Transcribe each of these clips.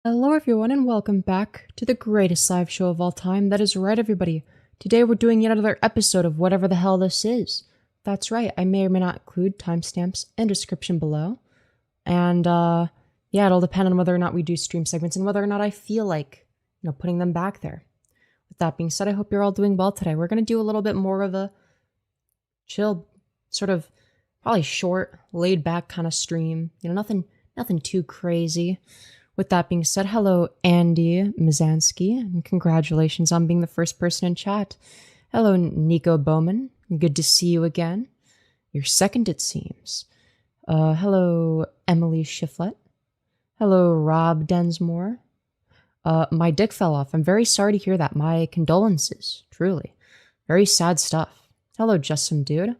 Hello everyone and welcome back to the greatest live show of all time. That is right, everybody. Today we're doing yet another episode of whatever the hell this is. That's right, I may or may not include timestamps and description below. And yeah, it'll depend on whether or not we do stream segments and whether or not I feel like, putting them back there. With that being said, I hope you're all doing well today. We're going to do a little bit more of a chill, sort of probably short, laid back kind of stream. Nothing too crazy. With that being said, hello, Andy Mizanski, and congratulations on being the first person in chat. Hello, Nico Bowman. Good to see you again. You're second, it seems. Hello, Emily Shiflett. Hello, Rob Densmore. My dick fell off. I'm very sorry to hear that. My condolences, truly. Very sad stuff. Hello, Justin Dude.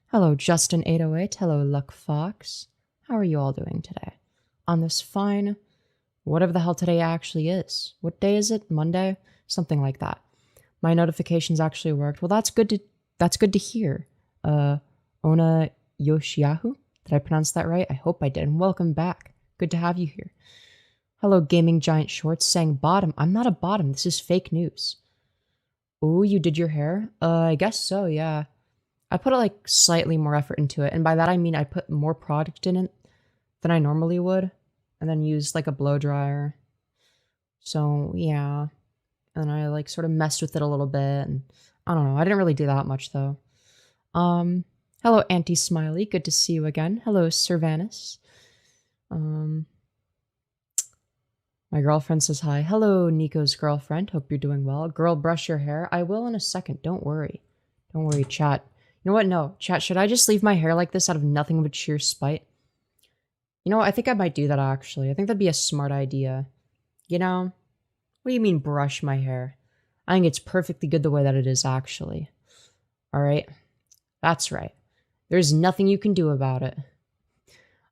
Hello, Justin808. Hello, Luck Fox. How are you all doing today? On this fine... whatever the hell today actually is. What day is it? Monday? Something like that. My notifications actually worked. Well, that's good to hear. Ona Yoshiyahu? Did I pronounce that right? I hope I did. And welcome back. Good to have you here. Hello, Gaming Giant Shorts saying bottom. I'm not a bottom. This is fake news. Ooh, you did your hair? I guess so, yeah. I put like slightly more effort into it. And by that I mean I put more product in it than I normally would. And then used like a blow dryer. So yeah. And I like sort of messed with it a little bit. And I don't know. I didn't really do that much though. Hello, Auntie Smiley. Good to see you again. Hello, Servanus. My girlfriend says hi. Hello, Nico's girlfriend. Hope you're doing well. Girl, brush your hair. I will in a second. Don't worry. Don't worry, chat. You know what? No, chat, should I just leave my hair like this out of nothing but sheer spite? You know what? I think I might do that, actually. I think that'd be a smart idea. You know? What do you mean, brush my hair? I think it's perfectly good the way that it is, actually. Alright? That's right. There's nothing you can do about it.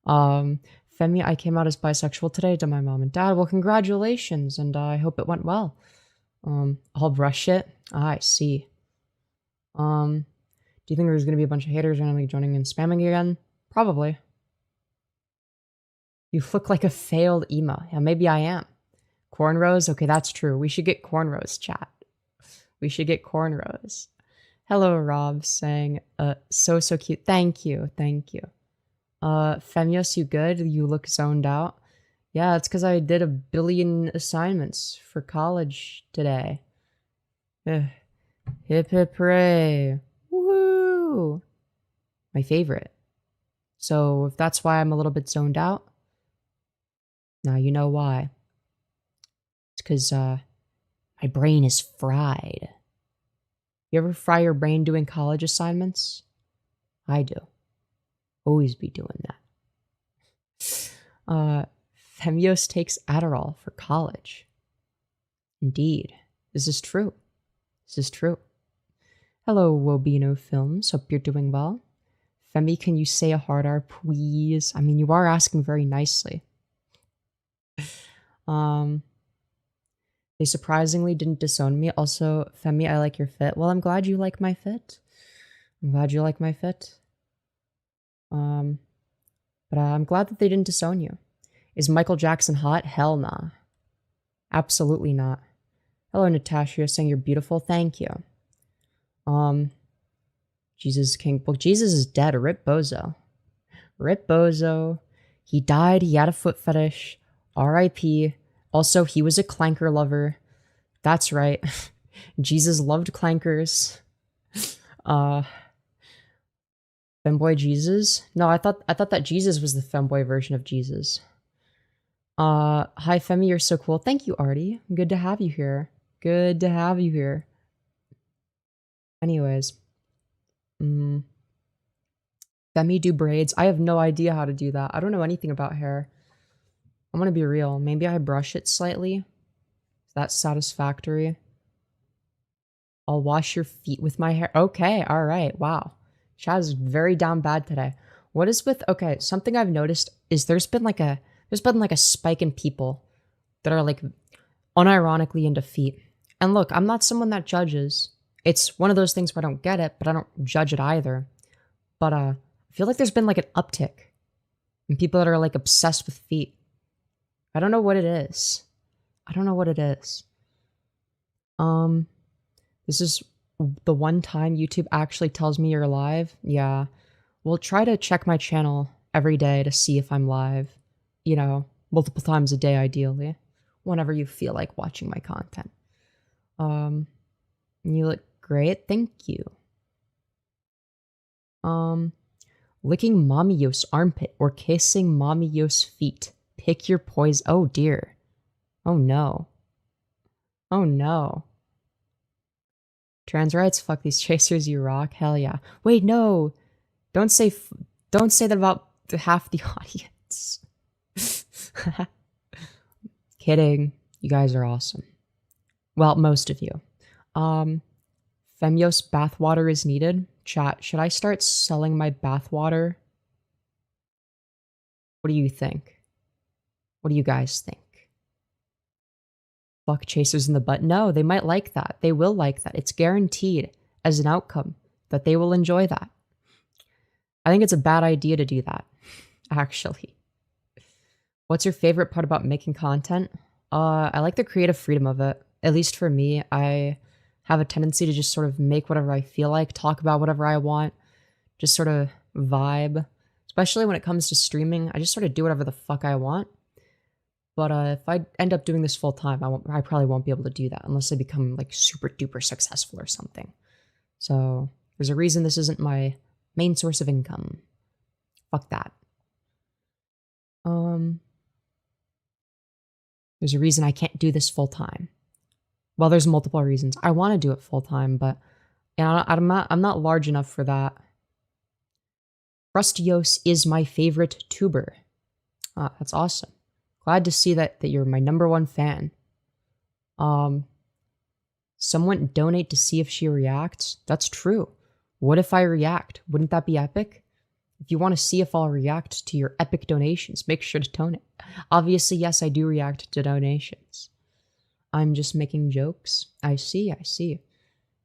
Femi, I came out as bisexual today to my mom and dad. Well, congratulations, and I hope it went well. I'll brush it. I see. Do you think there's gonna be a bunch of haters randomly joining and spamming again? Probably. You look like a failed emo. Yeah, maybe I am. Cornrows? Okay, that's true. We should get cornrows, chat. We should get cornrows. Hello, Rob, saying, so cute. Thank you, thank you. Femyoz, you good? You look zoned out. Yeah, it's because I did 1 billion assignments for college today. Hip hip hooray. Woohoo! My favorite. So if that's why I'm a little bit zoned out, now you know why. It's because my brain is fried. You ever fry your brain doing college assignments? I do. Always be doing that. Femyoz takes Adderall for college. Indeed. This is true. This is true. Hello, Wobino Films. Hope you're doing well. Femi, can you say a hard R, please? I mean, you are asking very nicely. They surprisingly didn't disown me. Also, Femi, I like your fit. Well, I'm glad you like my fit. I'm glad you like my fit. But I'm glad that they didn't disown you. Is Michael Jackson hot? Hell nah. Absolutely not. Hello, Natasha. You're saying you're beautiful. Thank you. Jesus King. Well, Jesus is dead. Rip Bozo. Rip Bozo. He died. He had a foot fetish. R.I.P. Also, he was a clanker lover. That's right. Jesus loved clankers. Femboy Jesus? No, I thought that Jesus was the femboy version of Jesus. Hi Femi, you're so cool. Thank you, Artie. Good to have you here. Good to have you here. Anyways. Femi do braids. I have no idea how to do that. I don't know anything about hair. I'm gonna be real. Maybe I brush it slightly. Is that satisfactory? I'll wash your feet with my hair. Okay, alright. Wow. Chaz very down bad today. What is with... okay, something I've noticed is there's been like a spike in people that are like unironically into feet. And look, I'm not someone that judges. It's one of those things where I don't get it, but I don't judge it either. But I feel like there's been like an uptick in people that are like obsessed with feet. I don't know what it is. I don't know what it is. This is the one time YouTube actually tells me you're live. Yeah. Well, try to check my channel every day to see if I'm live. You know, multiple times a day, ideally, whenever you feel like watching my content. You look great. Thank you. Licking Mommy Yo's armpit or kissing Mommy Yo's feet. Pick your poison. Oh dear. Oh no. Oh no. Trans rights, fuck these chasers, you rock. Hell yeah. Wait, no. Don't say that about half the audience. Kidding. You guys are awesome. Well, most of you. Femyoz bathwater is needed. Chat, should I start selling my bathwater? What do you think? What do you guys think? Fuck chasers in the butt. No, they might like that. They will like that. It's guaranteed as an outcome that they will enjoy that. I think it's a bad idea to do that, actually. What's your favorite part about making content? I like the creative freedom of it. At least for me, I have a tendency to just sort of make whatever I feel like, talk about whatever I want, just sort of vibe. Especially when it comes to streaming, I just sort of do whatever the fuck I want. But if I end up doing this full time, I probably won't be able to do that unless I become like super duper successful or something. So there's a reason this isn't my main source of income. Fuck that. There's a reason I can't do this full time. Well, there's multiple reasons. I want to do it full time, but I'm not large enough for that. Frustios is my favorite tuber. Ah, that's awesome. Glad to see that you're my #1 fan. Someone donate to see if she reacts. That's true. What if I react? Wouldn't that be epic? If you want to see if I'll react to your epic donations, make sure to donate. Obviously, yes, I do react to donations. I'm just making jokes. I see.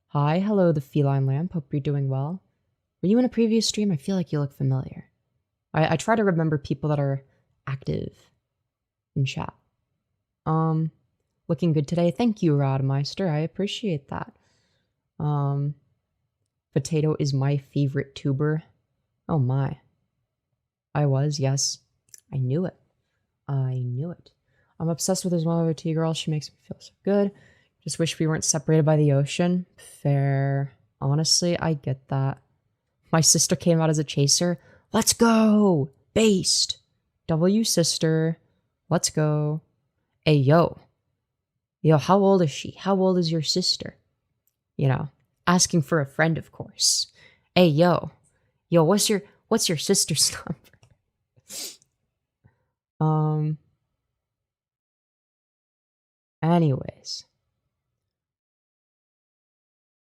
Hi, hello, the feline lamp. Hope you're doing well. Were you in a previous stream? I feel like you look familiar. I try to remember people that are active in chat. Looking good today. Thank you, Rodmeister. I appreciate that. Potato is my favorite tuber. Oh my. Yes. I knew it. I'm obsessed with this one other T-girl. She makes me feel so good. Just wish we weren't separated by the ocean. Fair. Honestly, I get that. My sister came out as a chaser. Let's go! Based! W sister. Let's go. Hey, yo. Yo, how old is she? How old is your sister? You know, asking for a friend, of course. Hey, yo. Yo, what's your sister's number? Anyways.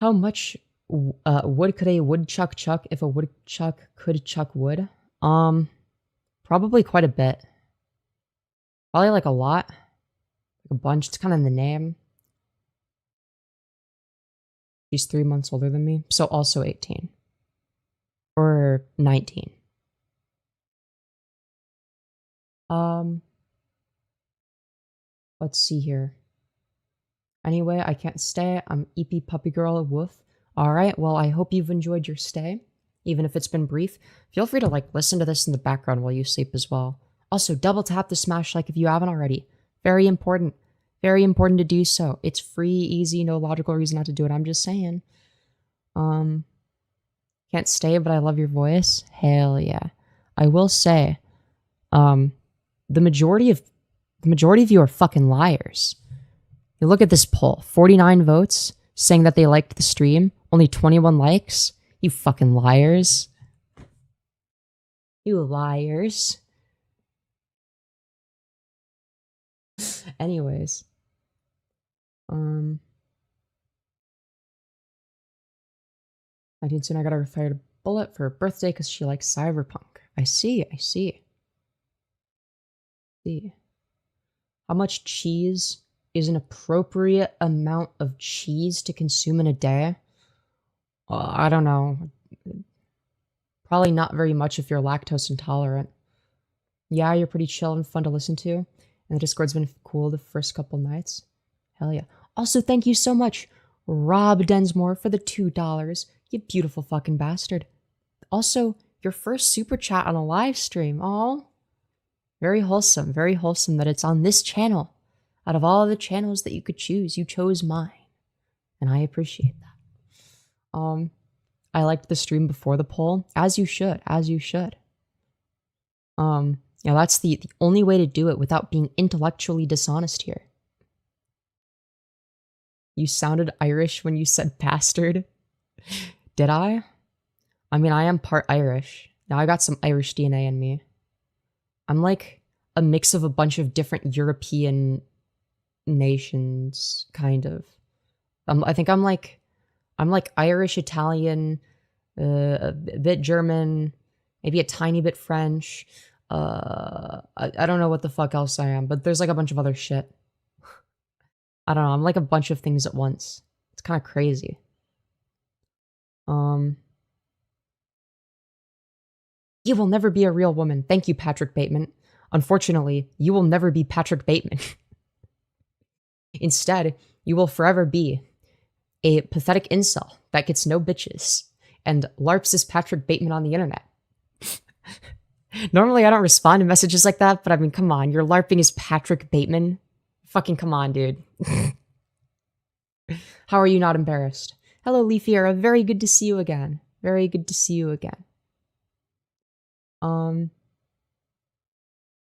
How much wood could a woodchuck chuck if a woodchuck could chuck wood? Probably quite a bit. Probably like a lot. Like a bunch. It's kind of in the name. She's 3 months older than me. So also 18. Or 19. Let's see here. Anyway, I can't stay. I'm EP puppy girl, woof. Alright, well, I hope you've enjoyed your stay. Even if it's been brief. Feel free to listen to this in the background while you sleep as well. Also, double tap the smash like if you haven't already. Very important. Very important to do so. It's free, easy, no logical reason not to do it. I'm just saying. Can't stay, but I love your voice. Hell yeah. I will say, the majority of you are fucking liars. You look at this poll. 49 votes saying that they liked the stream. Only 21 likes. You fucking liars. You liars. Anyways. 19 soon I got her fired a bullet for her birthday because she likes cyberpunk. I see. How much cheese is an appropriate amount of cheese to consume in a day? I don't know. Probably not very much if you're lactose intolerant. Yeah, you're pretty chill and fun to listen to. And the Discord's been cool the first couple nights. Hell yeah. Also, thank you so much, Rob Densmore, for the $2. You beautiful fucking bastard. Also, your first super chat on a live stream. Oh, very wholesome that it's on this channel. Out of all the channels that you could choose, you chose mine. And I appreciate that. I liked the stream before the poll, as you should. Yeah, that's the only way to do it without being intellectually dishonest here. You sounded Irish when you said bastard. Did I? I mean, I am part Irish. Now I got some Irish DNA in me. I'm like a mix of a bunch of different European nations, kind of. I think I'm like Irish, Italian, a bit German, maybe a tiny bit French. I don't know what the fuck else I am, but there's like a bunch of other shit. I don't know. I'm like a bunch of things at once. It's kind of crazy. You will never be a real woman. Thank you, Patrick Bateman. Unfortunately, you will never be Patrick Bateman. Instead, you will forever be a pathetic incel that gets no bitches and LARPs as Patrick Bateman on the internet. Normally, I don't respond to messages like that, but I mean, come on, you're LARPing as Patrick Bateman? Fucking come on, dude. How are you not embarrassed? Hello, Leafy Era. Very good to see you again. Very good to see you again.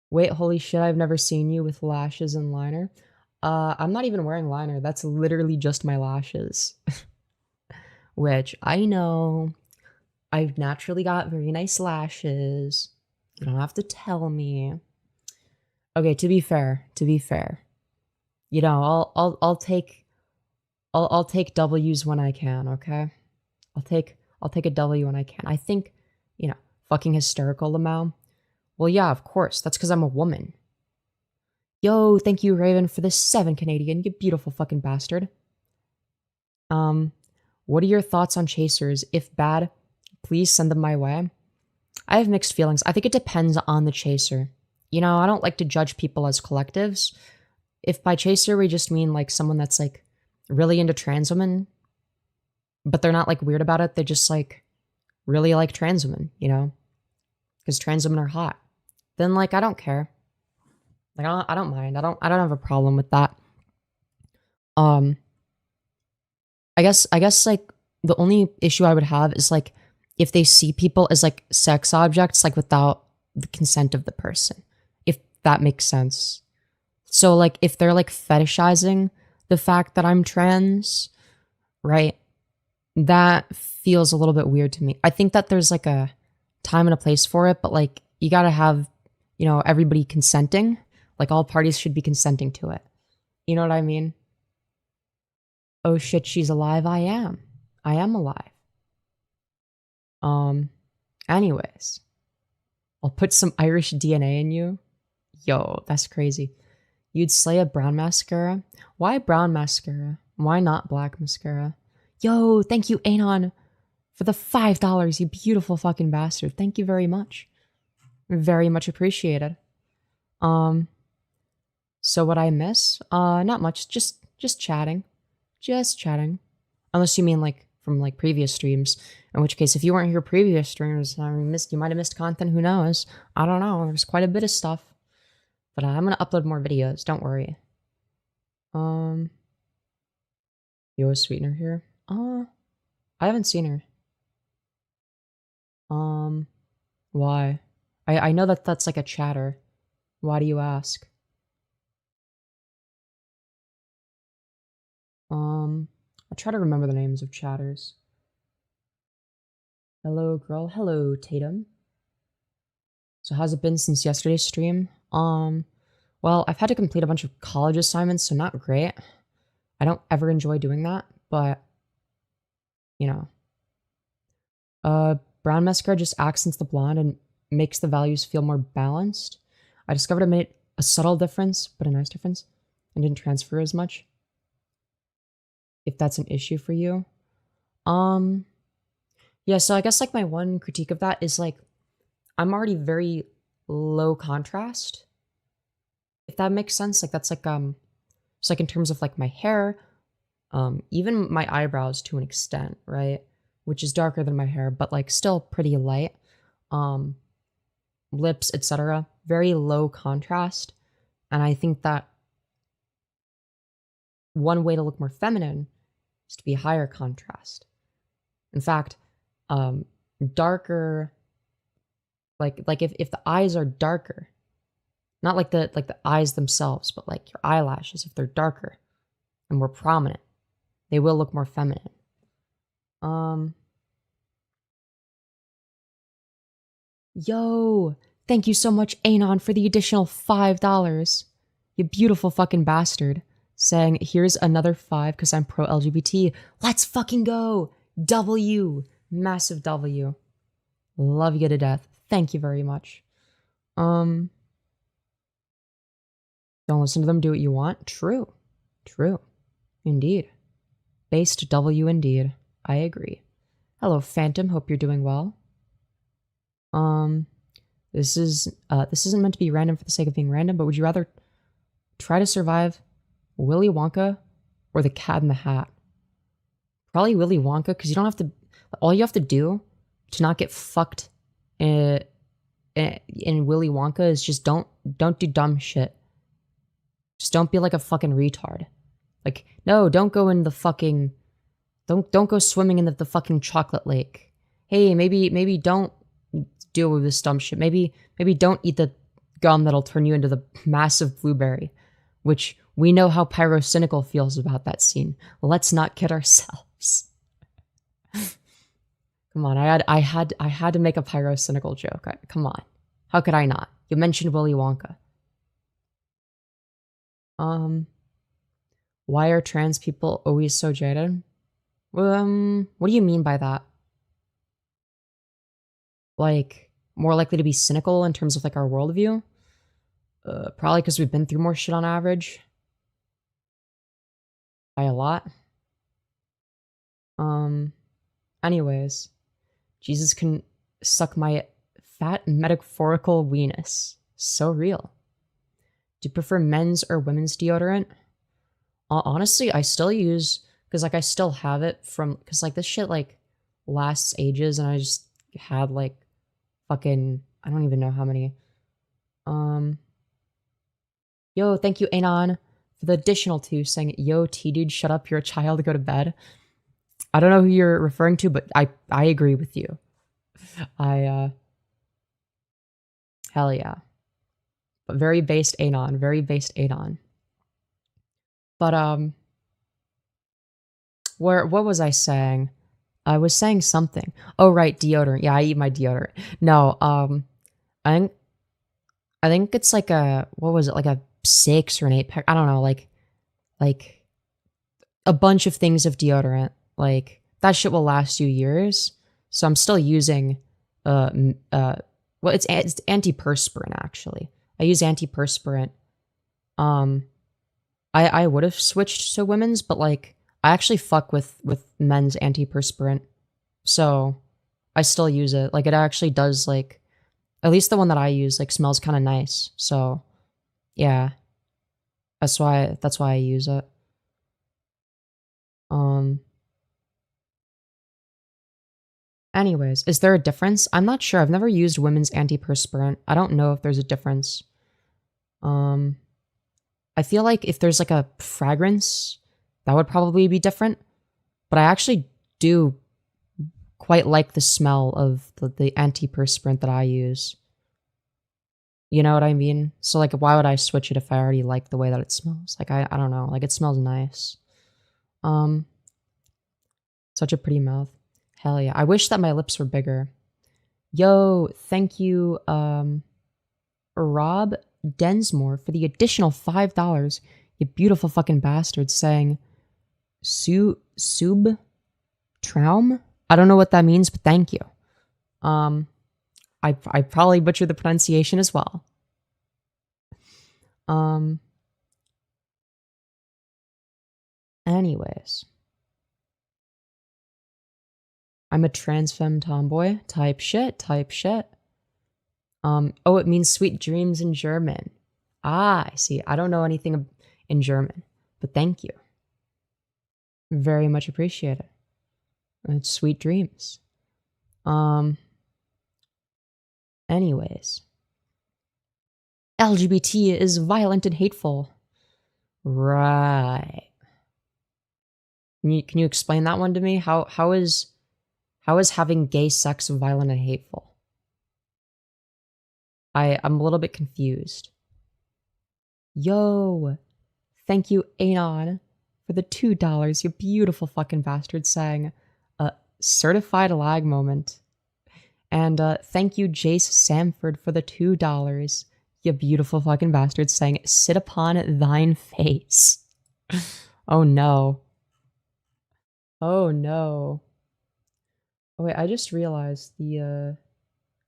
Wait, holy shit, I've never seen you with lashes and liner. I'm not even wearing liner. That's literally just my lashes. Which, I know, I've naturally got very nice lashes. You don't have to tell me. Okay, to be fair, you know, I'll take W's when I can, okay? I'll take a W when I can. I think, you know, fucking hysterical, Lamau. Well, yeah, of course. That's because I'm a woman. Yo, thank you, Raven, for the 7 Canadian. You beautiful fucking bastard. What are your thoughts on chasers? If bad, please send them my way. I have mixed feelings. I think it depends on the chaser. You know, I don't like to judge people as collectives. If by chaser we just mean like someone that's like really into trans women, but they're not like weird about it, they just like really like trans women, you know? Because trans women are hot. Then like I don't care. Like I don't mind. I don't have a problem with that. I guess like the only issue I would have is like if they see people as like sex objects, like without the consent of the person, if that makes sense. So like if they're like fetishizing the fact that I'm trans, right? That feels a little bit weird to me. I think that there's like a time and a place for it, but like you gotta have, you know, everybody consenting. Like all parties should be consenting to it. You know what I mean? Oh shit, she's alive. I am alive. Anyways, I'll put some Irish DNA in you. Yo, that's crazy. You'd slay a brown mascara? Why brown mascara? Why not black mascara? Yo, thank you, Anon, for the $5, you beautiful fucking bastard. Thank you very much. Very much appreciated. So what I miss? Not much. Just chatting. Just chatting. Unless you mean like from like previous streams. In which case, if you weren't here previous streams, I mean, you might have missed content. Who knows? I don't know. There's quite a bit of stuff. But I'm gonna upload more videos. Don't worry. Yo, is Sweetener here? I haven't seen her. Why? I know that that's like a chatter. Why do you ask? I'll try to remember the names of chatters. Hello, girl. Hello, Tatum. So how's it been since yesterday's stream? Well, I've had to complete a bunch of college assignments, so not great. I don't ever enjoy doing that, but, you know. Brown mascara just accents the blonde and makes the values feel more balanced. I discovered it made a subtle difference, but a nice difference, and didn't transfer as much. If that's an issue for you. Yeah, so I guess like my one critique of that is like, I'm already very low contrast, that makes sense. Like that's like it's like in terms of like my hair, even my eyebrows to an extent, right? Which is darker than my hair, but like still pretty light. Um, Lips, etc. Very low contrast. And I think that one way to look more feminine is to be higher contrast. In fact, darker, like if the eyes are darker, not like the eyes themselves, but like your eyelashes, if they're darker and more prominent, they will look more feminine. Yo, thank you so much, Anon, for the additional $5. You beautiful fucking bastard. Saying, here's another 5 because I'm pro LGBT. Let's fucking go. W. Massive W. Love you to death. Thank you very much. Don't listen to them, do what you want. True. True. Indeed. Based W indeed. I agree. Hello, Phantom. Hope you're doing well. This isn't meant to be random for the sake of being random, but would you rather try to survive Willy Wonka or the Cat in the Hat? Probably Willy Wonka, because you don't have to. All you have to do to not get fucked in Willy Wonka is just don't do dumb shit. Just don't be like a fucking retard. Like, no, don't go in the fucking. Don't go swimming in the fucking chocolate lake. Hey, maybe don't deal with this dumb shit. Maybe don't eat the gum that'll turn you into the massive blueberry, which we know how Pyrocynical feels about that scene. Let's not kid ourselves. Come on, I had to make a Pyrocynical joke. Come on, how could I not? You mentioned Willy Wonka. Why are trans people always so jaded? What do you mean by that? Like, more likely to be cynical in terms of like our worldview? Probably because we've been through more shit on average. By a lot. Anyways. Jesus can suck my fat metaphorical weenus. So real. Do you prefer men's or women's deodorant? Honestly, I still use, because like I still have it from, because like this shit like lasts ages and I just had like fucking, I don't even know how many. Yo, thank you, Anon, for the additional 2 saying, yo, T-dude, shut up, you're a child, go to bed. I don't know who you're referring to, but I agree with you. Hell yeah. But very based Anon, very based Anon. But, what was I saying? I was saying something. Oh, right, deodorant. Yeah, I eat my deodorant. No, I think it's like a, what was it, like a 6 or an 8 pack? I don't know, like a bunch of things of deodorant. Like, that shit will last you years. So I'm still using, well, it's antiperspirant, actually. I use antiperspirant. I would have switched to women's, but like, I actually fuck with men's antiperspirant. So I still use it. Like, it actually does, like, at least the one that I use, like, smells kind of nice. So yeah, that's why I use it. Anyways, is there a difference? I'm not sure. I've never used women's antiperspirant. I don't know if there's a difference. I feel like if there's like a fragrance, that would probably be different. But I actually do quite like the smell of the antiperspirant that I use. You know what I mean? So like, why would I switch it if I already like the way that it smells? Like, I don't know. Like, it smells nice. Such a pretty mouth. Hell yeah. I wish that my lips were bigger. Yo, thank you, Rob Densmore, for the additional $5. You beautiful fucking bastard, saying Sub Traum? I don't know what that means, but thank you. I probably butchered the pronunciation as well. Anyways. I'm a trans femme tomboy. Type shit. Oh, it means sweet dreams in German. Ah, I see. I don't know anything in German, but thank you. Very much appreciated. It's sweet dreams. Anyways. LGBT is violent and hateful. Right. Can you explain that one to me? How is having gay sex violent and hateful? I'm a little bit confused. Yo, thank you, Anon, for the $2, you beautiful fucking bastard, saying a certified lag moment. And thank you, Jace Samford, for the $2, you beautiful fucking bastard, saying sit upon thine face. Oh no. Oh no. Oh wait, I just realized the oh,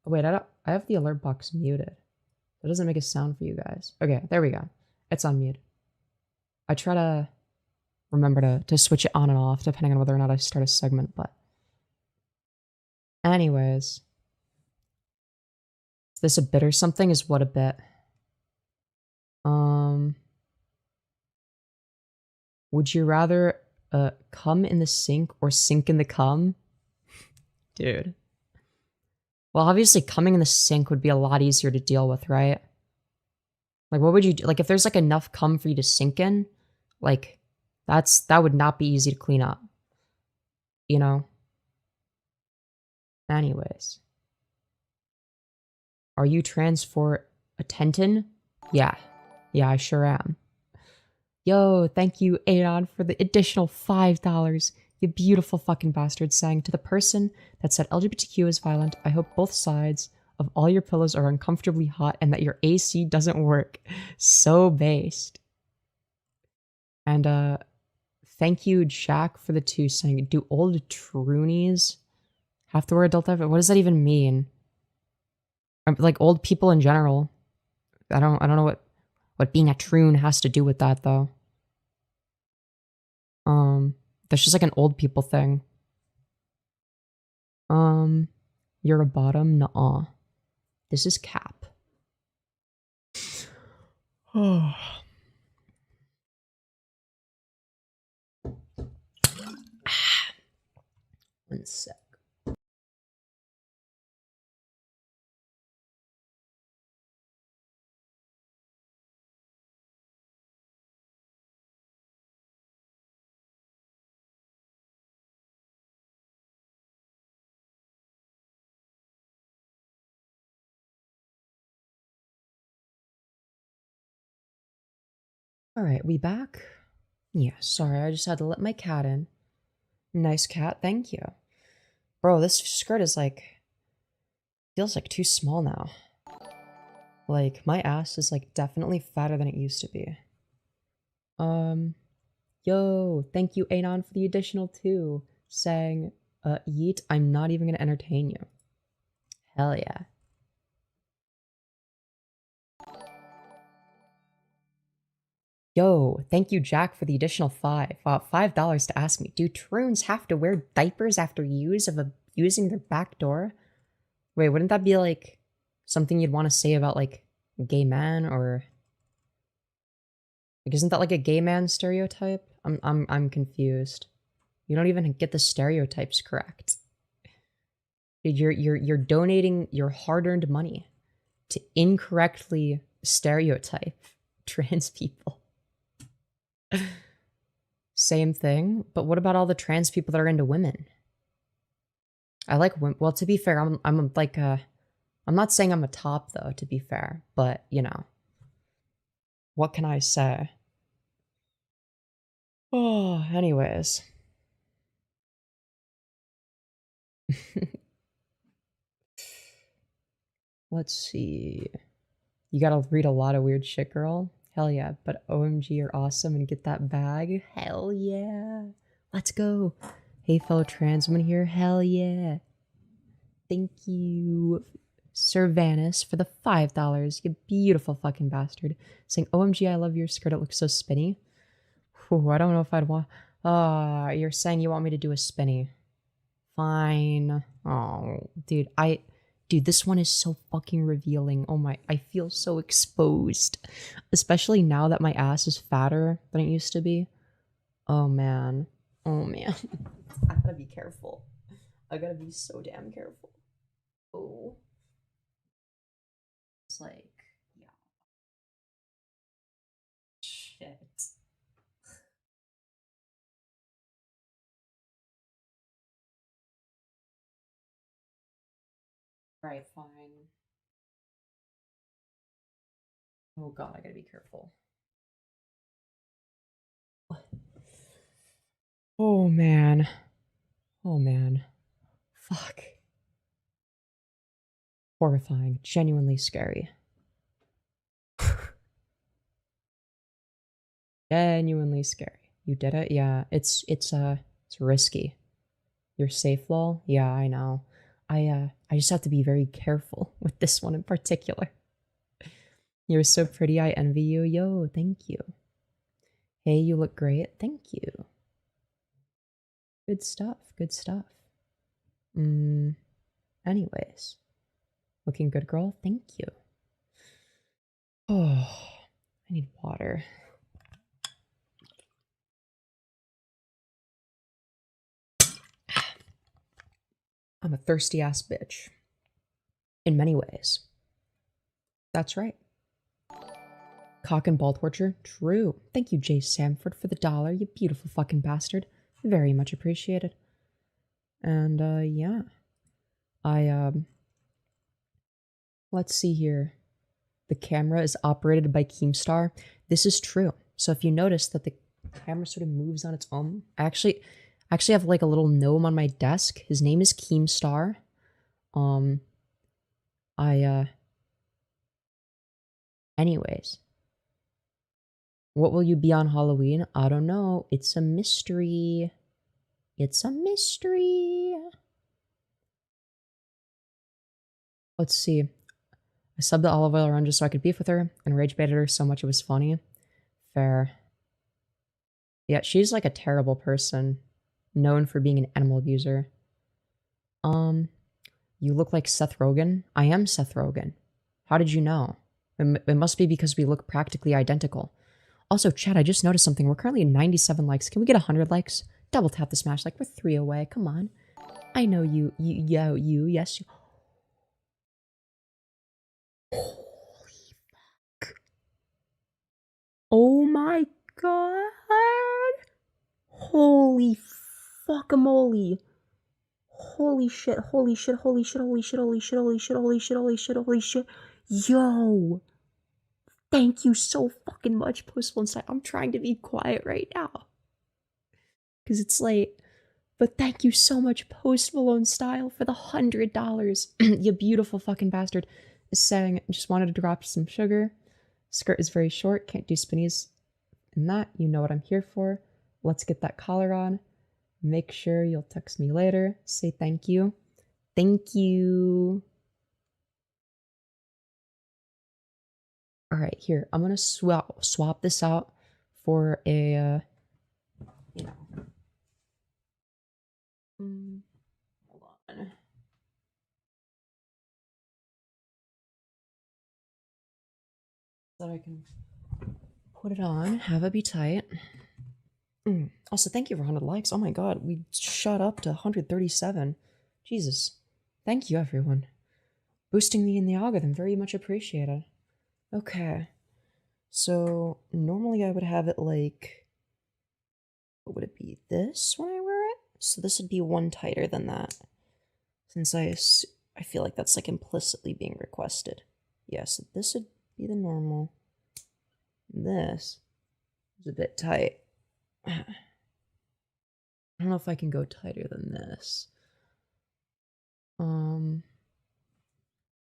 wait, I have the alert box muted. That doesn't make a sound for you guys. Okay, there we go. It's on mute. I try to remember to switch it on and off depending on whether or not I start a segment, but anyways. Is this a bit or something? Is what a bit? Would you rather come in the sink or sink in the cum? Dude. Well, obviously coming in the sink would be a lot easier to deal with, right? Like, what would you do? Like, if there's, like, enough cum for you to sink in, like, that would not be easy to clean up. You know? Anyways. Are you trans for attention? Yeah. Yeah, I sure am. Yo, thank you, Adon, for the additional $5. You beautiful fucking bastard, saying to the person that said LGBTQ is violent, I hope both sides of all your pillows are uncomfortably hot and that your AC doesn't work. So based. And thank you, Jack, for the 2, saying, do old troonies have to wear adult outfit? What does that even mean? Like old people in general. I don't know what being a troon has to do with that though. That's just like an old people thing. You're a bottom? Nuh-uh. This is cap. Oh. One sec. All right, we back? Yeah, sorry, I just had to let my cat in. Nice cat, thank you. Bro, this skirt is like, feels like too small now. Like, my ass is like definitely fatter than it used to be. Yo, thank you, Anon, for the additional 2, saying, yeet, I'm not even gonna entertain you. Hell yeah. Yo, thank you, Jack, for the additional 5. $5 to ask me, do troons have to wear diapers after use of using their back door? Wait, wouldn't that be like something you'd want to say about like gay men or like isn't that like a gay man stereotype? I'm confused. You don't even get the stereotypes correct. Dude, you're donating your hard-earned money to incorrectly stereotype trans people. Same thing, but what about all the trans people that are into women? I like women. Well, to be fair, I'm like I'm not saying I'm a top though, to be fair, but you know, what can I say? Oh, anyways. Let's see. You gotta read a lot of weird shit, girl. Hell yeah. But OMG, you're awesome and get that bag. Hell yeah. Let's go. Hey, fellow transwoman here. Hell yeah. Thank you, Sir Vanis, for the $5. You beautiful fucking bastard. Saying, OMG, I love your skirt. It looks so spinny. Whew, I don't know if I'd want... you're saying you want me to do a spinny. Fine. Oh, dude, Dude, this one is so fucking revealing. Oh my, I feel so exposed. Especially now that my ass is fatter than it used to be. Oh man. Oh man. I gotta be careful. I gotta be so damn careful. Oh. It's like, yeah. Shit. Alright, fine. Oh god, I gotta be careful. Oh man. Oh man. Fuck. Horrifying. Genuinely scary. Genuinely scary. You did it? Yeah. It's risky. You're safe, lol? Yeah, I know. I just have to be very careful with this one in particular. You're so pretty, I envy you. Yo, thank you. Hey, you look great. Thank you. Good stuff. Good stuff. Anyways. Looking good, girl. Thank you. Oh, I need water. I'm a thirsty ass bitch. In many ways. That's right. Cock and ball torture? True. Thank you, Jay Samford, for the $1, you beautiful fucking bastard. Very much appreciated. And, yeah. Let's see here. The camera is operated by Keemstar. This is true. So if you notice that the camera sort of moves on its own, I actually have like a little gnome on my desk. His name is Keemstar. Anyways. What will you be on Halloween? I don't know. It's a mystery. It's a mystery. Let's see. I subbed the olive oil around just so I could beef with her and rage baited her so much it was funny. Fair. Yeah, she's like a terrible person. Known for being an animal abuser. You look like Seth Rogen? I am Seth Rogen. How did you know? It must be because we look practically identical. Also, chat, I just noticed something. We're currently at 97 likes. Can we get 100 likes? Double tap the smash like we're 3 away. Come on. I know you, yes, you. Holy fuck. Oh my god. Holy fuckamole. Holy shit, holy shit, holy shit, holy shit, holy shit, holy shit, holy shit, holy shit, holy shit. Yo. Thank you so fucking much, Postful Inside. I'm trying to be quiet right now. Because it's late. But thank you so much, Post Malone Style, for the $100. You beautiful fucking bastard. Is saying, just wanted to drop some sugar. Skirt is very short, can't do spinnies. And that, you know what I'm here for. Let's get that collar on. Make sure you'll text me later. Say thank you. Thank you. All right, here. I'm going to swap this out for a, you know. Hold on. So that I can put it on, have it be tight. Also, thank you for 100 likes. Oh my god, we shot up to 137. Jesus. Thank you, everyone. Boosting me in the algorithm, very much appreciated. Okay. So, normally I would have it like... What would it be? This when I wear it? So this would be one tighter than that. Since I feel like that's like implicitly being requested. Yeah, so this would be the normal. This is a bit tight. I don't know if I can go tighter than this.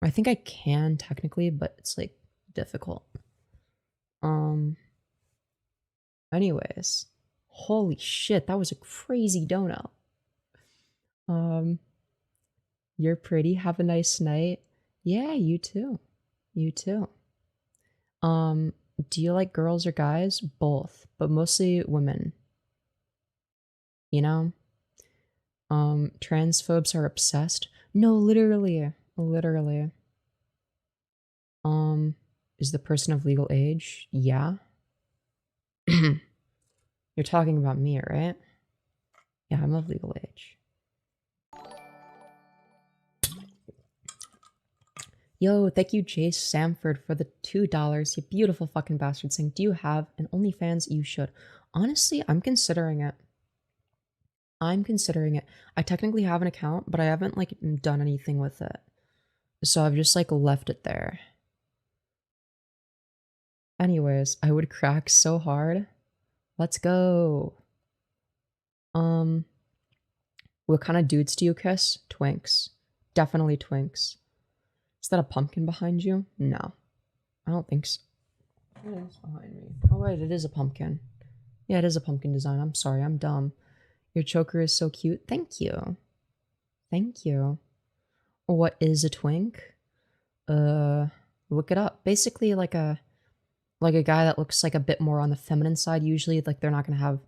I think I can technically, but it's like difficult. Anyways, holy shit, that was a crazy donut. You're pretty. Have a nice night. Yeah, you too. You too. Do you like girls or guys? Both, but mostly women. You know? Transphobes are obsessed. No, literally. Literally. Is the person of legal age? Yeah. You're talking about me, right? Yeah, I'm of legal age. Yo, thank you, Jace Samford, for the $2. You beautiful fucking bastard saying, do you have an OnlyFans? You should. Honestly, I'm considering it. I'm considering it. I technically have an account, but I haven't, like, done anything with it. So I've just, like, left it there. Anyways, I would crack so hard. Let's go. What kind of dudes do you kiss? Twinks. Definitely twinks. Is that a pumpkin behind you? No. I don't think so. What is behind me? Oh wait, it is a pumpkin. Yeah, it is a pumpkin design. I'm sorry, I'm dumb. Your choker is so cute. Thank you. Thank you. What is a twink? Look it up. Basically like a guy that looks like a bit more on the feminine side. Usually, like, they're not gonna have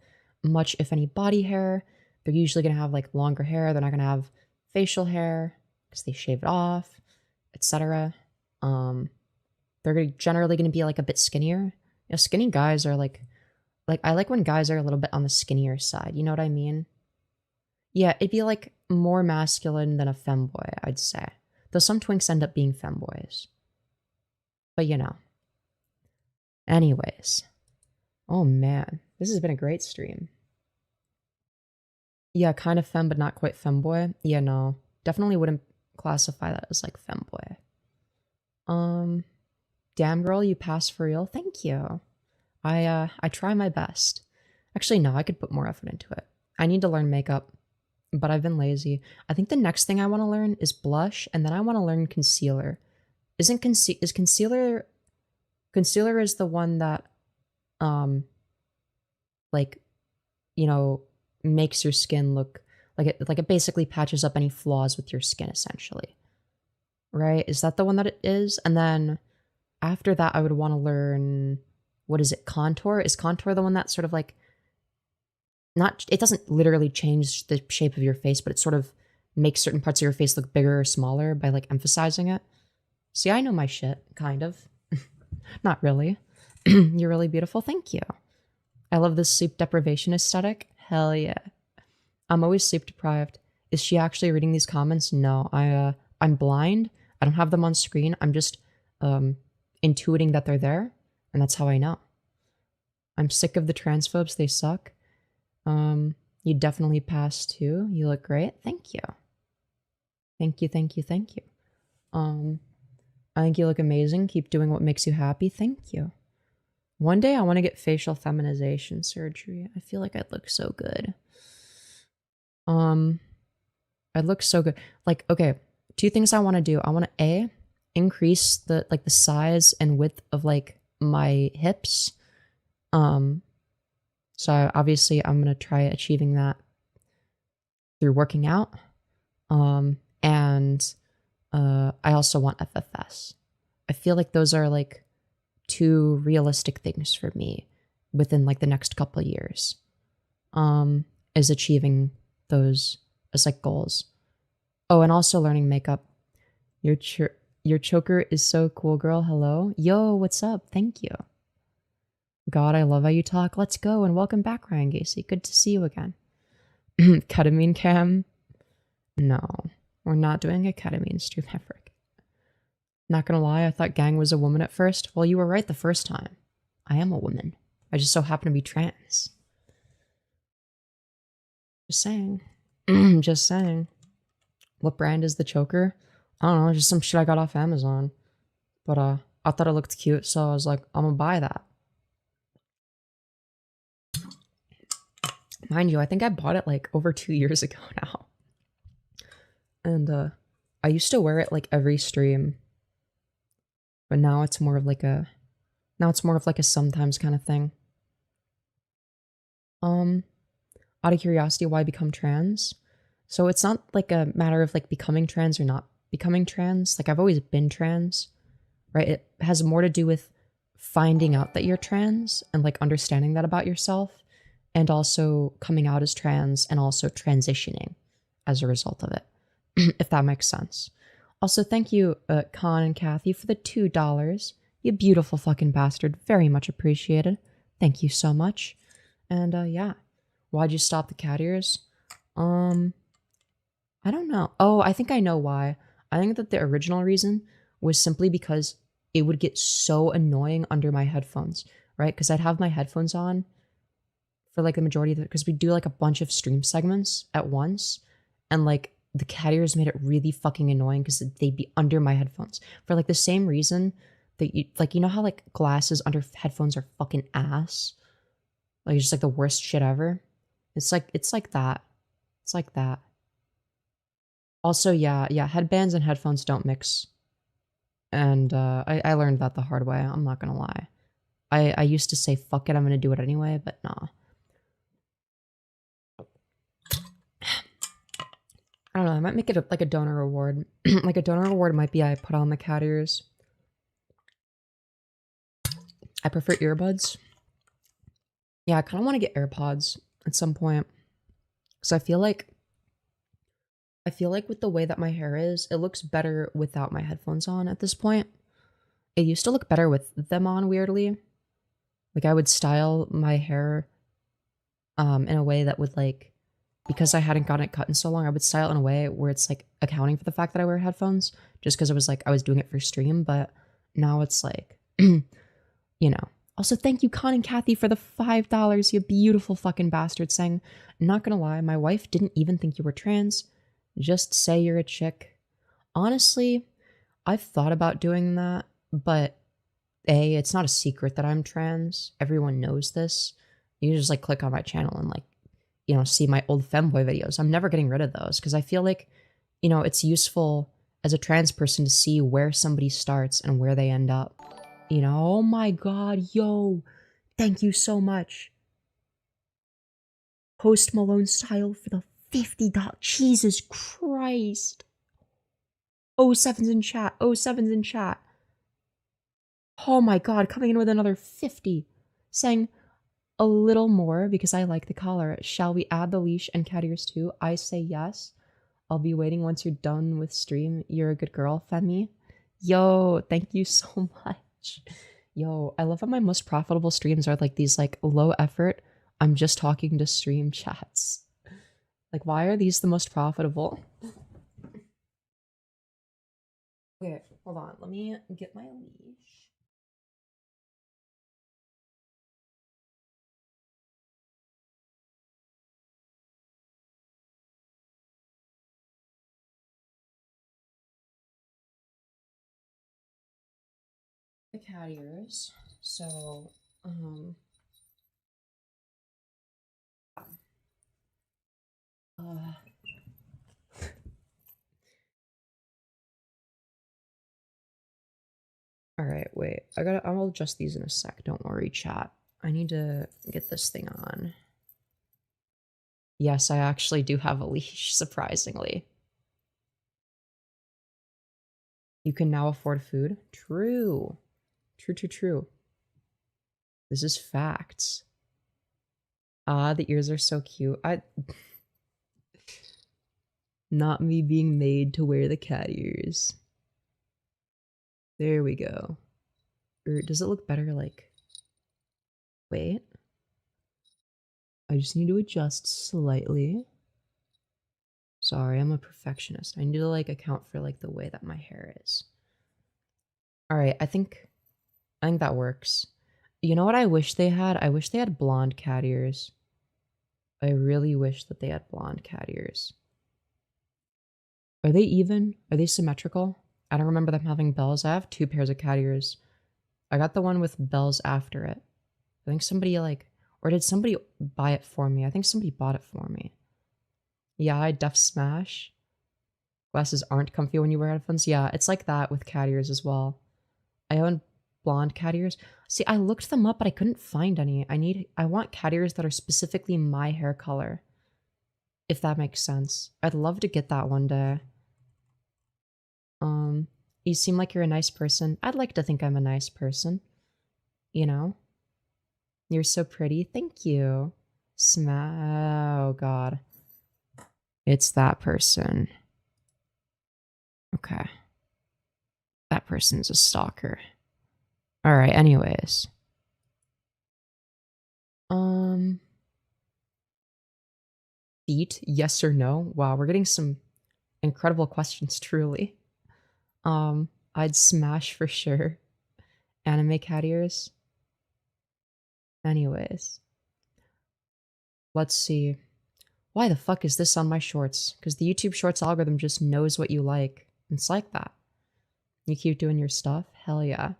much, if any, body hair. They're usually gonna have like longer hair. They're not gonna have facial hair because they shave it off, etc. They're generally gonna be like a bit skinnier. You know, skinny guys are like I like when guys are a little bit on the skinnier side. You know what I mean? Yeah, it'd be like more masculine than a femboy, I'd say. Though some twinks end up being femboys. But you know. Anyways. Oh man, this has been a great stream. Yeah, kind of femme, but not quite femboy. Yeah, no. Definitely wouldn't classify that as like femboy. Damn girl, you passed for real. Thank you. I try my best. Actually, no, I could put more effort into it. I need to learn makeup, but I've been lazy. I think the next thing I want to learn is blush, and then I want to learn concealer. Is concealer is the one that like, you know, makes your skin look like it basically patches up any flaws with your skin, essentially. Right? Is that the one that it is? And then after that, I would want to learn, what is it, contour? Is contour the one that sort of like, not, it doesn't literally change the shape of your face, but it sort of makes certain parts of your face look bigger or smaller by like emphasizing it. See, I know my shit, kind of. Not really. You're really beautiful. Thank you. I love this sleep deprivation aesthetic. Hell yeah. I'm always sleep deprived. Is she actually reading these comments? No, I'm blind. I don't have them on screen. I'm just intuiting that they're there, and that's how I know. I'm sick of the transphobes. They suck. You definitely passed too. You look great. Thank you. Thank you, thank you, thank you. I think you look amazing. Keep doing what makes you happy. Thank you. One day I want to get facial feminization surgery. I feel like I'd look so good. I'd look so good. Like, okay, two things I want to do. I want to increase the size and width of like my hips. So obviously I'm going to try achieving that through working out. And I also want FFS. I feel like those are like two realistic things for me within like the next couple of years. Is achieving those as like goals. Oh, and also learning makeup. Your choker is so cool, girl. Hello. Yo, what's up? Thank you. God, I love how you talk. Let's go, and welcome back, Ryan Gacy. Good to see you again. Ketamine cam? No, we're not doing a ketamine stream ever. Not gonna lie, I thought Gang was a woman at first. Well, you were right the first time. I am a woman. I just so happen to be trans. Just saying. Just saying. What brand is the choker? I don't know, just some shit I got off Amazon. But I thought it looked cute, so I was like, I'm gonna buy that. Mind you, I think I bought it like over 2 years ago now. And I used to wear it like every stream. But now it's more of like a sometimes kind of thing. Out of curiosity, why become trans? So it's not like a matter of like becoming trans or not becoming trans. Like I've always been trans, right? It has more to do with finding out that you're trans and like understanding that about yourself, and also coming out as trans and also transitioning as a result of it, if that makes sense. Also, thank you, Con and Kathy, for the $2. You beautiful fucking bastard. Very much appreciated. Thank you so much. And yeah, why'd you stop the cat ears? I don't know. Oh, I think I know why. I think that the original reason was simply because it would get so annoying under my headphones, right? Because I'd have my headphones on for like the majority of it, because we do like a bunch of stream segments at once, and like the cat ears made it really fucking annoying because they'd be under my headphones for like the same reason that you know how like glasses under headphones are fucking ass, like it's just like the worst shit ever. It's like that. It's like that. Also, yeah, headbands and headphones don't mix. And I learned that the hard way, I'm not gonna lie. I used to say, fuck it, I'm gonna do it anyway, but nah. I don't know, I might make it like a donor reward. Like a donor reward might be I put on the cat ears. I prefer earbuds. Yeah, I kind of want to get AirPods at some point. Because I feel like with the way that my hair is, it looks better without my headphones on at this point. It used to look better with them on, weirdly. Like, I would style my hair in a way that would, like, because I hadn't gotten it cut in so long, I would style it in a way where it's, like, accounting for the fact that I wear headphones, just because it was, like, I was doing it for stream, but now it's, like, you know. Also, thank you, Con and Kathy, for the $5, you beautiful fucking bastard, saying, not gonna lie, my wife didn't even think you were trans. Just say you're a chick. Honestly, I've thought about doing that, but A, it's not a secret that I'm trans. Everyone knows this. You just like click on my channel and like, you know, see my old femboy videos. I'm never getting rid of those because I feel like, you know, it's useful as a trans person to see where somebody starts and where they end up. You know, oh my god, yo, thank you so much. Post Malone style for the $50. Jesus Christ. Oh, seven's in chat. Oh, seven's in chat. Oh my god, coming in with another 50. Saying a little more because I like the collar. Shall we add the leash and cat ears too? I say yes. I'll be waiting once you're done with stream. You're a good girl, Femi. Yo, thank you so much. Yo, I love how my most profitable streams are like these like low effort, I'm just talking to stream chats. Like, why are these the most profitable? Okay, hold on. Let me get my leash. The cat ears. So, uh, all right, wait. I'll adjust these in a sec. Don't worry, chat. I need to get this thing on. Yes, I actually do have a leash, surprisingly. You can now afford food? True. True. This is facts. Ah, the ears are so cute. Not me being made to wear the cat ears. There we go. Or does it look better like... Wait. I just need to adjust slightly. Sorry, I'm a perfectionist. I need to like account for like the way that my hair is. All right, I think that works. You know what I wish they had? I wish they had blonde cat ears. I really wish that they had blonde cat ears. Are they even? Are they symmetrical? I don't remember them having bells. I have 2 pairs of cat ears. I got the one with bells after it. I think somebody like, or did somebody buy it for me? I think somebody bought it for me. Yeah, I def smash. Glasses aren't comfy when you wear headphones. Yeah, it's like that with cat ears as well. I own blonde cat ears. See, I looked them up, but I couldn't find any. I want cat ears that are specifically my hair color. If that makes sense. I'd love to get that one day. You seem like you're a nice person. I'd like to think I'm a nice person. You know? You're so pretty. Thank you. Oh, God. It's that person. Okay. That person's a stalker. Alright, anyways. Feet, yes or no? Wow, we're getting some incredible questions, truly. I'd smash for sure. Anime cat ears. Anyways. Let's see. Why the fuck is this on my shorts? Because the YouTube Shorts algorithm just knows what you like. It's like that. You keep doing your stuff? Hell yeah.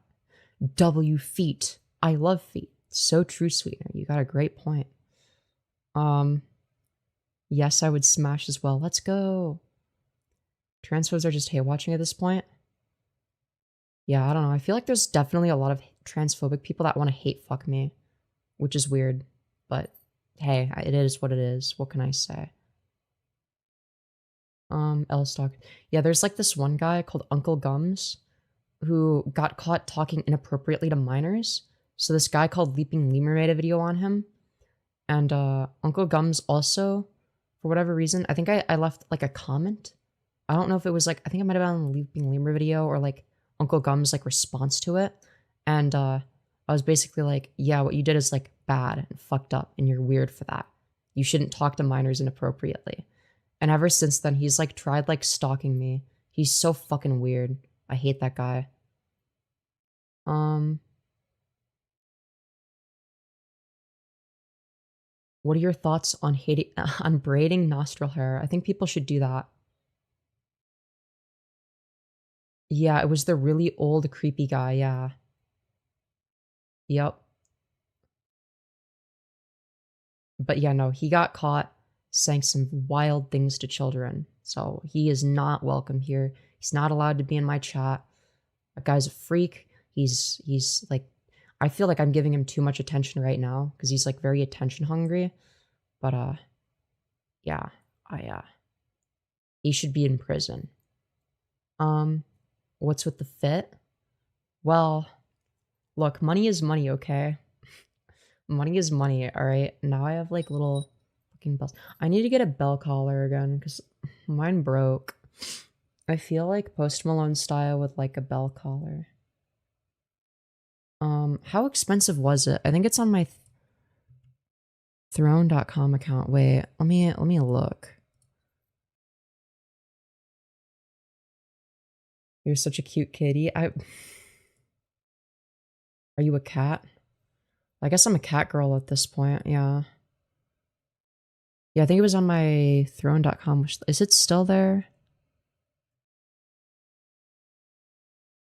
W feet. I love feet. So true, sweetener. You got a great point. Yes, I would smash as well. Let's go. Transphobes are just hate watching at this point. Yeah, I don't know. I feel like there's definitely a lot of transphobic people that want to hate fuck me, which is weird. But hey, it is what it is. What can I say? L-Stock. Yeah, there's like this one guy called Uncle Gums who got caught talking inappropriately to minors. So this guy called Leaping Lemur made a video on him. And Uncle Gums also, for whatever reason, I think I left like a comment. I don't know if it was like, I think it might have been on the Leaping Lemur video or like Uncle Gums like response to it. And I was basically like, yeah, what you did is like bad and fucked up and you're weird for that. You shouldn't talk to minors inappropriately. And ever since then, he's like tried like stalking me. He's so fucking weird. I hate that guy. What are your thoughts on on braiding nostril hair? I think people should do that. Yeah, it was the really old creepy guy, yeah. Yep. But yeah, no, he got caught saying some wild things to children. So he is not welcome here. He's not allowed to be in my chat. That guy's a freak. He's like, I feel like I'm giving him too much attention right now because he's like very attention hungry. But yeah, he should be in prison. What's with the fit? Well, look, money is money, okay? Money is money, alright? Now I have like little fucking bells. I need to get a bell collar again because mine broke. I feel like Post Malone style with like a bell collar. How expensive was it? I think it's on my throne.com account. Wait, let me look. You're such a cute kitty. Are you a cat? I guess I'm a cat girl at this point, yeah. Yeah, I think it was on my throne.com. Is it still there?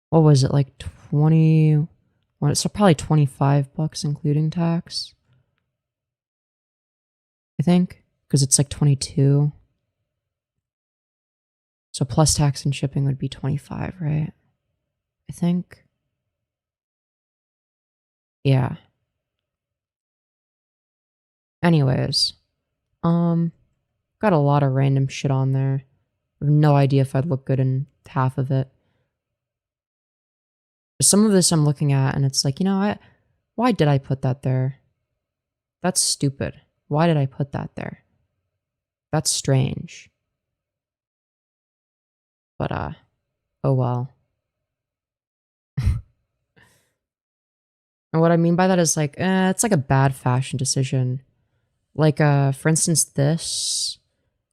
What was it, like 20? Well, it's probably 25 bucks including tax. I think, because it's like 22. So plus tax and shipping would be 25, right? I think. Yeah. Anyways, got a lot of random shit on there. I have no idea if I'd look good in half of it. Some of this I'm looking at and it's like, you know, why did I put that there? That's stupid. Why did I put that there? That's strange. But oh well. And what I mean by that is like, it's like a bad fashion decision. Like, for instance, this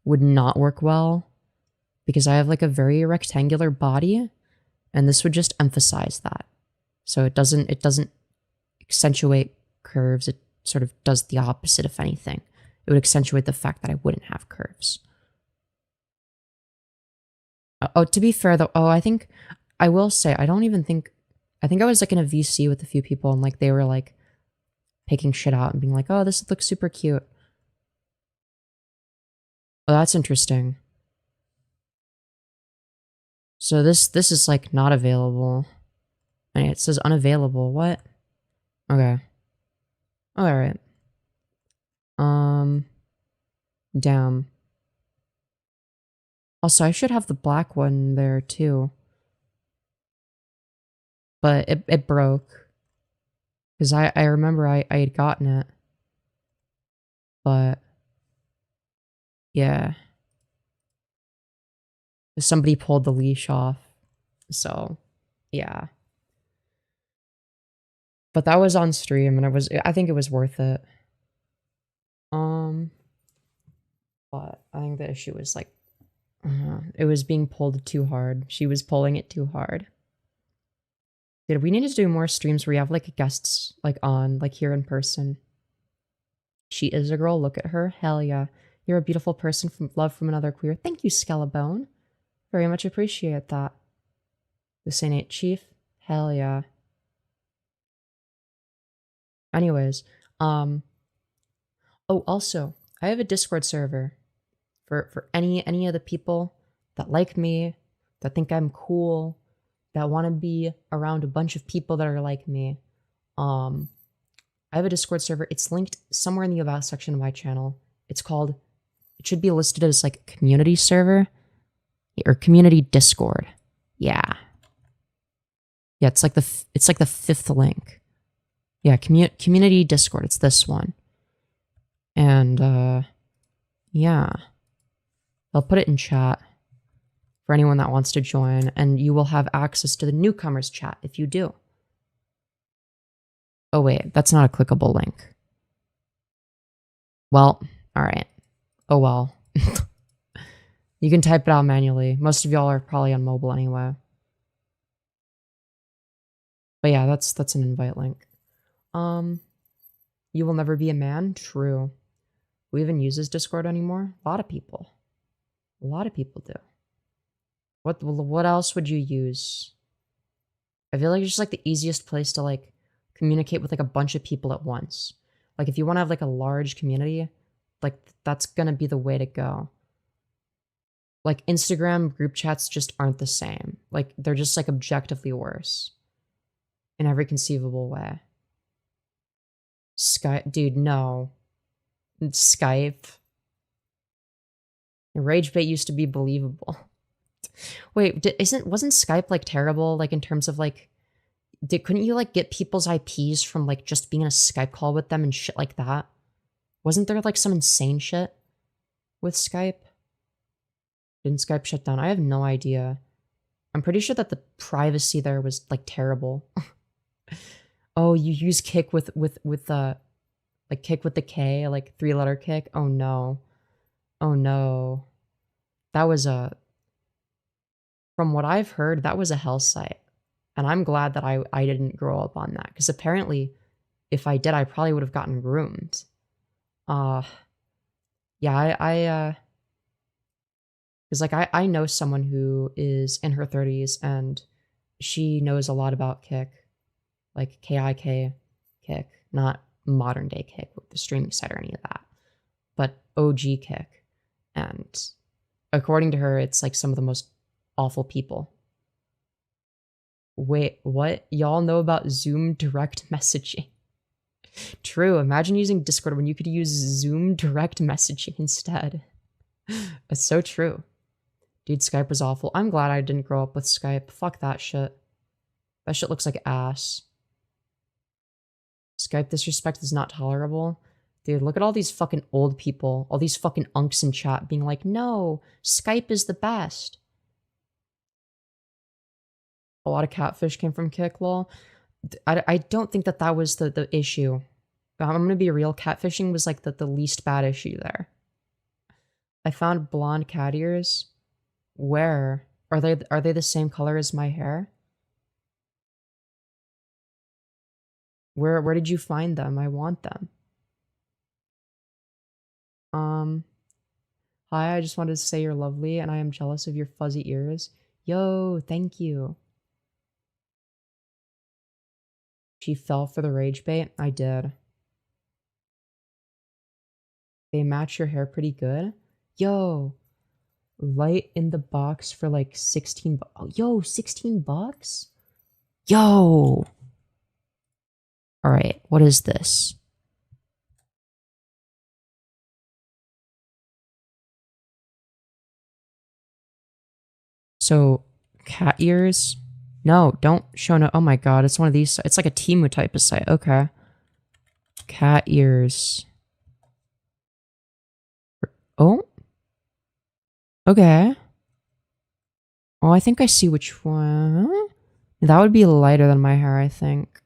would not work well because I have like a very rectangular body, and this would just emphasize that. So it doesn't accentuate curves. It sort of does the opposite, if anything. It would accentuate the fact that I wouldn't have curves. Oh, to be fair though, I think I will say I think I was like in a VC with a few people and like they were like picking shit out and being like, oh, this looks super cute. Oh, that's interesting. So this is like not available. And it says unavailable. What? Okay. Alright. Damn. Also, I should have the black one there too. But it broke. Because I remember I had gotten it. But yeah. Somebody pulled the leash off. So Yeah. But that was on stream, and I think it was worth it. But I think the issue was like, it was being pulled too hard. She was pulling it too hard. Dude, we need to do more streams where you have like guests like on, like here in person. She is a girl. Look at her. Hell yeah. You're a beautiful person from love from another queer. Thank you, Skellabone. Very much appreciate that. The Saint 8 Chief. Hell yeah. Anyways, oh, also, I have a Discord server for any of the people that like me, that think I'm cool, that want to be around a bunch of people that are like me. I have a Discord server. It's linked somewhere in the about section of my channel. It should be listed as like community server or community Discord. Yeah. Yeah, it's like the 5th link. Yeah, community Discord. It's this one. And yeah. I'll put it in chat for anyone that wants to join, and you will have access to the newcomers chat if you do. Oh wait, that's not a clickable link. Well, all right. Oh well. You can type it out manually. Most of y'all are probably on mobile anyway. But yeah, that's an invite link. You will never be a man? True. Who even uses Discord anymore? A lot of people. A lot of people do. What else would you use? I feel like it's just like the easiest place to like communicate with like a bunch of people at once. Like if you want to have like a large community, like that's gonna be the way to go. Like Instagram group chats just aren't the same. Like they're just like objectively worse in every conceivable way. Skype, dude, no. Skype. Rage bait used to be believable. Wait, wasn't Skype like terrible? Like in terms of like, couldn't you like get people's IPs from like just being in a Skype call with them and shit like that? Wasn't there like some insane shit with Skype? Didn't Skype shut down? I have no idea. I'm pretty sure that the privacy there was like terrible. Oh, you use kick with like kick with the K, like 3-letter kick. Oh no. Oh no. That was from what I've heard, that was a hell site. And I'm glad that I didn't grow up on that, because apparently if I did, I probably would have gotten groomed. Yeah, because like I know someone who is in her 30s and she knows a lot about Kick, like KIK Kick, not modern day Kick with the streaming site or any of that, but OG Kick. And according to her, it's like some of the most awful people. Wait, what? Y'all know about Zoom direct messaging? True, imagine using Discord when you could use Zoom direct messaging instead. That's so true. Dude, Skype was awful. I'm glad I didn't grow up with Skype. Fuck that shit. That shit looks like ass. Skype disrespect is not tolerable. Dude, look at all these fucking old people, all these fucking unks in chat being like, no, Skype is the best. A lot of catfish came from Kick, lol. I don't think that was the issue. I'm gonna be real, catfishing was like the least bad issue there. I found blonde cat ears. Where? Are they the same color as my hair? Where did you find them? I want them. Hi, I just wanted to say you're lovely and I am jealous of your fuzzy ears. Yo, thank you. She fell for the rage bait? I did. They match your hair pretty good? Yo, light in the box for like 16 oh, yo, 16 bucks? Yo! Alright, what is this? So, cat ears? No, don't show no. Oh my god, it's one of these. It's like a Temu type of site. Okay. Cat ears. Oh? Okay. Oh, I think I see which one. That would be lighter than my hair, I think.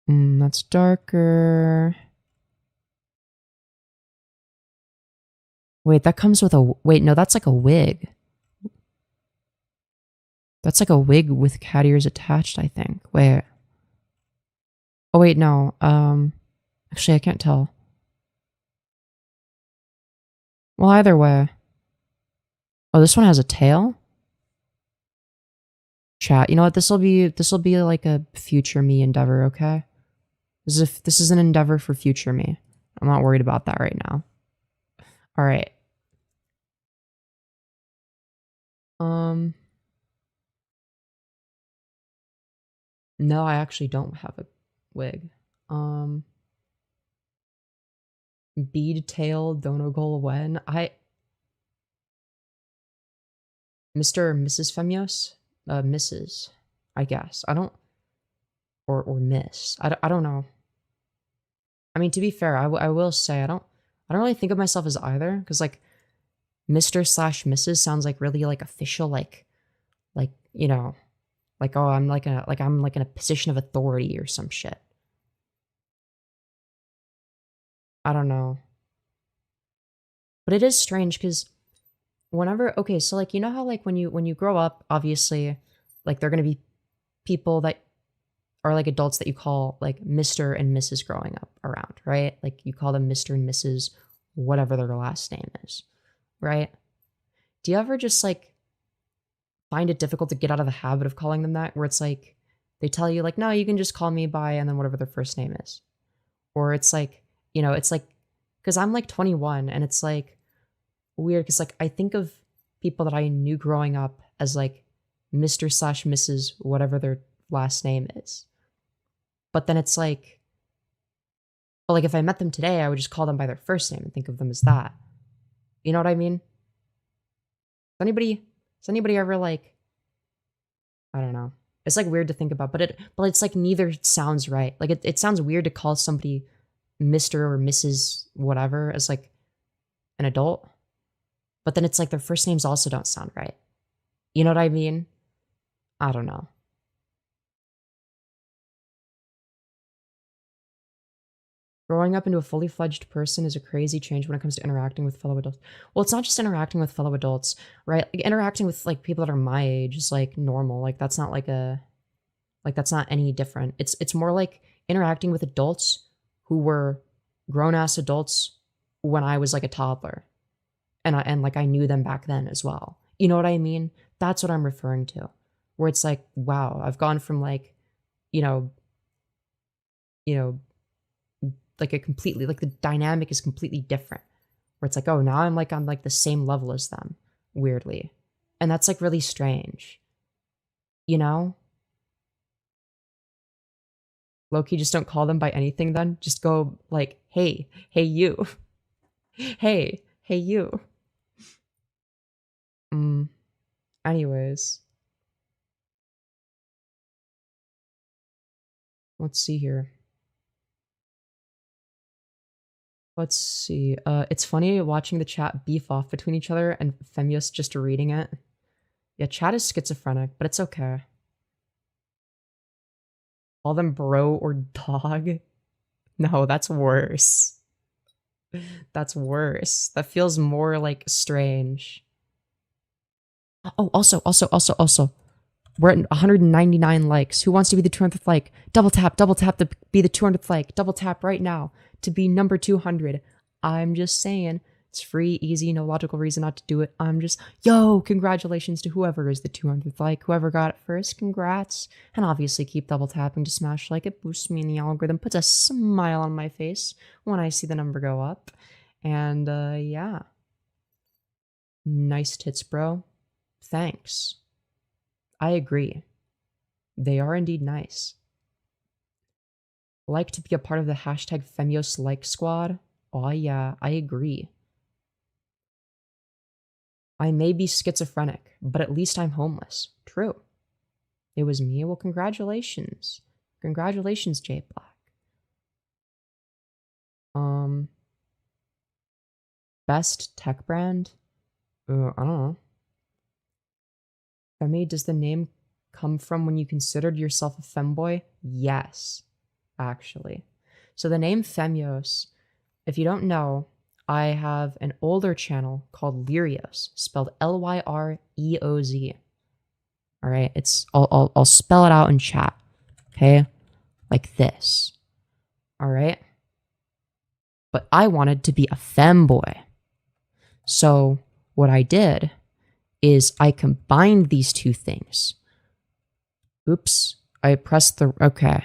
That's darker. Wait, that comes with a... Wait, no, that's like a wig. That's like a wig with cat ears attached, I think. Wait. Oh, wait, no. Actually, I can't tell. Well, either way. Oh, this one has a tail? Chat. You know what? This will be like a future me endeavor, okay? This is an endeavor for future me. I'm not worried about that right now. All right. No, I actually don't have a wig. Bead tail, don't go when. Mr. or Mrs. Femyoz? Mrs. I guess. I don't, or Miss. I don't know. I mean, to be fair, I will say I don't really think of myself as either, because like Mr. slash Mrs. sounds like really like official, like, you know, like, oh, I'm like in a position of authority or some shit. I don't know. But it is strange because whenever, okay, so like, you know how like when you grow up, obviously, like they're gonna be people that are like adults that you call like Mr. and Mrs. growing up around, right? Like you call them Mr. and Mrs. whatever their last name is, right? Do you ever just like find it difficult to get out of the habit of calling them that, where it's like they tell you like, no, you can just call me by and then whatever their first name is, or it's like, you know, it's like, because I'm like 21 and it's like weird because like I think of people that I knew growing up as like Mr. slash Mrs. whatever their last name is, but then it's like, but like if I met them today, I would just call them by their first name and think of them as that. You know what I mean? Does anybody ever like, I don't know. It's like weird to think about, but it's like neither sounds right. Like it sounds weird to call somebody Mr. or Mrs. whatever as like an adult, but then it's like their first names also don't sound right. You know what I mean? I don't know. Growing up into a fully fledged person is a crazy change when it comes to interacting with fellow adults. Well, it's not just interacting with fellow adults, right? Like interacting with like people that are my age is like normal. Like that's not like that's not any different. It's more like interacting with adults who were grown ass adults when I was like a toddler. And like I knew them back then as well. You know what I mean? That's what I'm referring to. Where it's like, wow, I've gone from like, you know, you know, like a completely like the dynamic is completely different. Where it's like, oh, now I'm like on like the same level as them, weirdly. And that's like really strange. You know? Loki, just don't call them by anything then. Just go like, hey you. Hey you. Anyways, let's see here. Let's see. It's funny watching the chat beef off between each other and Femyoz just reading it. Yeah, chat is schizophrenic, but it's okay. Call them bro or dog. No, that's worse. That's worse. That feels more like strange. Oh, also. We're at 199 likes. Who wants to be the 200th like? Double tap to be the 200th like. Double tap right now to be number 200. I'm just saying. It's free, easy, no logical reason not to do it. Yo, congratulations to whoever is the 200th like. Whoever got it first, congrats. And obviously keep double tapping to smash like. It boosts me in the algorithm, puts a smile on my face when I see the number go up. And yeah. Nice tits, bro. Thanks. I agree. They are indeed nice. Like to be a part of the hashtag Femyoz like squad? Oh yeah, I agree. I may be schizophrenic, but at least I'm homeless. True. It was me? Well, congratulations. Congratulations, J Black. Best tech brand? I don't know. Femi, does the name come from when you considered yourself a femboy? Yes, actually. So the name Femyoz, if you don't know, I have an older channel called Lyrios, spelled Lyreoz. All right, I'll spell it out in chat. Okay, like this. All right. But I wanted to be a femboy. So what I did is I combined these two things. Oops, I pressed the, okay.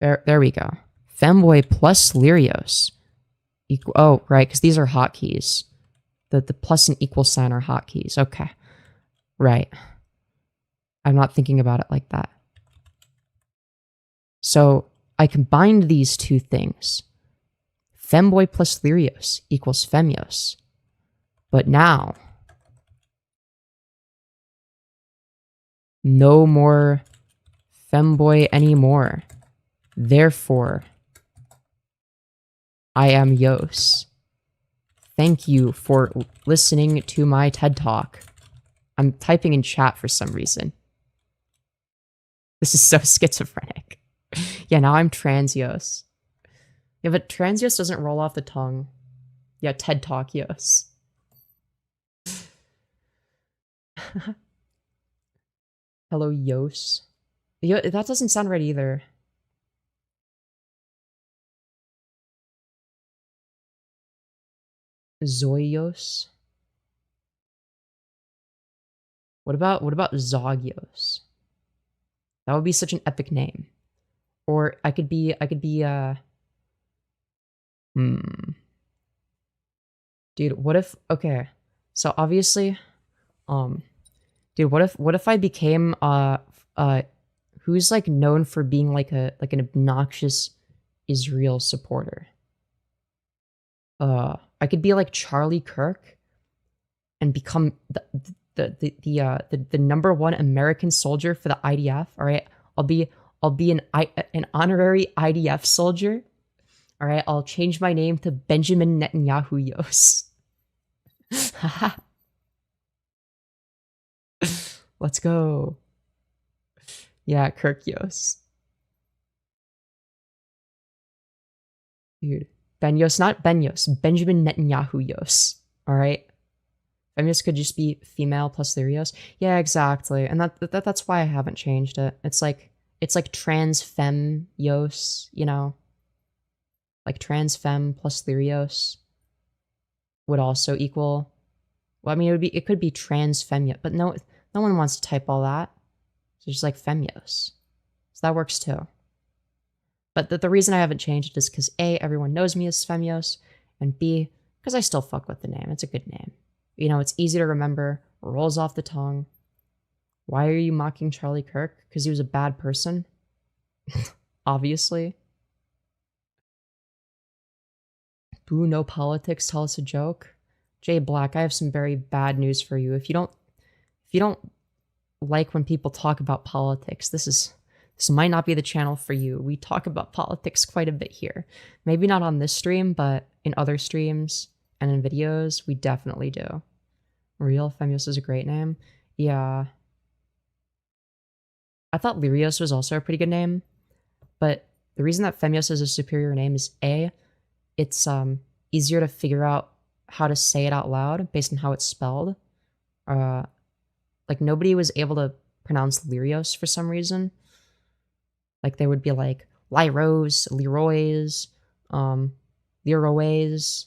There we go. Femboy plus Lyrios. Oh, right, because these are hotkeys. The plus and equal sign are hotkeys. Okay, right. I'm not thinking about it like that. So I combined these two things. Femboy plus Lyrios equals Femyoz. But now, no more femboy anymore. Therefore, I am Yos. Thank you for listening to my TED Talk. I'm typing in chat for some reason. This is so schizophrenic. Yeah, now I'm Transios. Yeah, but Transios doesn't roll off the tongue. Yeah, TED Talk, Yos. Hello, Yos. Yo, that doesn't sound right either. Zoyos. What about Zogios? That would be such an epic name. Or I could be Dude, what if, okay. So obviously, dude, what if I became who's like known for being like an obnoxious Israel supporter? I could be like Charlie Kirk and become the number one American soldier for the IDF. All right, I'll be an honorary IDF soldier. All right, I'll change my name to Benjamin Netanyahu Yos. Let's go. Yeah, Kirk Yos. Dude, Benyos, not Benyos, Benjamin Netanyahu Yos. All right. Femyos could just be female plus Lyrios. Yeah, exactly. And that's why I haven't changed it. It's like trans fem Yos, you know? Like trans fem plus Lyrios would also equal, well, I mean, it could be trans femyo, but no one wants to type all that. So just like Femyos. So that works too. But the reason I haven't changed it is because A, everyone knows me as Femyos, and B, because I still fuck with the name. It's a good name. You know, it's easy to remember, rolls off the tongue. Why are you mocking Charlie Kirk? Because he was a bad person? Obviously. Boo, no politics, tell us a joke. Jay Black, I have some very bad news for you. If you don't like when people talk about politics, this might not be the channel for you. We talk about politics quite a bit here. Maybe not on this stream, but in other streams and in videos, we definitely do. Real Femyos is a great name. Yeah. I thought Lyrios was also a pretty good name, but the reason that Femyos is a superior name is A, it's easier to figure out how to say it out loud based on how it's spelled. Like nobody was able to pronounce Lyrios for some reason. Like they would be like Lyros, Leroy's, Leroy's.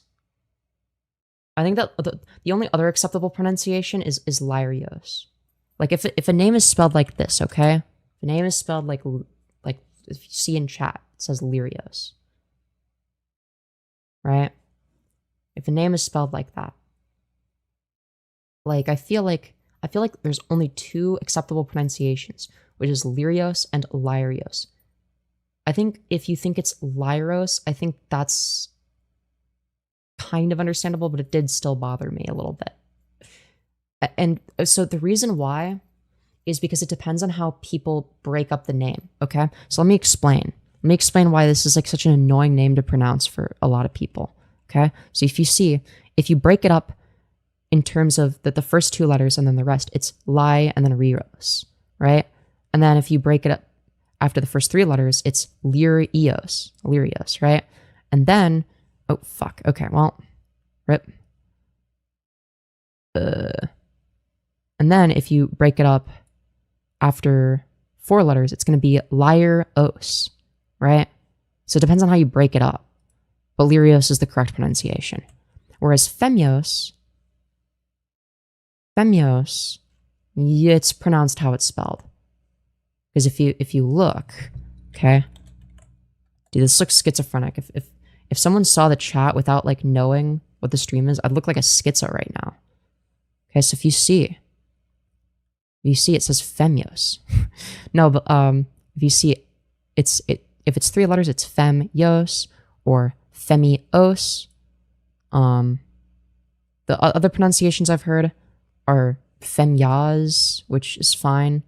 I think that the only other acceptable pronunciation is Lyrios. Like if a name is spelled like this, okay? If a name is spelled like if you see in chat, it says Lyrios. Right? If a name is spelled like that. Like I feel like there's only two acceptable pronunciations, which is Lyrios and Lyrios. I think if you think it's Lyros, I think that's kind of understandable, but it did still bother me a little bit. And so the reason why is because it depends on how people break up the name, okay? So let me explain. Let me explain why this is like such an annoying name to pronounce for a lot of people, okay? So if you break it up in terms of the first two letters and then the rest, it's lie and then rios, right? And then if you break it up after the first three letters, it's lirios, right? And then, oh, fuck. Okay, well, rip. And then if you break it up after four letters, it's going to be lyros, right? So it depends on how you break it up. But lirios is the correct pronunciation. Whereas femyoz, it's pronounced how it's spelled. Because if you look, okay, dude, this looks schizophrenic. If someone saw the chat without like knowing what the stream is, I'd look like a schizo right now. Okay, so if you see it says femyoz. No, but if you see if it's three letters, it's femyoz or femios. The other pronunciations I've heard are femyoz, which is fine.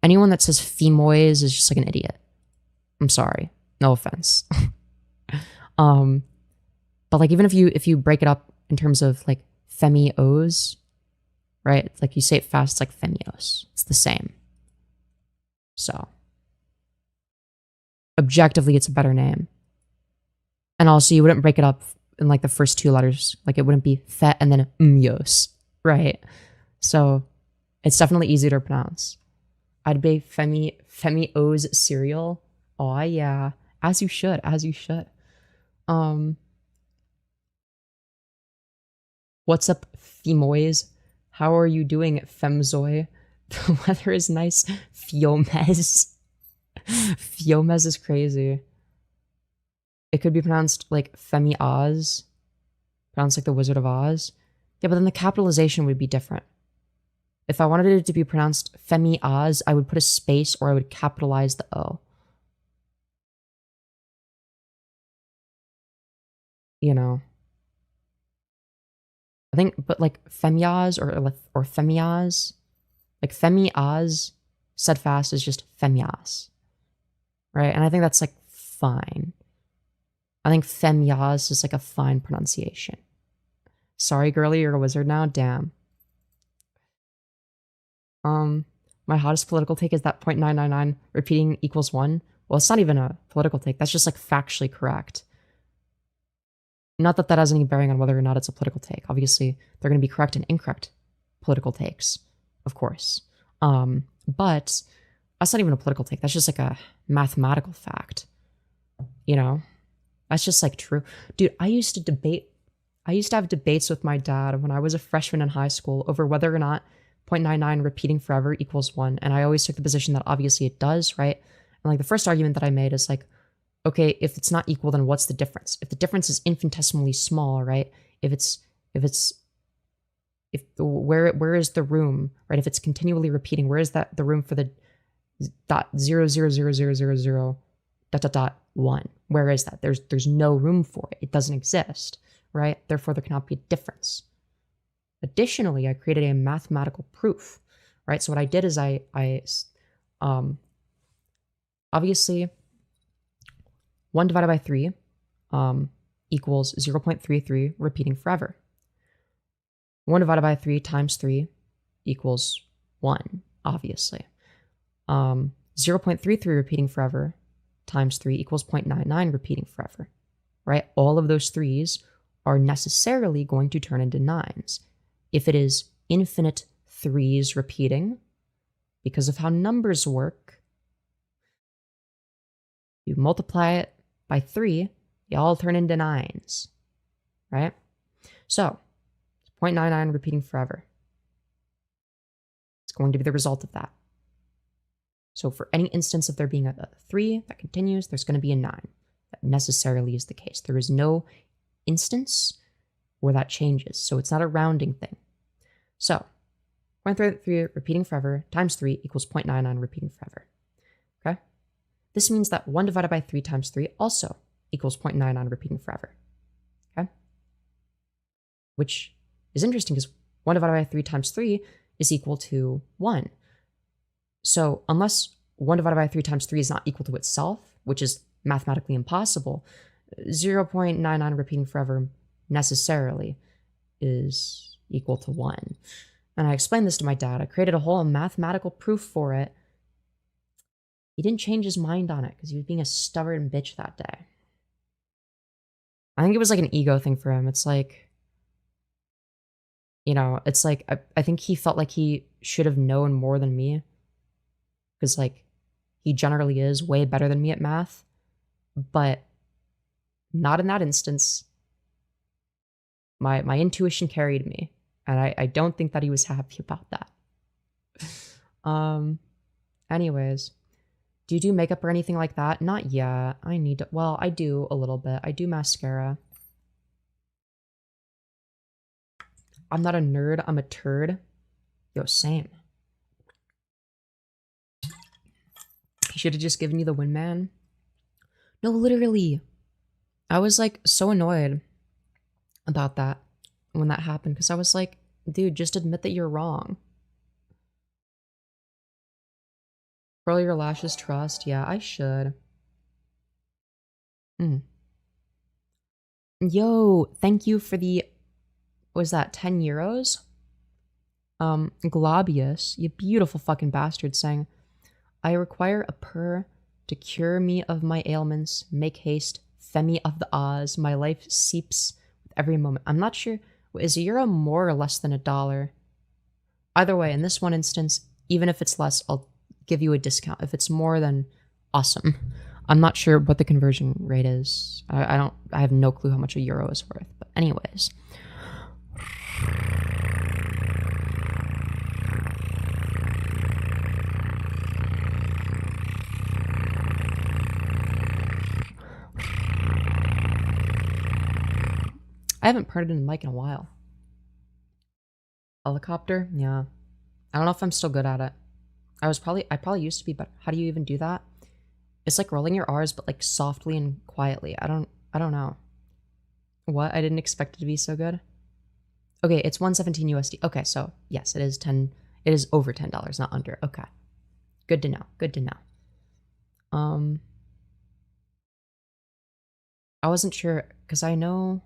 Anyone that says Femyoz is just like an idiot. I'm sorry. No offense. But like even if you break it up in terms of like Femyoz, right? It's like you say it fast, it's like Femyoz. It's the same. So objectively, it's a better name. And also, you wouldn't break it up in like the first two letters. Like it wouldn't be fe and then myos, right? So it's definitely easier to pronounce. I'd be Femyoz cereal. Oh yeah, as you should. What's up, Femyoz? How are you doing, Femzoy? The weather is nice. Fyomez. Fyomez is crazy. It could be pronounced like Femyoz. Pronounced like the Wizard of Oz. Yeah, but then the capitalization would be different. If I wanted it to be pronounced Femyoz, I would put a space or I would capitalize the O. You know. I think, but like Femyoz or Femyoz, like Femyoz said fast is just Femyoz, right? And I think that's like fine. I think Femyoz is like a fine pronunciation. Sorry, girly, you're a wizard now. Damn. My hottest political take is that 0.999 repeating equals 1. Well, it's not even a political take. That's just like factually correct. Not that that has any bearing on whether or not it's a political take. Obviously, they're going to be correct and incorrect political takes, of course. But that's not even a political take. That's just like a mathematical fact. You know? That's just like true. Dude, I used to have debates with my dad when I was a freshman in high school over whether or not 0.99 repeating forever equals 1. And I always took the position that obviously it does, right? And like the first argument that I made is like, okay, if it's not equal, then what's the difference? If the difference is infinitesimally small, right? Where is the room, right? If it's continually repeating, where is the room for the dot 0.00000 dot dot dot 1? Where is that? There's no room for it. It doesn't exist, right? Therefore, there cannot be a difference. Additionally, I created a mathematical proof, right? So what I did is I obviously 1 divided by 3 equals 0.33 repeating forever. 1 divided by 3 times 3 equals 1, obviously. 0.33 repeating forever times 3 equals 0.99 repeating forever, right? All of those 3's are necessarily going to turn into 9's. If it is infinite 3's repeating, because of how numbers work, you multiply it by 3, they all turn into 9's, right? So, 0.99 repeating forever. It's going to be the result of that. So for any instance of there being a 3 that continues, there's going to be a 9. That necessarily is the case. There is no instance where that changes, so it's not a rounding thing. So, 0.33 repeating forever times 3 equals 0.99 repeating forever. Okay? This means that 1 divided by 3 times 3 also equals 0.99 repeating forever. Okay? Which is interesting because 1 divided by 3 times 3 is equal to 1. So unless 1 divided by 3 times 3 is not equal to itself, which is mathematically impossible, 0.99 repeating forever necessarily is equal to 1. And I explained this to my dad. I created a whole mathematical proof for it. He didn't change his mind on it because he was being a stubborn bitch that day. I think it was like an ego thing for him. It's like, you know, it's like, I think he felt like he should have known more than me. Because, like, he generally is way better than me at math. But not in that instance. My intuition carried me. And I don't think that he was happy about that. Anyways. Do you do makeup or anything like that? Not yet. I need to. Well, I do a little bit. I do mascara. I'm not a nerd. I'm a turd. Yo, same. He should have just given you the windman. No, literally. I was like so annoyed about that when that happened because I was like, dude, just admit that you're wrong. Curl your lashes, trust. Yeah, I should. Yo, thank you for the, what was that, 10 euros? Globius, you beautiful fucking bastard, saying, I require a purr to cure me of my ailments. Make haste, Femi of the Oz. My life seeps with every moment. I'm not sure, is a euro more or less than $1? Either way, in this one instance, even if it's less, I'll give you a discount. If it's more, then awesome. I'm not sure what the conversion rate is. I have no clue how much a euro is worth. But anyways. I haven't printed in the mic in a while. Helicopter? Yeah. I don't know if I'm still good at it. I probably used to be, but how do you even do that? It's like rolling your R's, but like softly and quietly. I don't know. What? I didn't expect it to be so good. Okay, it's 117 USD. Okay, so yes, it is over $10, not under. Okay. Good to know. Good to know. I wasn't sure because I know.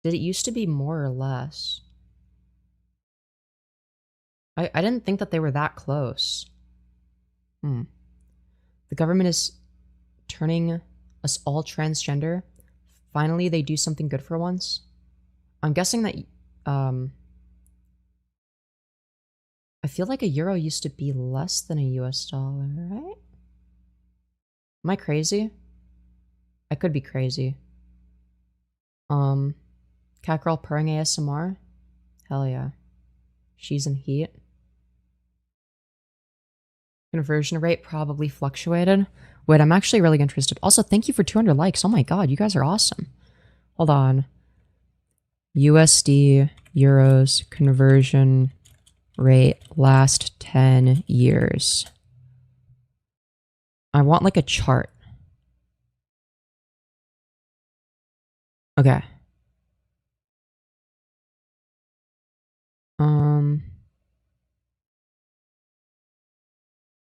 Did it used to be more or less? I didn't think that they were that close. The government is turning us all transgender. Finally, they do something good for once. I'm guessing that, I feel like a euro used to be less than a US dollar, right? Am I crazy? I could be crazy. Cat girl purring ASMR? Hell yeah. She's in heat. Conversion rate probably fluctuated. Wait, I'm actually really interested. Also, thank you for 200 likes. Oh my god, you guys are awesome. Hold on. USD, euros, conversion rate, last 10 years. I want like a chart. Okay.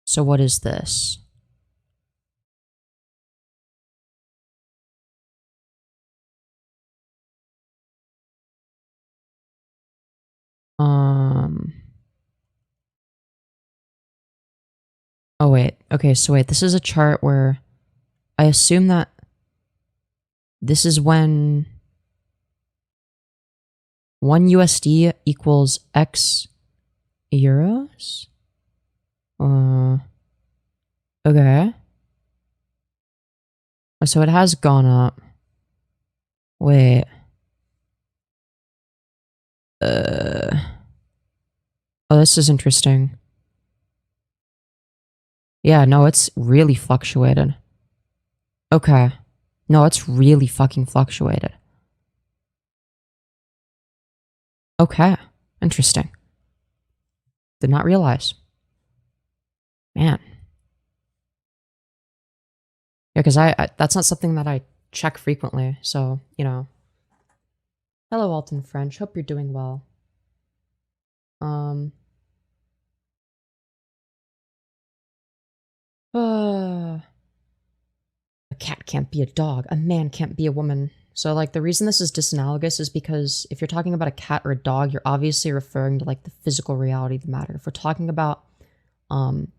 So what is this? Oh wait. Okay, so wait, this is a chart where I assume that this is when 1 USD equals X euros? Okay. So it has gone up. Wait. Oh, this is interesting. Yeah, no, it's really fluctuated. Okay. No, it's really fucking fluctuated. Okay. Interesting. Did not realize. Man. Yeah, because I that's not something that I check frequently, so, you know. Hello, Alton French. Hope you're doing well. A cat can't be a dog. A man can't be a woman. So like the reason this is disanalogous is because if you're talking about a cat or a dog, you're obviously referring to like the physical reality of the matter. If we're talking about men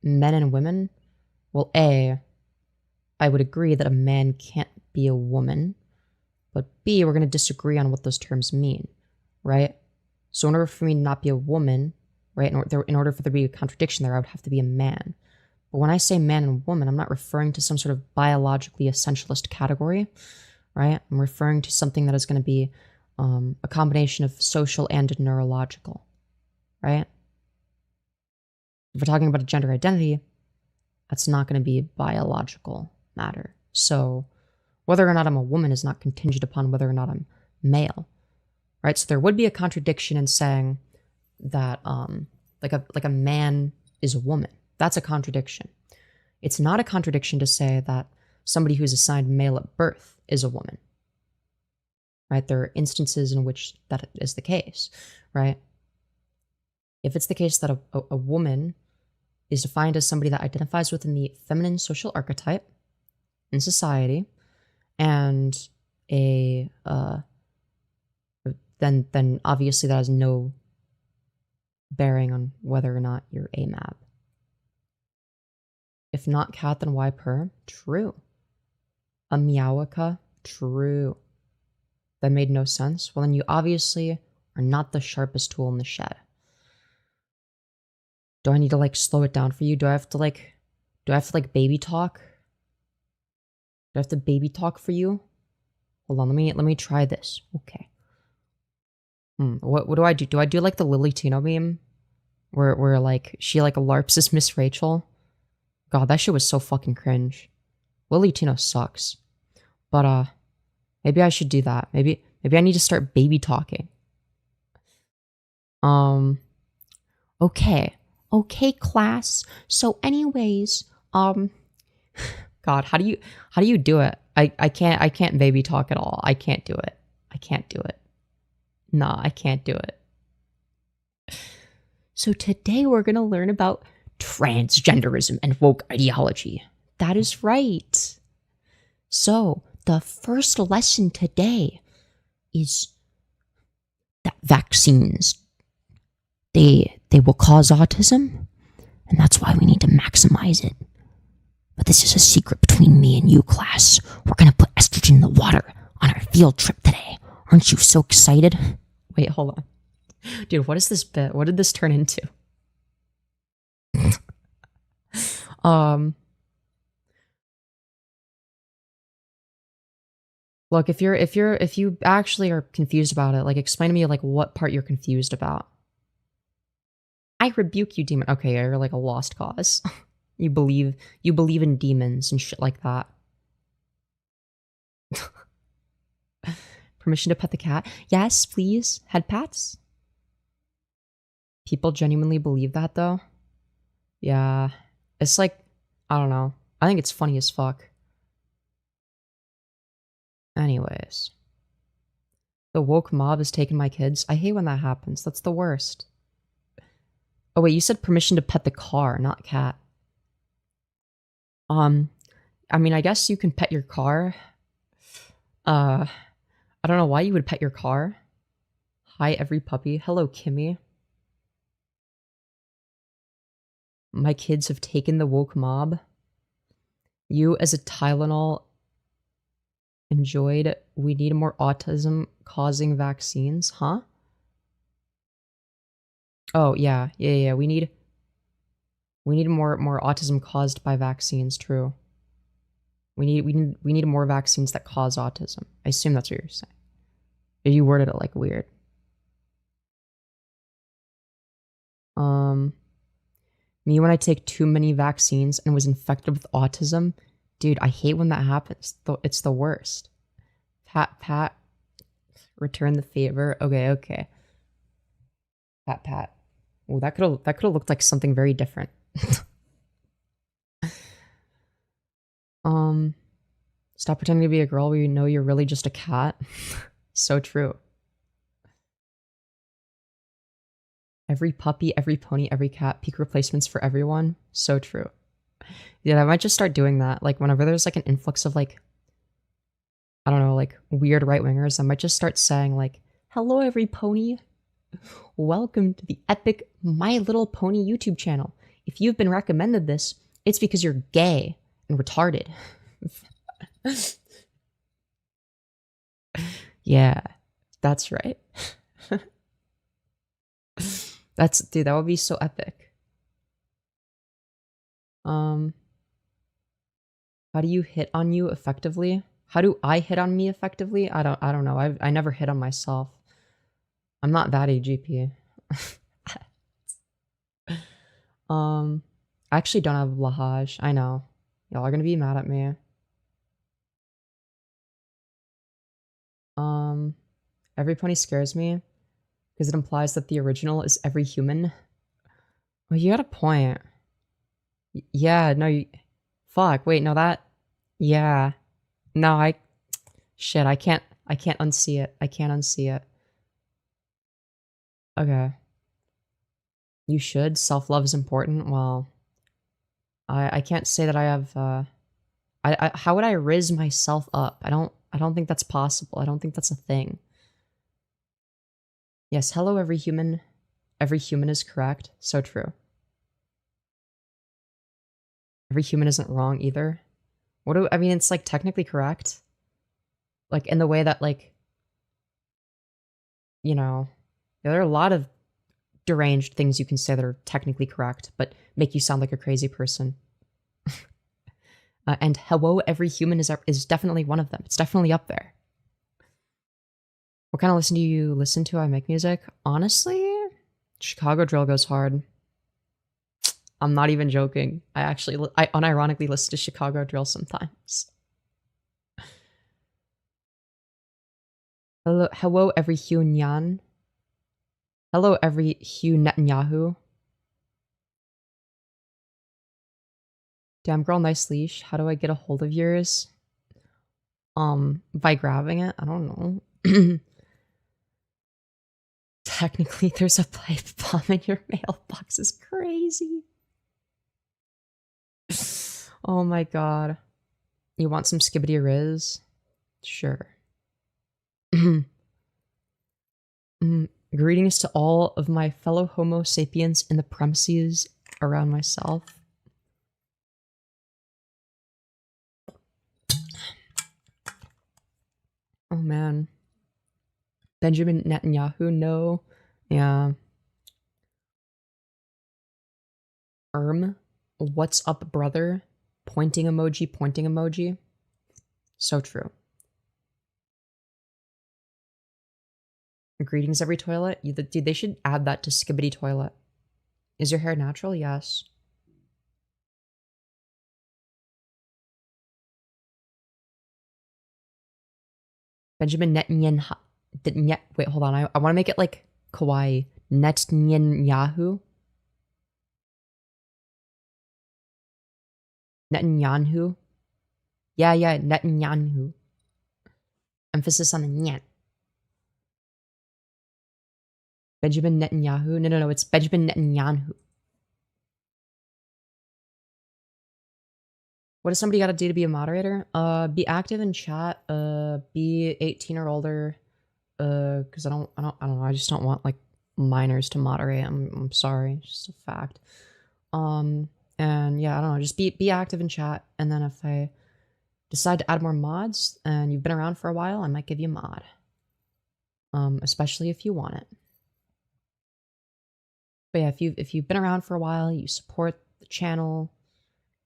and women, well, A, I would agree that a man can't be a woman, but B, we're going to disagree on what those terms mean, right? So in order for me to not be a woman, right, in order for there to be a contradiction there, I would have to be a man. But when I say man and woman, I'm not referring to some sort of biologically essentialist category, right? I'm referring to something that is going to be a combination of social and neurological, right? If we're talking about a gender identity, that's not going to be a biological matter. So whether or not I'm a woman is not contingent upon whether or not I'm male, right? So there would be a contradiction in saying that like a man is a woman. That's a contradiction. It's not a contradiction to say that somebody who's assigned male at birth is a woman, right? There are instances in which that is the case, right? If it's the case that a woman is defined as somebody that identifies within the feminine social archetype in society, and then obviously that has no bearing on whether or not you're AMAB. If not cat, then why purr? True. A meowica? True. That made no sense. Well, then you obviously are not the sharpest tool in the shed. Do I need to like slow it down for you? Do I have to like baby talk? Do I have to baby talk for you? Hold on, let me try this. Okay. What do I do? Do I do like the Lily Tino meme? Where like she like LARPs as Miss Rachel? God, that shit was so fucking cringe. Lily Tino sucks. But maybe I should do that. Maybe I need to start baby talking. Okay. Okay, class. So anyways, God, how do you do it? I can't baby talk at all. I can't do it. I can't do it. Nah, I can't do it. So today we're going to learn about transgenderism and woke ideology. That is right. So the first lesson today is that vaccines, they will cause autism, and that's why we need to maximize it. But this is a secret between me and you, class. We're going to put estrogen in the water on our field trip today. Aren't you so excited? Wait, hold on. Dude, what is this bit? What did this turn into? Look, if you actually are confused about it, like explain to me like what part you're confused about. I rebuke you, demon. Okay, you're like a lost cause. You believe in demons and shit like that. Permission to pet the cat? Yes, please. Head pats? People genuinely believe that though? Yeah. It's like, I don't know. I think it's funny as fuck. Anyways. The woke mob has taken my kids. I hate when that happens. That's the worst. Oh wait, you said permission to pet the car, not cat. I mean, I guess you can pet your car. I don't know why you would pet your car. Hi, every puppy. Hello, Kimmy. My kids have taken the woke mob. You, as a Tylenol, enjoyed. We need more autism-causing vaccines, huh? Oh yeah. We need more autism caused by vaccines. True. We need more vaccines that cause autism. I assume that's what you're saying. You worded it like weird. Me when I take too many vaccines and was infected with autism, dude. I hate when that happens. It's the worst. Pat, return the favor. Okay. Pat. Oh, that could have looked like something very different. Stop pretending to be a girl where you know you're really just a cat. So true. Every puppy, every pony, every cat, peak replacements for everyone. So true. Yeah, I might just start doing that. Like whenever there's like an influx of like I don't know, like weird right wingers, I might just start saying like, "Hello, every pony. Welcome to the epic My Little Pony YouTube channel. If you've been recommended this, it's because you're gay and retarded." Yeah, that's right. Dude, that would be so epic. How do you hit on you effectively? How do I hit on me effectively? I don't know. I never hit on myself. I'm not that AGP. I actually don't have Lahaj. I know. Y'all are gonna be mad at me. Every pony scares me because it implies that the original is every human. Well, you got a point. Yeah, no, fuck, wait, no, yeah. No, shit, I can't unsee it. I can't unsee it. Okay. You should. Self-love is important. Well, I can't say that I have, how would I riz myself up? I don't think that's possible. I don't think that's a thing. Yes, hello, every human. Every human is correct. So true. Every human isn't wrong either. I mean, it's like technically correct. Like in the way that like, you know, there are a lot of deranged things you can say that are technically correct, but make you sound like a crazy person. And hello, every human is definitely one of them. It's definitely up there. What kind of listen do you listen to? I make music. Honestly, Chicago drill goes hard. I'm not even joking. I unironically listen to Chicago drill sometimes. Hello, every Hugh Nyan. Hello, every Hugh Netanyahu. Damn girl, nice leash. How do I get a hold of yours? By grabbing it? I don't know. Technically, there's a pipe bomb in your mailbox. Is crazy. Oh my god. You want some skibbity riz? Sure. Greetings to all of my fellow Homo sapiens in the premises around myself. Oh man. Benjamin Netanyahu, no. Yeah. What's up, brother? Pointing emoji, pointing emoji. So true. Greetings, every toilet. Dude, they should add that to Skibbity Toilet. Is your hair natural? Yes. Benjamin Netanyahu. Wait, hold on. I want to make it like kawaii. Netanyahu. Netanyahu. Yeah, Netanyahu. Emphasis on the nyet. Benjamin Netanyahu. No, it's Benjamin Netanyahu. What does somebody got to do to be a moderator? Be active in chat. Be 18 or older. Because I don't know. I just don't want like minors to moderate. I'm sorry. It's just a fact. And yeah, I don't know. Just be active in chat. And then if I decide to add more mods and you've been around for a while, I might give you a mod. Especially if you want it. But yeah, if you've been around for a while, you support the channel,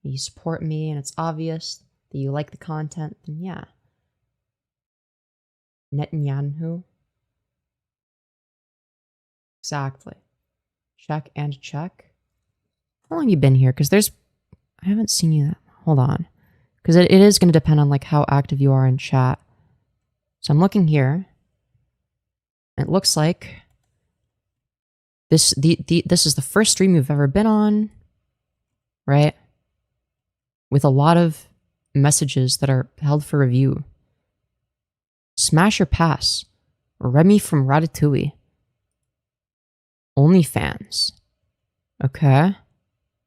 you support me, and it's obvious that you like the content, then yeah. Netanyahu. Exactly. Check and check. How long have you been here? Because I haven't seen you that. Hold on. Because it is going to depend on like how active you are in chat. So I'm looking here. It looks like this is the first stream you've ever been on, right? With a lot of messages that are held for review. Smash or pass. Remy from Ratatouille. OnlyFans. Okay.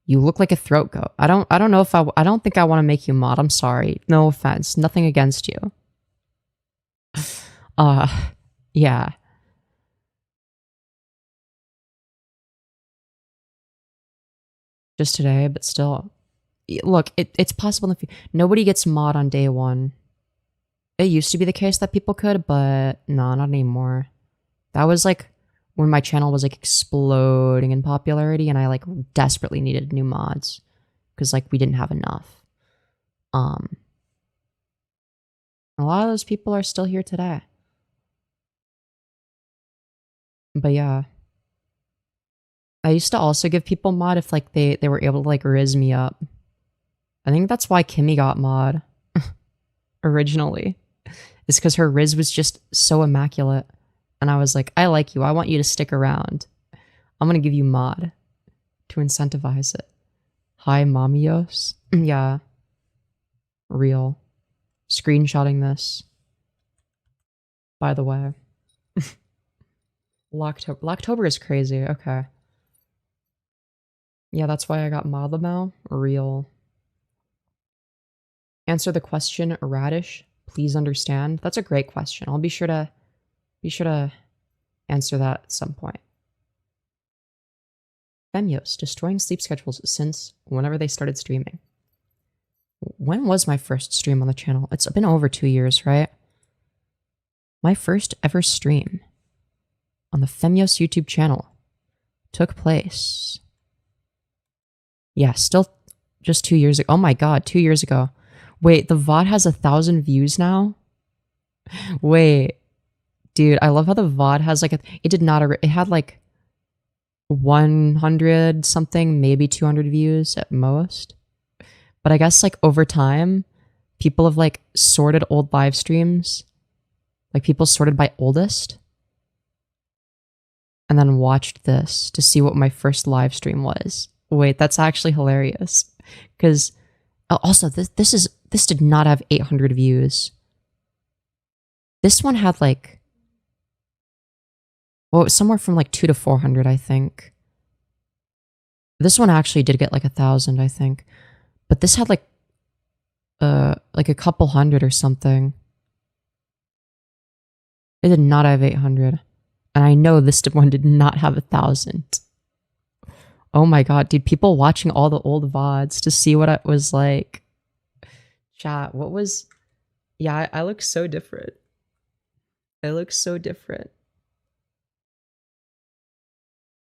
You look like a throat goat. I don't know if I don't think I want to make you mod. I'm sorry. No offense. Nothing against you. Yeah. Just today, but still. Look, it's possible if nobody gets mod on day one. It used to be the case that people could, but no, not anymore. That was like when my channel was like exploding in popularity and I like desperately needed new mods because like we didn't have enough. A lot of those people are still here today. But yeah. I used to also give people mod if like they were able to like riz me up. I think that's why Kimmy got mod originally. Is because her riz was just so immaculate. And I was like, I like you. I want you to stick around. I'm gonna give you mod to incentivize it. Hi, Mamios. Yeah. Real. Screenshotting this. By the way. Locktober is crazy. Okay. Yeah, that's why I got mod Lamau. Real. Answer the question, Radish. Please understand. That's a great question. I'll be sure to answer that at some point. Femyoz, destroying sleep schedules since whenever they started streaming. When was my first stream on the channel? It's been over 2 years, right? My first ever stream on the Femyoz YouTube channel took place. Yeah, still just 2 years ago. Oh my god, 2 years ago. Wait, the VOD has 1,000 views now? Wait. Dude, I love how the VOD has like it did not, it had like 100 something, maybe 200 views at most. But I guess like over time, people have like sorted old live streams, like people sorted by oldest, and then watched this to see what my first live stream was. Wait, that's actually hilarious. Because also this did not have 800 views. This one had like, well, it was somewhere from like 200 to 400, I think. This one actually did get like 1,000, I think. But this had like a couple hundred or something. It did not have 800. And I know this one did not have 1,000. Oh my god, dude, people watching all the old VODs to see what it was like. Chat, what was... Yeah, I look so different. I look so different.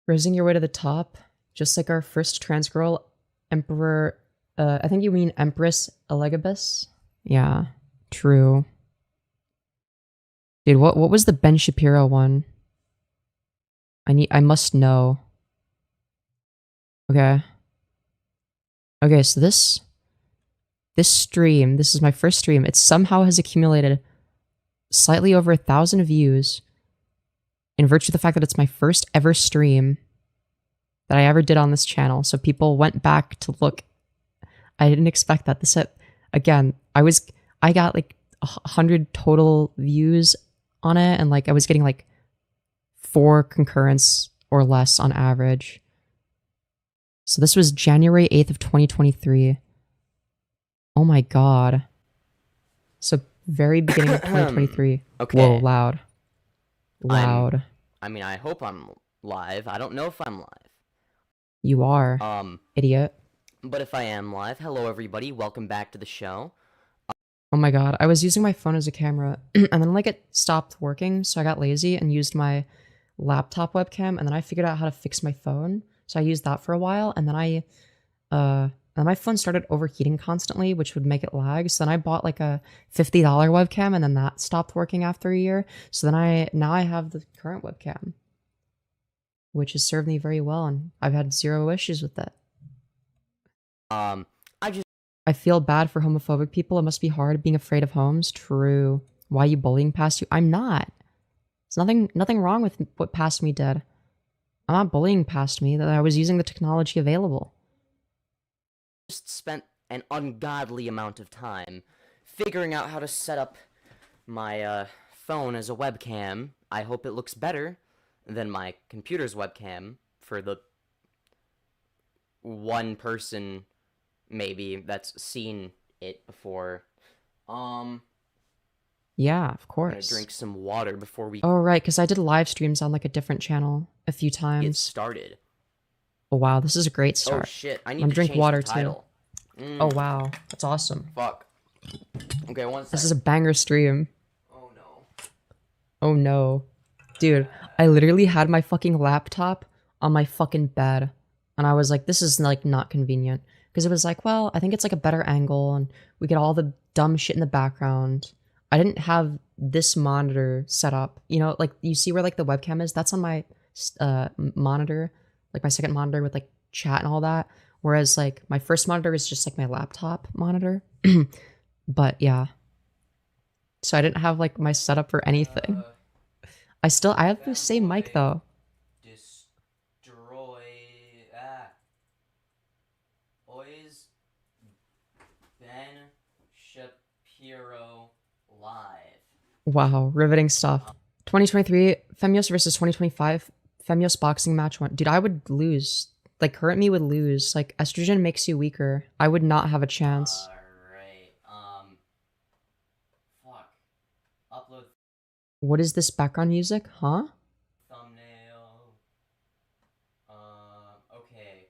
Rising your way to the top, just like our first trans girl, Emperor... I think you mean Empress Elegabus? Yeah, true. Dude, what was the Ben Shapiro one? I must know. Okay. Okay, so this stream, this is my first stream. It somehow has accumulated slightly over 1,000 views in virtue of the fact that it's my first ever stream that I ever did on this channel. So people went back to look. I didn't expect that. Again, I got like 100 total views on it, and like I was getting like 4 concurrents or less on average. So this was January 8th of 2023. Oh my god. So very beginning of 2023. Okay. Whoa, loud. Loud. I mean, I hope I'm live. I don't know if I'm live. You are. Idiot. But if I am live, hello everybody. Welcome back to the show. Oh my god, I was using my phone as a camera, and then like it stopped working, so I got lazy and used my laptop webcam, and then I figured out how to fix my phone. So I used that for a while, and then my phone started overheating constantly, which would make it lag. So then I bought like a $50 webcam, and then that stopped working after a year. So then now I have the current webcam, which has served me very well, and I've had 0 issues with it. I feel bad for homophobic people. It must be hard being afraid of homes. True. Why are you bullying past you? I'm not. There's nothing wrong with what past me did. I'm not bullying past me. That I was using the technology available. Just spent an ungodly amount of time figuring out how to set up my phone as a webcam. I hope it looks better than my computer's webcam for the one person maybe that's seen it before. Yeah, of I'm gonna course. drink some water before we Oh, right, because I did live streams on like a different channel a few get times. started. Oh, wow, this is a great Oh start. shit, I I'm need gonna to drink change water the too. title. Oh, wow, that's awesome. Fuck. Okay, one This sec. is a banger stream. Oh no. Oh no. Dude, I literally had my fucking laptop on my fucking bed. And I was like, this is like not convenient. Because it was like, well, I think it's like a better angle and we get all the dumb shit in the background. I didn't have this monitor set up. You know, like you see where like the webcam is? That's on my monitor, like my second monitor with like chat and all that. Whereas like my first monitor is just like my laptop monitor. But yeah. So I didn't have like my setup for anything. I have the same mic though. Destroy boys. Ben Shapiro live. Wow, riveting stuff. 2023 Femyoz versus 2025 Femyoz boxing match one. Dude, I would lose. Like current me would lose. Like estrogen makes you weaker. I would not have a chance. Alright, fuck. Upload What is this background music? Huh? thumbnail. Okay.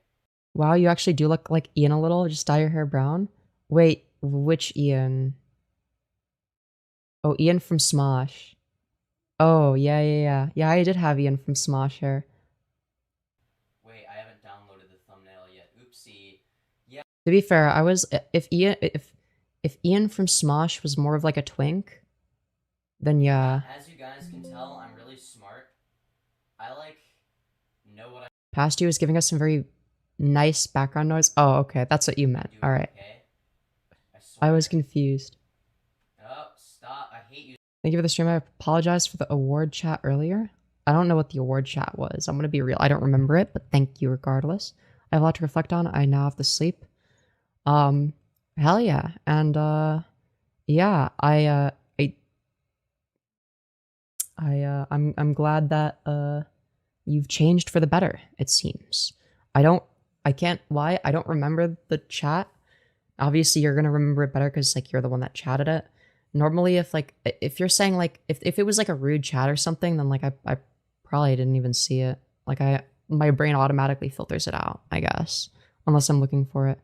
Wow, you actually do look like Ian a little. Just dye your hair brown. Wait, which Ian? Oh, Ian from Smosh. Oh, yeah. Yeah, I did have Ian from Smosh hair. Wait, I haven't downloaded the thumbnail yet. Oopsie. Yeah. To be fair, I was if Ian from Smosh was more of like a twink, then yeah. As you guys can tell, I'm really smart. I like know what Past you was giving us some very nice background noise. Oh, okay, that's what you meant. I'm doing. All right. Okay? I was confused. Oh, stop. I hate you. Thank you for the stream. I apologize for the award chat earlier. I don't know what the award chat was. I'm gonna be real. I don't remember it, but thank you regardless. I have a lot to reflect on. I now have to sleep. Hell yeah. And yeah, I'm glad that you've changed for the better, it seems. I can't lie, I don't remember the chat. Obviously you're gonna remember it better because like you're the one that chatted it. Normally if you're saying like if it was like a rude chat or something, then like I probably didn't even see it. Like my brain automatically filters it out, I guess. Unless I'm looking for it.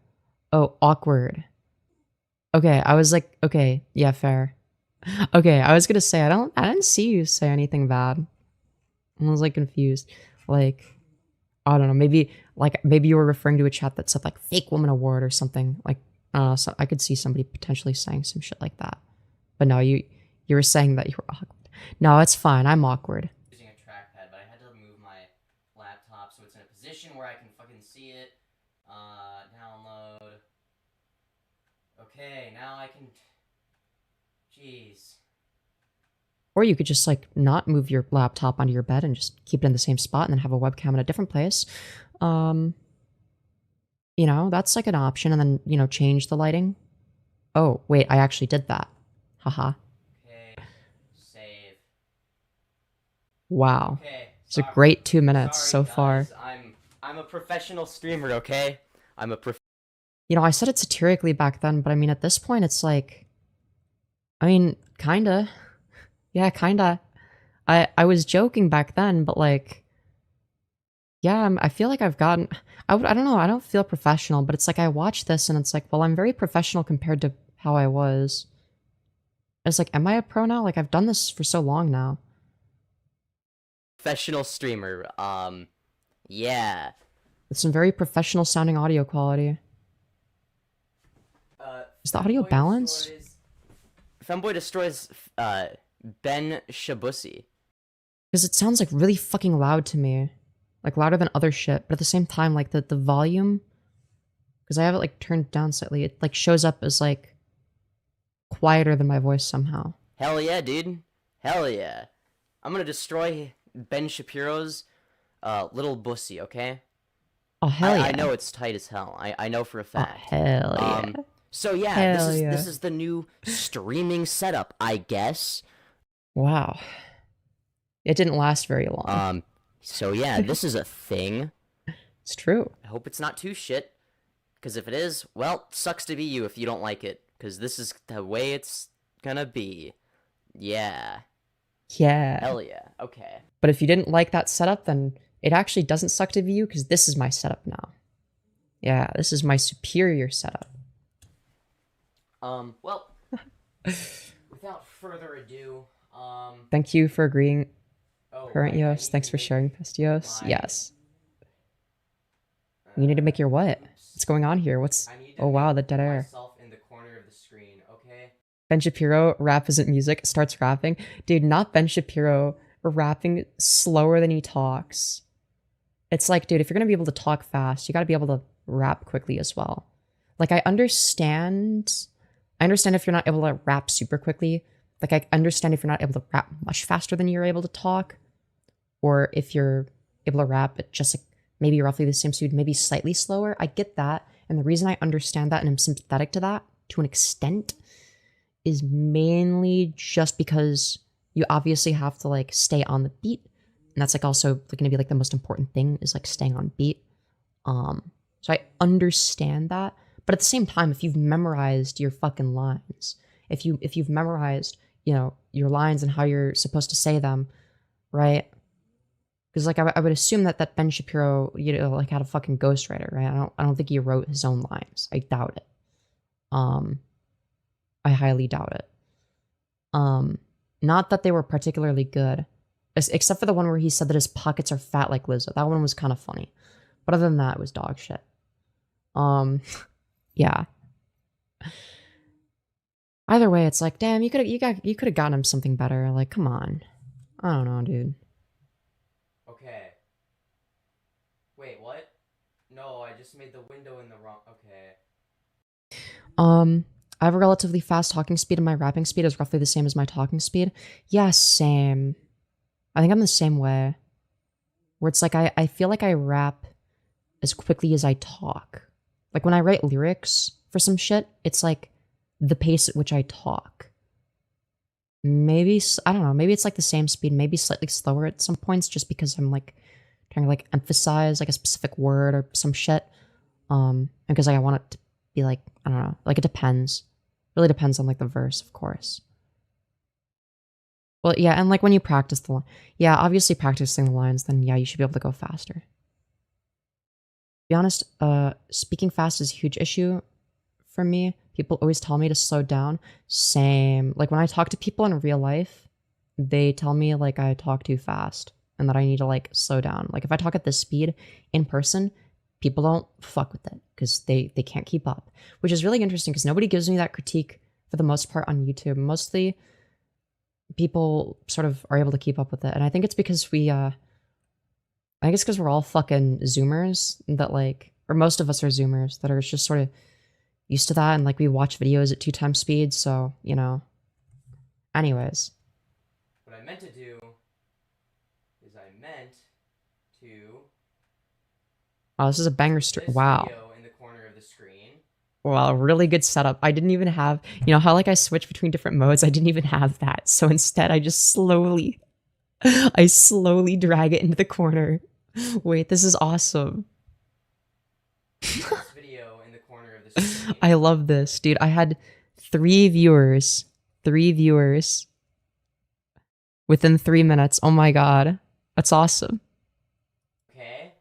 Oh, awkward. Okay, I was like, okay, yeah, fair. Okay, I was gonna say I didn't see you say anything bad. I was like confused. Like, I don't know, maybe you were referring to a chat that said like fake woman award or something. Like, I don't know, so I could see somebody potentially saying some shit like that. But no, you were saying that you were awkward. No, it's fine. I'm awkward. Using a trackpad, but I had to move my laptop so it's in a position where I can fucking see it. Download. Okay, now I can. Jeez. Or you could just like not move your laptop onto your bed and just keep it in the same spot and then have a webcam in a different place. You know, that's like an option, and then, you know, change the lighting. Oh, wait, I actually did that. Haha. Okay. Save. Wow. Okay. It's a great 2 minutes Sorry, so guys. far. I'm a professional streamer, okay? You know, I said it satirically back then, but I mean, at this point, it's like, I mean, kinda. Yeah, kinda. I was joking back then, but like, yeah, I feel like I've gotten, I don't know, I don't feel professional, but it's like I watch this and it's like, well, I'm very professional compared to how I was. It's like, am I a pro now? Like, I've done this for so long now. Professional streamer. Yeah. With some very professional sounding audio quality. Is the audio balanced? Femboy destroys Ben Shabusi. Because it sounds like really fucking loud to me. Like louder than other shit, but at the same time, like the volume, because I have it like turned down slightly, it like shows up as like quieter than my voice somehow. Hell yeah, dude. Hell yeah. I'm gonna destroy Ben Shapiro's little bussy, okay? Oh hell yeah. I know it's tight as hell. I know for a fact. Oh hell yeah. So yeah, Hell this is the new streaming setup, I guess. Wow. It didn't last very long. So yeah, this is a thing. It's true. I hope it's not too shit. Because if it is, well, sucks to be you if you don't like it. Because this is the way it's gonna be. Yeah. Yeah. Hell yeah. Okay. But if you didn't like that setup, then it actually doesn't suck to view because this is my setup now. Yeah, this is my superior setup. Well, without further ado, Thank you for agreeing, oh, Femyoz. Thanks for sharing, Femyoz. Yes. You need to make your what? What's going on here? What's... Oh wow, the dead air. myself in the corner of the screen, okay? Ben Shapiro, rap isn't music, starts rapping. Dude, not Ben Shapiro rapping slower than he talks. It's like, dude, if you're gonna be able to talk fast, you gotta be able to rap quickly as well. Like, I understand if you're not able to rap super quickly. Like, I understand if you're not able to rap much faster than you're able to talk. Or if you're able to rap at just like maybe roughly the same speed, maybe slightly slower. I get that. And the reason I understand that and I'm sympathetic to that to an extent is mainly just because you obviously have to like stay on the beat. And that's like also going to be like the most important thing is like staying on beat. So I understand that. But at the same time, if you've memorized your fucking lines, if you've memorized, you know, your lines and how you're supposed to say them, right? Because like I would assume that Ben Shapiro, you know, like had a fucking ghostwriter, right? I don't think he wrote his own lines. I doubt it. I highly doubt it. Not that they were particularly good, except for the one where he said that his pockets are fat like Lizzo. That one was kind of funny, but other than that, it was dog shit. Yeah. Either way, it's like, damn, you could have gotten him something better. Like, come on. I don't know, dude. Okay. Wait, what? No, I just made the window in the wrong... Okay. I have a relatively fast talking speed and my rapping speed is roughly the same as my talking speed. Yeah, same. I think I'm the same way. Where it's like, I feel like I rap as quickly as I talk. Like when I write lyrics for some shit, it's like the pace at which I talk. Maybe, I don't know, maybe it's like the same speed, maybe slightly slower at some points just because I'm like trying to like emphasize like a specific word or some shit. And because like, I want it to be like, I don't know, like it depends. Really depends on like the verse, of course. Well, yeah, and like when you practice the line, yeah, obviously practicing the lines, then yeah, you should be able to go faster. To be honest, speaking fast is a huge issue for me. People always tell me to slow down. Same. Like when I talk to people in real life, they tell me like I talk too fast and that I need to like slow down. Like if I talk at this speed in person, people don't fuck with it because they can't keep up, which is really interesting because nobody gives me that critique for the most part on YouTube. Mostly people sort of are able to keep up with it. And I think it's because I guess because we're all fucking Zoomers that like, or most of us are Zoomers that are just sort of used to that. And like we watch videos at 2x speed. So, you know, anyways. What I meant to do is I meant to... Oh, this is a banger stream. Wow. Video in the corner of the screen. Wow, really good setup. I didn't even have, you know how like I switch between different modes? I didn't even have that. So instead I just slowly drag it into the corner. Wait, this is awesome. This video in the corner of the screen. I love this, dude. I had 3 viewers within 3 minutes. Oh my god. That's awesome. Okay.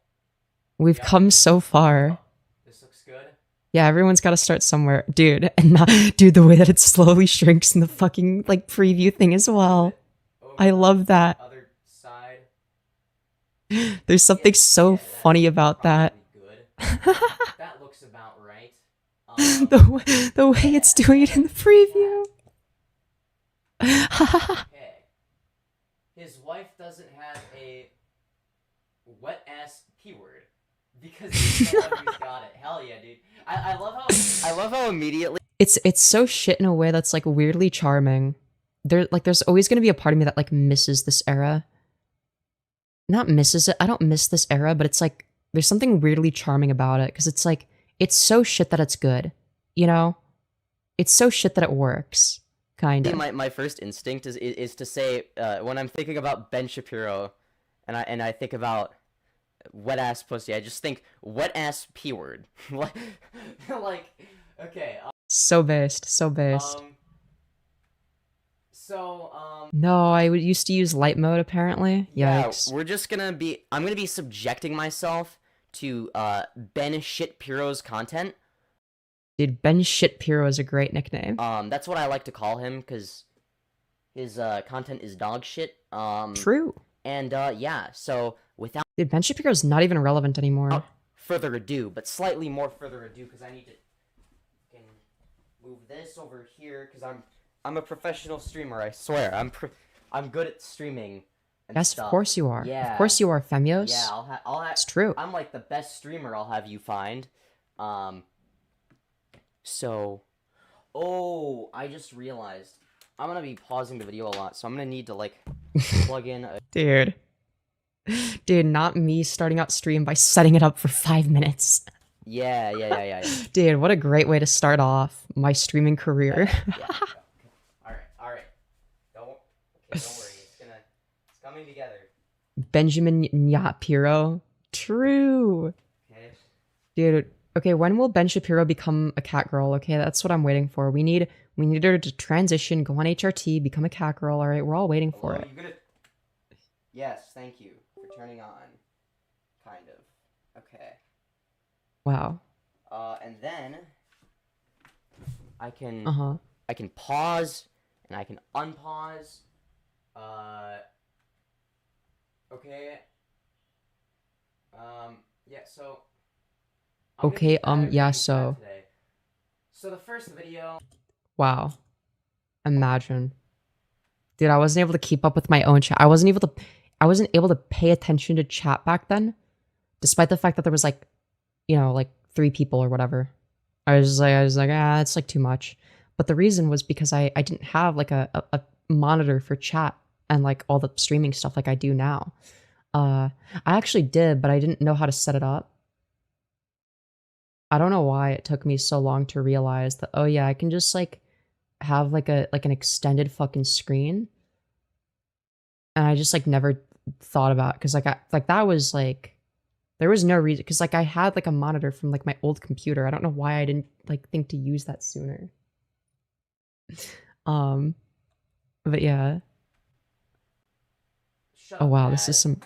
We've come so far. This looks good. Yeah, everyone's got to start somewhere. Dude, and not, dude, the way that it slowly shrinks in the fucking like preview thing as well. I love that. Other side. There's something so funny about that. That looks about right. The way it's doing it in the preview. Okay. His wife doesn't have a wet ass P word because he's the one who's got it. Hell yeah, dude. I love how immediately it's so shit in a way that's like weirdly charming. There's always gonna be a part of me that like misses this era. Not misses it. I don't miss this era, but it's like there's something weirdly charming about it because it's like it's so shit that it's good, you know? It's so shit that it works, kind of. my first instinct is to say when I'm thinking about Ben Shapiro, and I think about wet ass pussy, I just think wet ass P word. like okay. So based. No, I used to use light mode apparently. Yikes. Yeah, I'm gonna be subjecting myself to Ben Shitpiro's content. Dude, Ben Shitpiro is a great nickname. That's what I like to call him because his content is dog shit. True. And yeah, so without Dude, Ben Shapiro's not even relevant anymore. further ado, but slightly more further ado, because I need to move this over here because I'm a professional streamer. I swear, I'm good at streaming. And Yes, stuff. of course you are. Yeah. Of course you are, Femyoz. Yeah, I'll have. It's true. I'm like the best streamer. I'll have you find. So, oh, I just realized I'm gonna be pausing the video a lot, so I'm gonna need to like plug in a. Dude, not me starting out stream by setting it up for 5 minutes. Yeah. Dude, what a great way to start off my streaming career. Yeah. All right. Don't worry. It's coming together. Benjamin Nyapiro. True. Okay. Dude, okay, when will Ben Shapiro become a cat girl? Okay, that's what I'm waiting for. We need her to transition, go on HRT, become a cat girl. All right, we're all waiting for it. Yes, thank you for turning on. Kind of. Okay. Wow. And then I can Uh-huh. I can pause and I can unpause. Okay. Yeah, so Okay, yeah, so today. So the first video. wow. Imagine. Dude, I wasn't able to keep up with my own chat. I wasn't able to pay attention to chat back then, despite the fact that there was like, you know, like 3 people or whatever. I was like, ah, it's like too much. But the reason was because I didn't have like a monitor for chat and like all the streaming stuff like I do now. I actually did, but I didn't know how to set it up. I don't know why it took me so long to realize that, oh yeah, I can just like have like an extended fucking screen. And I just like never thought about it, because like that was like, there was no reason, because like I had like a monitor from like my old computer. I don't know why I didn't like think to use that sooner. But yeah. Oh wow, this is some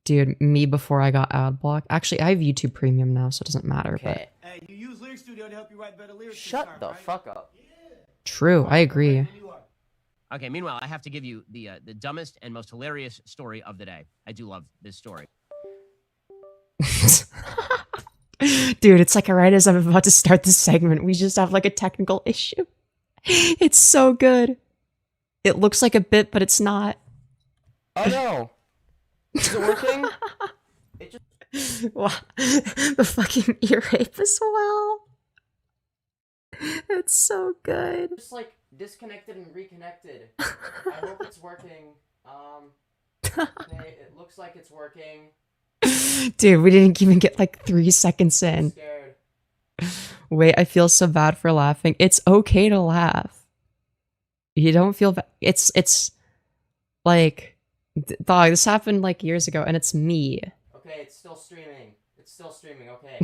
dude, me before I got ad block. Actually, I have YouTube Premium now, so it doesn't matter. Okay. But hey, you use Lyric Studio to help you write better lyrics. Shut the fuck up. true, I agree. Okay, meanwhile, I have to give you the dumbest and most hilarious story of the day. I do love this story. Dude, it's like right as I'm about to start this segment, we just have like a technical issue. It's so good. It looks like a bit, but it's not. Oh no! Is it working? It just Wow. The fucking ear rape as well. It's so good. just like disconnected and reconnected. I hope it's working. Okay, it looks like it's working. Dude, we didn't even get like 3 seconds I'm in. scared. Wait, I feel so bad for laughing. It's okay to laugh. You don't feel bad. It's like, dog, this happened like years ago, and it's me. Okay, it's still streaming. It's still streaming. Okay.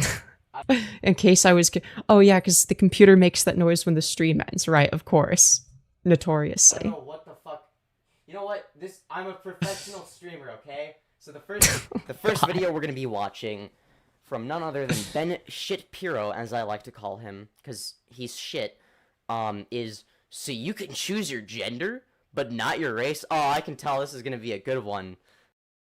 In case I was, oh yeah, because the computer makes that noise when the stream ends, right? Of course, I notoriously. don't know what the fuck. You know what? I'm a professional streamer. Okay. So the first video we're gonna be watching from none other than Ben Shitpiro, as I like to call him, because he's shit. Is so you can choose your gender, but not your race. Oh, I can tell this is gonna be a good one.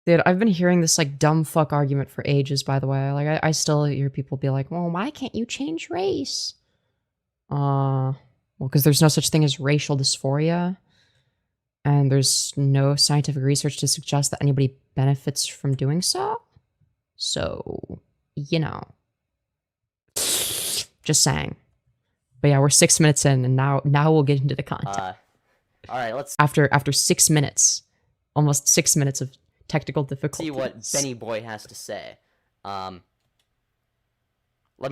Dude, I've been hearing this like dumb fuck argument for ages, by the way. Like I still hear people be like, well, why can't you change race? Well, because there's no such thing as racial dysphoria. And there's no scientific research to suggest that anybody benefits from doing so. So, you know. Just saying. But yeah, we're 6 minutes in, and now we'll get into the content. All right, let's After 6 minutes, almost 6 minutes of technical difficulties. see what Benny Boy has to say. Let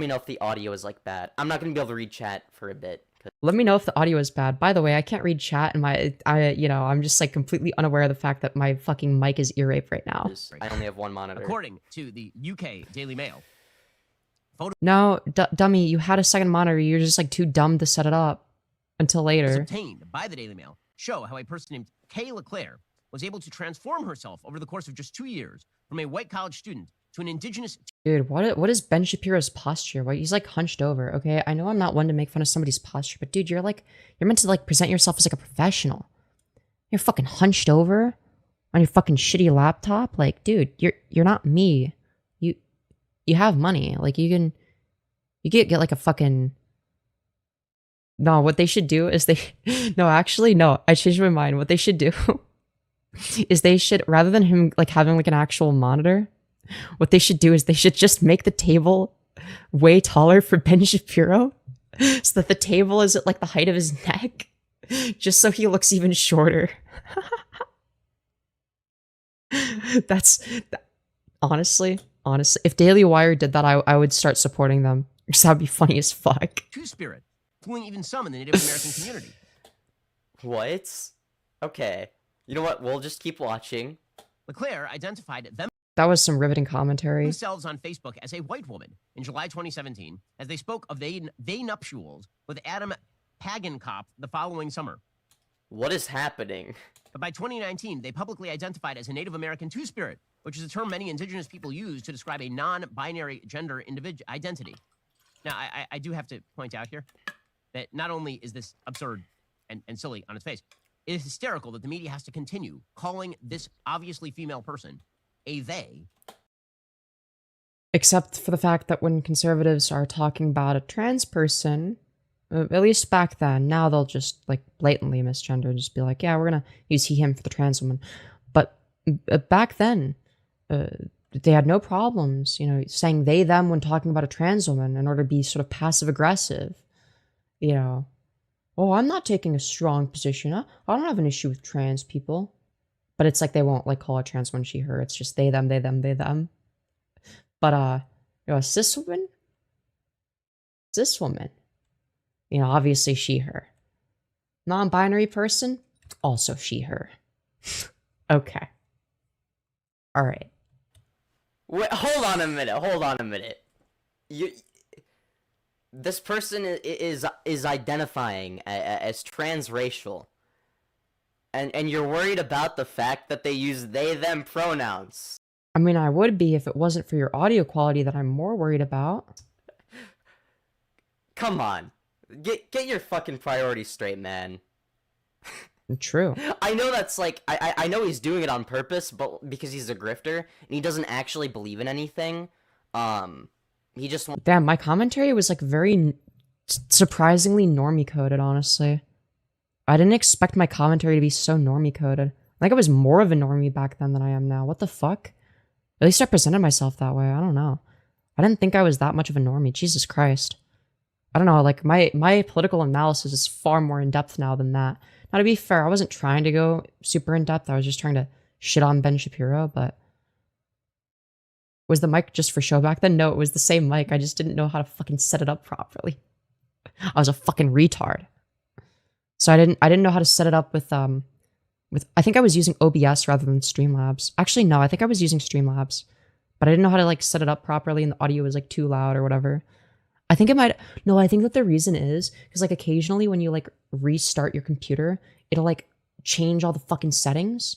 me know if the audio is like bad. I'm not gonna be able to read chat for a bit. Let me know if the audio is bad. By the way, I can't read chat, and I'm just like completely unaware of the fact that my fucking mic is ear rape right now. I only have one monitor. According to the UK Daily Mail, No, dummy, you had a second monitor. You're just like too dumb to set it up until was later. obtained by the Daily Mail show how a person named Kay LeClaire was able to transform herself over the course of just 2 years from a white college student to an indigenous. Dude, what is Ben Shapiro's posture? Why he's like hunched over? Okay, I know I'm not one to make fun of somebody's posture, but dude, you're meant to like present yourself as like a professional. You're fucking hunched over on your fucking shitty laptop. Like, dude, you're not me. You have money. Like you get like a fucking. No, what they should do is no, actually, no, I changed my mind. What they should do is they should, rather than him like having like an actual monitor, what they should do is they should just make the table way taller for Ben Shapiro so that the table is at like the height of his neck, just so he looks even shorter. Honestly, if Daily Wire did that, I would start supporting them. Because that would be funny as fuck. Two-spirit, fooling even some in the Native American community. What? Okay. You know what? We'll just keep watching. LeClaire identified That was some riveting commentary. themselves on Facebook as a white woman in July 2017 as they spoke of they nuptials with Adam Pagenkopf the following summer. What is happening? But by 2019, they publicly identified as a Native American two-spirit, which is a term many indigenous people use to describe a non-binary gender identity. Now, I do have to point out here that not only is this absurd and silly on its face, it is hysterical that the media has to continue calling this obviously female person a they. Except for the fact that when conservatives are talking about a trans person, at least back then, now they'll just like blatantly misgender, just be like, yeah, we're gonna use he, him for the trans woman. But back then, they had no problems, saying they, them when talking about a trans woman in order to be sort of passive aggressive. Oh, I'm not taking a strong position. I don't have an issue with trans people. But it's like they won't like call a trans woman she, her. It's just they, them, they, them, they, them. But a cis woman, obviously she, her. Non-binary person, also she, her. Okay. All right. Wait, hold on a minute. This person is identifying as transracial. And you're worried about the fact that they use they, them pronouns. I mean, I would be if it wasn't for your audio quality that I'm more worried about. Come on. Get your fucking priorities straight, man. True. I know that's like, I know he's doing it on purpose, but because he's a grifter, and he doesn't actually believe in anything, he just... Damn, my commentary was like very surprisingly normie coded, honestly. I didn't expect my commentary to be so normie coded. I think I was more of a normie back then than I am now. What the fuck? At least I presented myself that way. I don't know. I didn't think I was that much of a normie. Jesus Christ. I don't know, like my political analysis is far more in depth now than that. Now to be fair, I wasn't trying to go super in depth. I was just trying to shit on Ben Shapiro, but was the mic just for show back then? No, it was the same mic. I just didn't know how to fucking set it up properly. I was a fucking retard. So I didn't know how to set it up with I think I was using OBS rather than Streamlabs. Actually, no, I think I was using Streamlabs, but I didn't know how to like set it up properly and the audio was like too loud or whatever. I think I think that the reason is because like occasionally when you like restart your computer, it'll like change all the fucking settings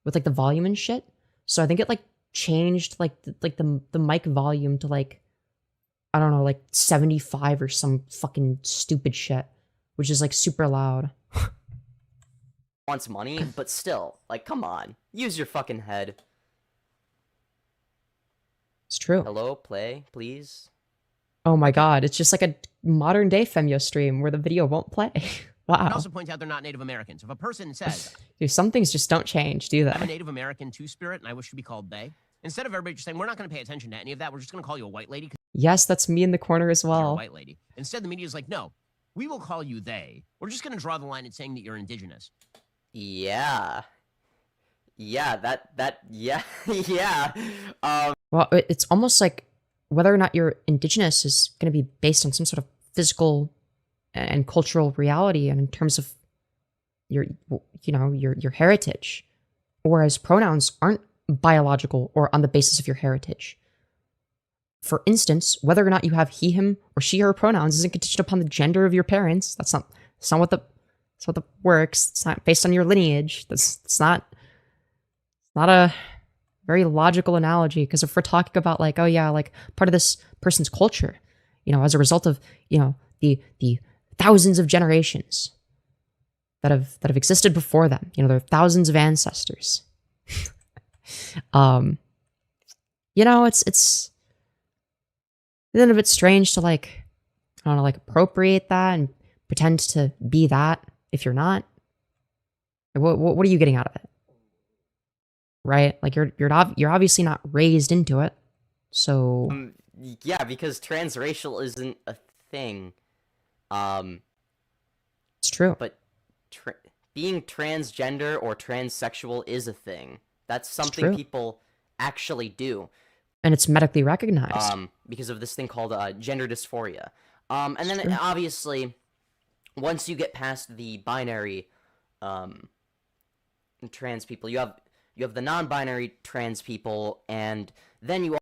with like the volume and shit. So I think it like changed like the mic volume to like, I don't know, like 75 or some fucking stupid shit, which is like super loud. Wants money, but still, like, come on. Use your fucking head. It's true. Hello, play, please. Oh my god, it's just like a modern day Femyoz stream where the video won't play. I Wow. also point out they're not Native Americans. If a person says, Dude, some things just don't change, do I'm a they? Native American two-spirit and I wish to be called they, instead of everybody just saying, we're not going to pay attention to any of that, we're just going to call you a white lady because Yes, that's me in the corner as you're a well. white lady. Instead, the media is like, no, we will call you they. We're just going to draw the line at saying that you're indigenous. Yeah. Yeah, yeah, yeah. Well, it's almost like whether or not you're indigenous is going to be based on some sort of physical and cultural reality and in terms of your heritage. Whereas pronouns aren't biological or on the basis of your heritage. For instance, whether or not you have he, him, or she, her pronouns isn't contingent upon the gender of your parents. That's not what That's how that works. It's not based on your lineage. It's not a very logical analogy, because if we're talking about like, oh yeah, like part of this person's culture, you know, as a result of, you know, the thousands of generations that have existed before them, you know, there are thousands of ancestors. You know, it's a bit strange to like, I don't know, like appropriate that and pretend to be that if you're not. What are you getting out of it? Right? Like you're obviously not raised into it. So Yeah, because transracial isn't a thing. it's true. But being transgender or transsexual is a thing. That's true. something people actually do. And it's medically recognized. Because of this thing called gender dysphoria. And then true. obviously, once you get past the binary trans people, you have the non-binary trans people, and then you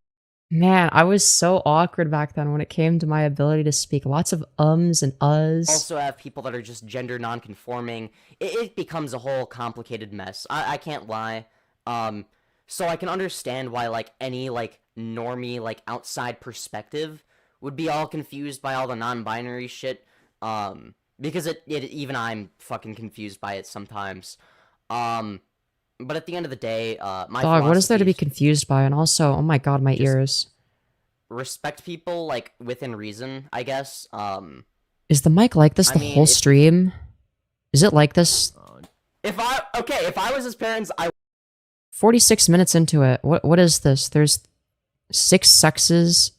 Man, I was so awkward back then when it came to my ability to speak. Lots of ums and uhs. also have people that are just gender non-conforming. It becomes a whole complicated mess. I can't lie. So I can understand why, like, any, like, normie, like, outside perspective would be all confused by all the non-binary shit. Because even I'm fucking confused by it sometimes. But at the end of the day, my Dog, what is there to be philosophy is confused by? And also, oh my god, my Just- ears. respect people, like, within reason, I guess. Is the mic like this I the mean, whole if- stream? Is it like this? If I was his parents, 46 minutes into it. What is this? There's 6 sexes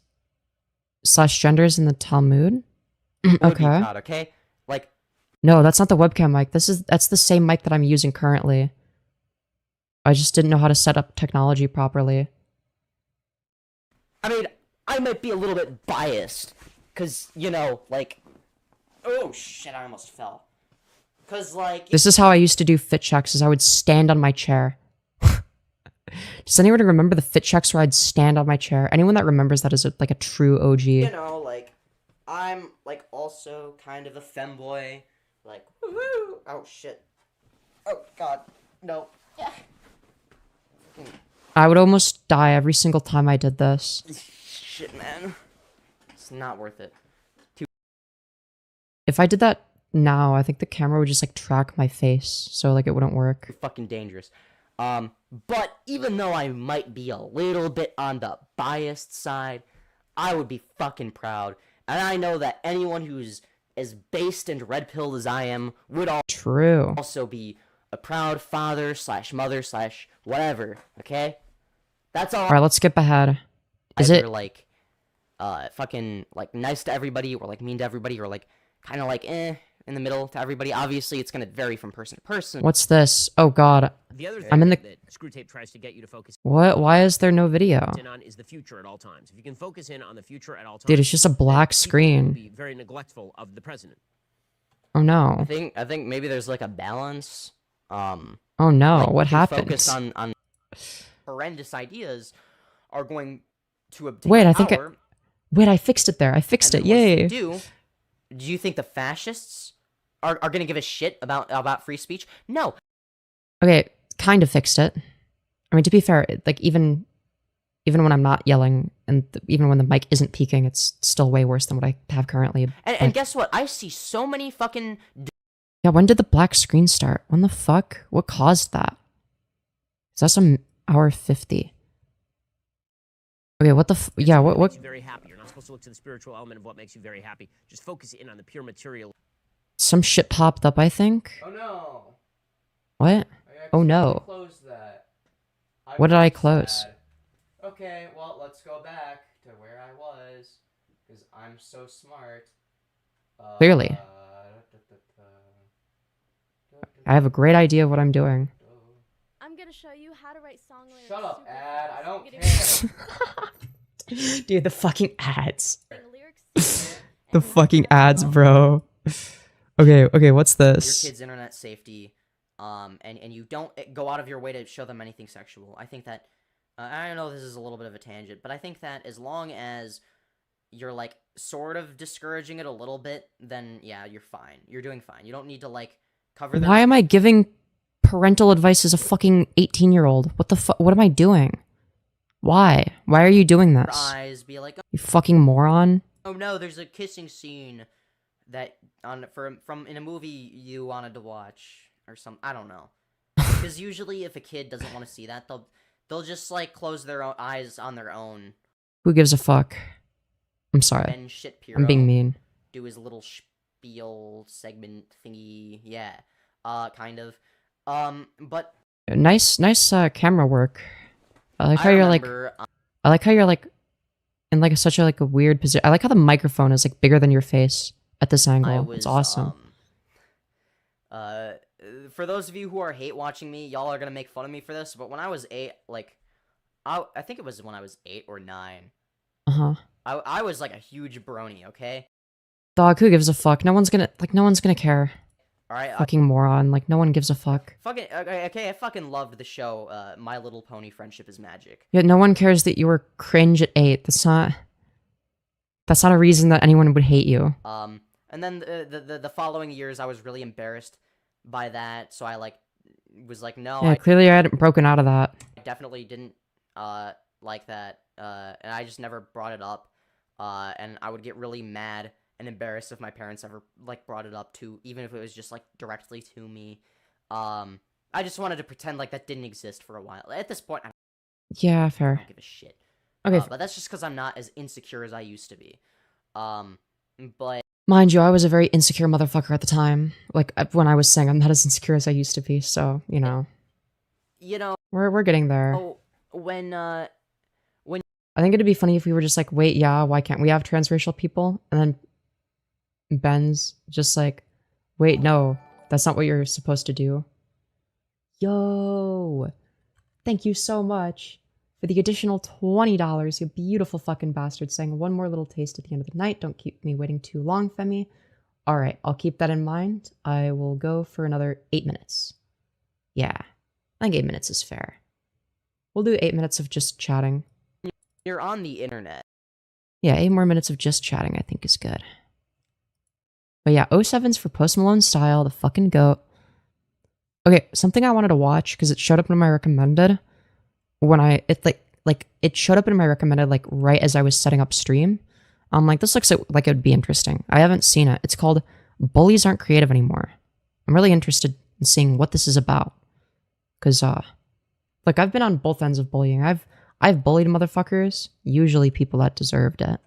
/ genders in the Talmud? would be Okay. proud, okay? Like, No, that's not the webcam mic. That's the same mic that I'm using currently. I just didn't know how to set up technology properly. I mean, I might be a little bit biased, cause, you know, like, oh shit, I almost fell. Cause, like, This is how I used to do fit checks, is I would stand on my chair. Does anyone remember the fit checks where I'd stand on my chair? Anyone that remembers that is like a true OG. you know, like, I'm, like, also kind of a femboy, like, woohoo, oh shit, oh god, no, I would almost die every single time I did this. shit, man, it's not worth it. If I did that now, I think the camera would just like track my face, so like it wouldn't work. Fucking dangerous. But even though I might be a little bit on the biased side, I would be fucking proud. And I know that anyone who's as based and red-pilled as I am would True. also be a proud father / mother / whatever, okay? That's all. Alright, let's skip ahead. Is Either, it like, fucking, like, nice to everybody, or, like, mean to everybody, or, like, kind of, like, in the middle to everybody. Obviously, it's gonna vary from person to person. what's this? Oh god. The other I'm in thing the- that Screw Tape tries to get you to focus What? Why is there no video? in on is the future at all times. If you can focus in on the future at all times, Dude, it's just a then black people will screen. be very neglectful of the president. Oh no. I think maybe there's, like, a balance. Oh no. Like, What you can happened? Focus on horrendous ideas are going to obtain Wait, I think power, Wait, I fixed it there. I fixed and it. then once Yay. they do you think the fascists are going to give a shit about free speech? No. Okay, kind of fixed it. I mean, to be fair, like even when I'm not yelling and even when the mic isn't peaking, it's still way worse than what I have currently. And guess what? I see so many fucking Yeah, when did the black screen start? When the fuck? What caused that? Is that some hour 50? Okay, what the yeah, what makes you very happy. You're not supposed to look to the spiritual element of what makes you very happy. Just focus in on the pure material. some shit popped up, I think. Oh no. What? Oh, no. Close that. What did I close? Okay, well, let's go back to where I was, because I'm so smart. Clearly. I have a great idea of what I'm doing. I'm gonna show you how to write song lyrics. Shut up, super ad. fast. I don't Getting care. Dude, the fucking ads. lyrics super The and fucking then ads, bro. Okay, what's Your this? kids' internet safety, and you don't go out of your way to show them anything sexual. I think that, I know this is a little bit of a tangent, but I think that as long as you're, like, sort of discouraging it a little bit, then, yeah, you're fine. You're doing fine. You don't need to, like, cover their Why am I giving parental advice as a fucking 18-year-old? What the fuck? What am I doing? Why? Why are you doing this? eyes, be like, You fucking moron. oh no, there's a kissing scene that from in a movie you wanted to watch or some, I don't know. Because usually if a kid doesn't want to see that, they'll just like close their own eyes on their own. Who gives a fuck? I'm sorry. Ben Shitpiro I'm being mean. do his little spiel segment thingy, yeah, kind of. But Nice camera work. I like how you're like. remember, I like how you're like in like such a like a weird position. I like how the microphone is like bigger than your face at this I angle. was It's awesome. For those of you who are hate watching me, y'all are gonna make fun of me for this, but when I was 8, like, I think it was when I was 8 or 9, Uh-huh. I was like a huge brony, okay? Dog, who gives a fuck? No one's gonna care. Alright, Fucking moron. Like, no one gives a fuck. fucking, okay, I fucking loved the show, My Little Pony Friendship is Magic. Yet no one cares that you were cringe at 8. That's not a reason that anyone would hate you. And then the following years, I was really embarrassed by that, so I, like, was like, no, Yeah, I clearly I hadn't broken out of that. definitely didn't, like that, and I just never brought it up, and I would get really mad and embarrassed if my parents ever, like, brought it up to, even if it was just, like, directly to me. I just wanted to pretend like that didn't exist for a while. At this point, I Yeah, fair. don't give a shit. Okay, But that's just because I'm not as insecure as I used to be. But mind you, I was a very insecure motherfucker at the time. Like, when I was saying I'm not as insecure as I used to be, so, you know. you know, We're getting there. oh, when I think it'd be funny if we were just like, wait, yeah, why can't we have transracial people? And then Ben's just like, wait, no, that's not what you're supposed to do. Yo, thank you so much for the additional $20, you beautiful fucking bastard, saying one more little taste at the end of the night. Don't keep me waiting too long, Femi. All right, I'll keep that in mind. I will go for another 8 minutes. Yeah, I think 8 minutes is fair. We'll do 8 minutes of just chatting. you're on the internet, Yeah, 8 more minutes of just chatting I think is good. But yeah, 07's for Post Malone Style, the fucking goat. Okay, something I wanted to watch because it showed up in my recommended when it showed up in my recommended like right as I was setting up stream. I'm like, this looks like it would be interesting. I haven't seen it. It's called Bullies Aren't Creative Anymore. I'm really interested in seeing what this is about. Cause like I've been on both ends of bullying. I've bullied motherfuckers, usually people that deserved it,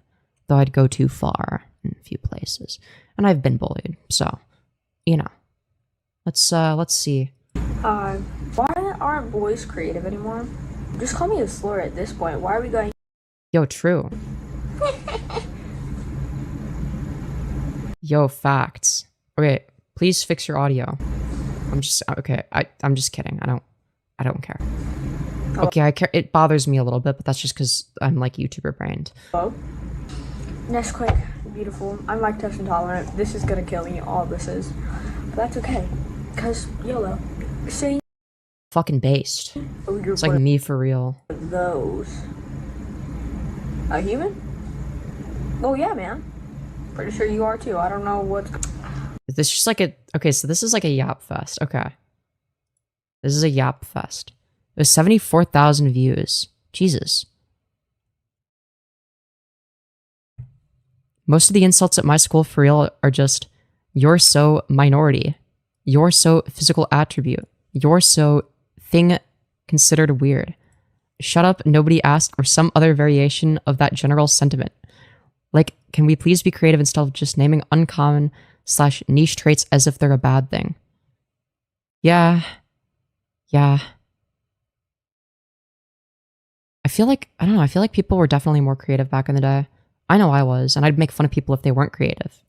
though I'd go too far in a few places. And I've been bullied, so you know. Let's see. Why aren't boys creative anymore? Just call me a slur at this point. Why are we going? Yo, true. Yo, facts. Okay, please fix your audio. I'm just kidding. I don't care. Okay, I care. It bothers me a little bit, but that's just because I'm like YouTuber brained. Oh. Nesquik, beautiful. I'm lactose intolerant. This is gonna kill me. All this is, but that's okay. Cause YOLO. Saying Fucking based. you're It's like me for real. those. A human? Oh yeah, man. Pretty sure you are too. I don't know what's. Is this just like a... Okay, so this is like a yap fest. Okay. This is a yap fest. It was 74,000 views. Jesus. Most of the insults at my school for real are just, you're so minority. You're so physical attribute. You're so thing considered weird. Shut up, nobody asked, or some other variation of that general sentiment. Like, can we please be creative instead of just naming uncommon / niche traits as if they're a bad thing? Yeah. I feel like people were definitely more creative back in the day. I know I was, and I'd make fun of people if they weren't creative.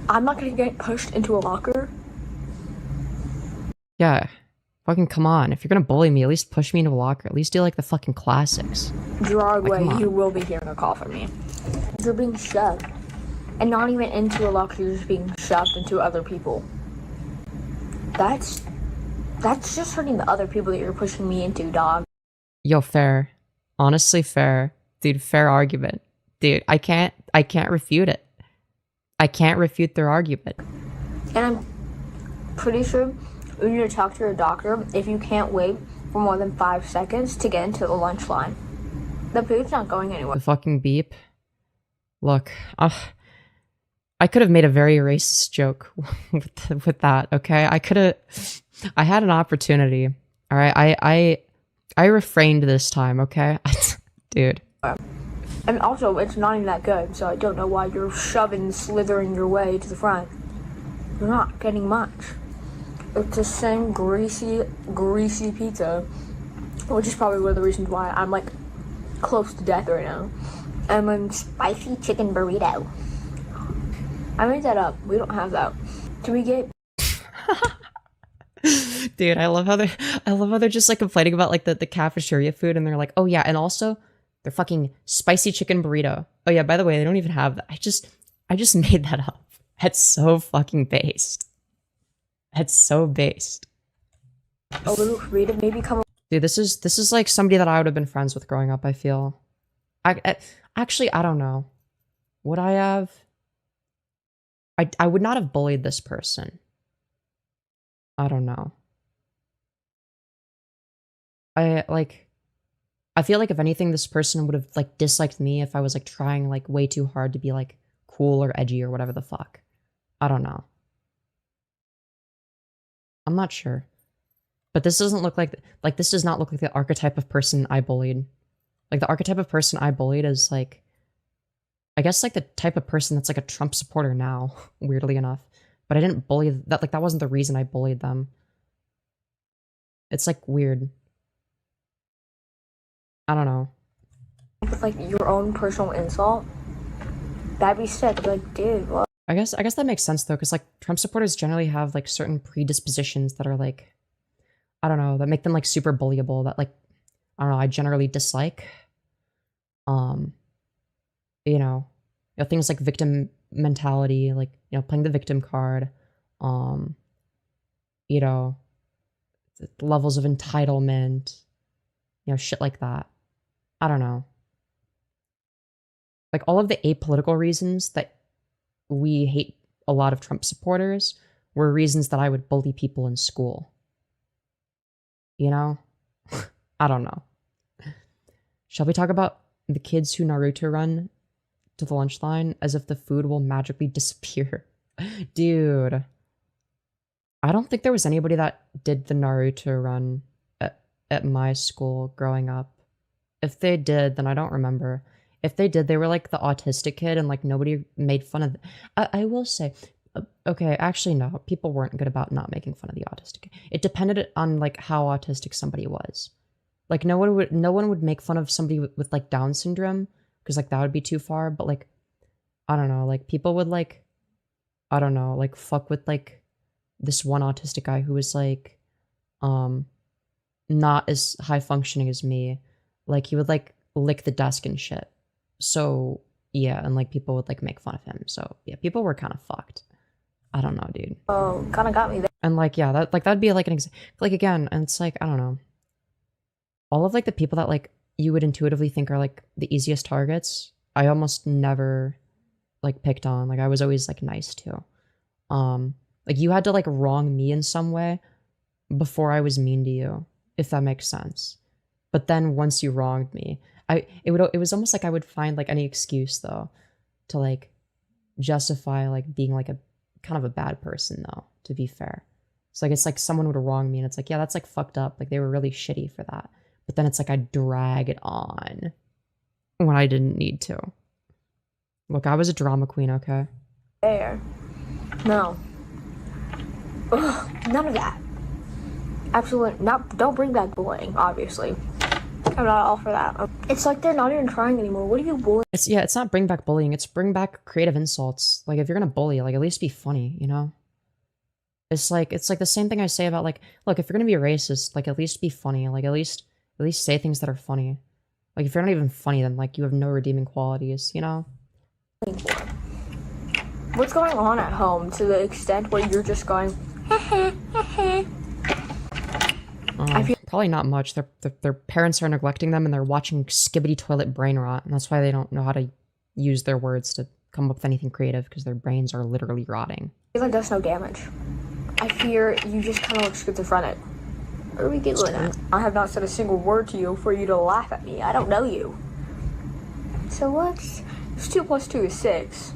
I'm not gonna get pushed into a locker. Yeah. Fucking come on. If you're gonna bully me, at least push me into a locker. At least do like the fucking classics. Gerard Like, Way, come on. you will be hearing a call from me. You're being shoved. And not even into a locker, you're just being shoved into other people. That's just hurting the other people that you're pushing me into, dog. Yo, fair. Honestly, fair. Dude, fair argument. Dude, I can't refute it. I can't refute their argument. And pretty sure you need to talk to your doctor if you can't wait for more than 5 seconds to get into the lunch line. The food's not going anywhere. The fucking beep. Look, I could have made a very racist joke with that, okay? I had an opportunity. All right, I refrained this time, okay? Dude. And also, it's not even that good, so I don't know why you're slithering your way to the front. You're not getting much. It's the same greasy pizza, which is probably one of the reasons why I'm like close to death right now. And then spicy chicken burrito. I made that up. We don't have that. Do we get? Dude, I love how they're just like complaining about like the cafeteria food, and they're like, oh yeah, and also their fucking spicy chicken burrito. Oh yeah, by the way, they don't even have that. I just made that up. That's so fucking based. That's so based. A little creative, maybe come. Dude, this is like somebody that I would have been friends with growing up, I feel. Actually, I don't know. Would I have? I would not have bullied this person. I don't know. I feel like if anything, this person would have like disliked me if I was like trying like way too hard to be like cool or edgy or whatever the fuck. I don't know. I'm not sure. But this doesn't look like this does not look like the archetype of person I bullied. Like the archetype of person I bullied is like, I guess like the type of person that's like a Trump supporter now, weirdly enough. But I didn't bully that, like that wasn't the reason I bullied them. It's like weird. I don't know. With like your own personal insult, that'd be sick. Like, dude, what? I guess that makes sense though, because like Trump supporters generally have like certain predispositions that are like, I don't know, that make them like super bullyable, that like, I don't know, I generally dislike. You know, things like victim mentality, like, playing the victim card, you know, levels of entitlement, shit like that. I don't know. Like all of the apolitical reasons that we hate a lot of Trump supporters were reasons that I would bully people in school. You know? I don't know. Shall we talk about the kids who Naruto run to the lunch line as if the food will magically disappear? Dude. I don't think there was anybody that did the Naruto run at my school growing up. If they did, then I don't remember. If they did, they were like the autistic kid and like nobody made fun of I will say, okay, actually no, people weren't good about not making fun of the autistic kid. It depended on like how autistic somebody was. Like no one would make fun of somebody with like Down syndrome because like that would be too far, but like I don't know, like people would like, I don't know, like fuck with like this one autistic guy who was like not as high functioning as me. Like he would like lick the desk and shit. So yeah, and like people would like make fun of him. So yeah, people were kind of fucked. I don't know, dude. Oh, kind of got me there. And like yeah, that'd be like an like again, and it's like I don't know. All of like the people that like you would intuitively think are like the easiest targets, I almost never like picked on. Like I was always like nice to. Like you had to like wrong me in some way before I was mean to you, if that makes sense. But then once you wronged me, it was almost like I would find like any excuse though to like justify like being like a kind of a bad person though, to be fair. So like it's like someone would wrong me and it's like, yeah, that's like fucked up. Like they were really shitty for that. But then it's like I drag it on when I didn't need to. Look, I was a drama queen, okay? There. No. Ugh, none of that. Absolutely not. Don't bring back bullying, obviously. I'm not all for that. It's like they're not even trying anymore. What are you bullying? It's not bring back bullying, it's bring back creative insults. Like if you're gonna bully, like at least be funny, you know? It's like the same thing I say about like, look, if you're gonna be a racist, like at least be funny. Like at least say things that are funny. Like if you're not even funny, then like you have no redeeming qualities, you know? What's going on at home to the extent where you're just going, Probably not much. Their parents are neglecting them and they're watching Skibbity Toilet brain rot, and that's why they don't know how to use their words to come up with anything creative because their brains are literally rotting. I feel like that's no damage. I fear you just kind of look schizophrenic. What are we giggling at? I have not said a single word to you for you to laugh at me. I don't know you. So what's 2 + 2 is 6.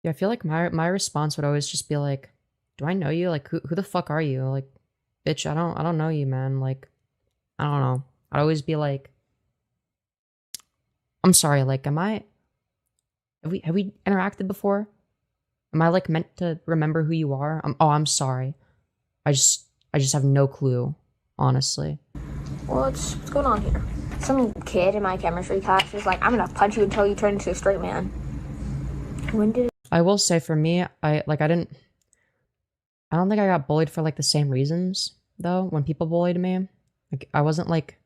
Yeah, I feel like my response would always just be like, do I know you? Like, who the fuck are you? Like, bitch, I don't know you, man. Like, I don't know. I'd always be like, I'm sorry, like, have we interacted before? Am I like meant to remember who you are? I'm sorry. I just have no clue, honestly. What's going on here? Some kid in my chemistry class was like, I'm gonna punch you until you turn into a straight man. When did I will say for me, I don't think I got bullied for like the same reasons though. When people bullied me, like I wasn't like,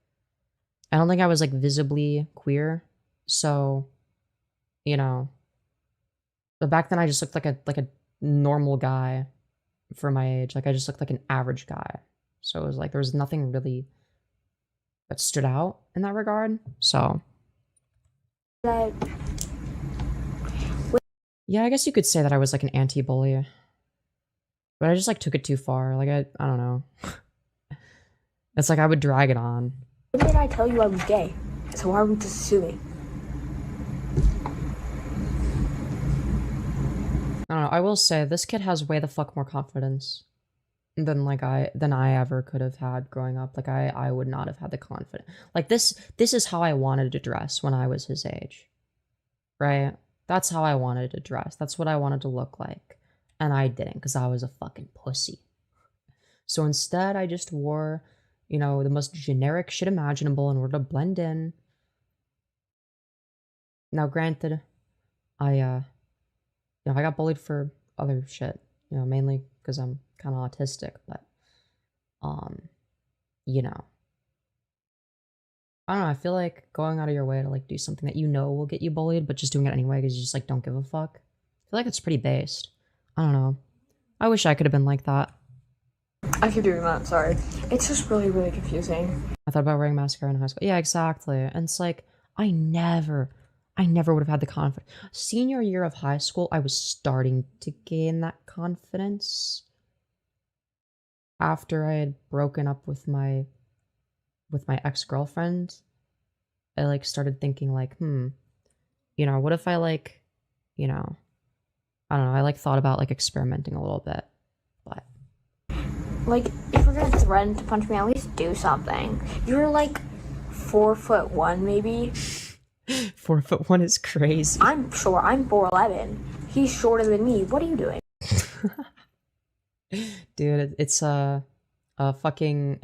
I don't think I was like visibly queer. So, you know, but back then I just looked like a normal guy for my age. Like I just looked like an average guy. So it was like there was nothing really that stood out in that regard. So that? yeah, I guess you could say that I was like an anti-bully. But I just like took it too far. Like I don't know. It's like I would drag it on. When did I tell you I was gay? So why are we just assuming? I don't know. I will say this kid has way the fuck more confidence than I ever could have had growing up. Like I would not have had the confidence. Like this is how I wanted to dress when I was his age. Right? That's how I wanted to dress. That's what I wanted to look like. And I didn't because I was a fucking pussy. So instead I just wore, you know, the most generic shit imaginable in order to blend in. Now granted, I got bullied for other shit, you know, mainly because I'm kind of autistic, but, you know, I don't know, I feel like going out of your way to, like, do something that you know will get you bullied, but just doing it anyway because you just, like, don't give a fuck. I feel like it's pretty based. I don't know. I wish I could have been like that. I keep doing that, sorry. It's just really, really confusing. I thought about wearing mascara in high school. Yeah, exactly. And it's like, I never would have had the confidence. Senior year of high school, I was starting to gain that confidence. After I had broken up with my ex-girlfriend, I like started thinking like, you know, what if I like, you know, I don't know, I like thought about like experimenting a little bit. But like, if you're gonna threaten to punch me, at least do something. You're like 4'1", maybe. 4'1" is crazy. I'm short. I'm 4'11". He's shorter than me. What are you doing? Dude, it's fucking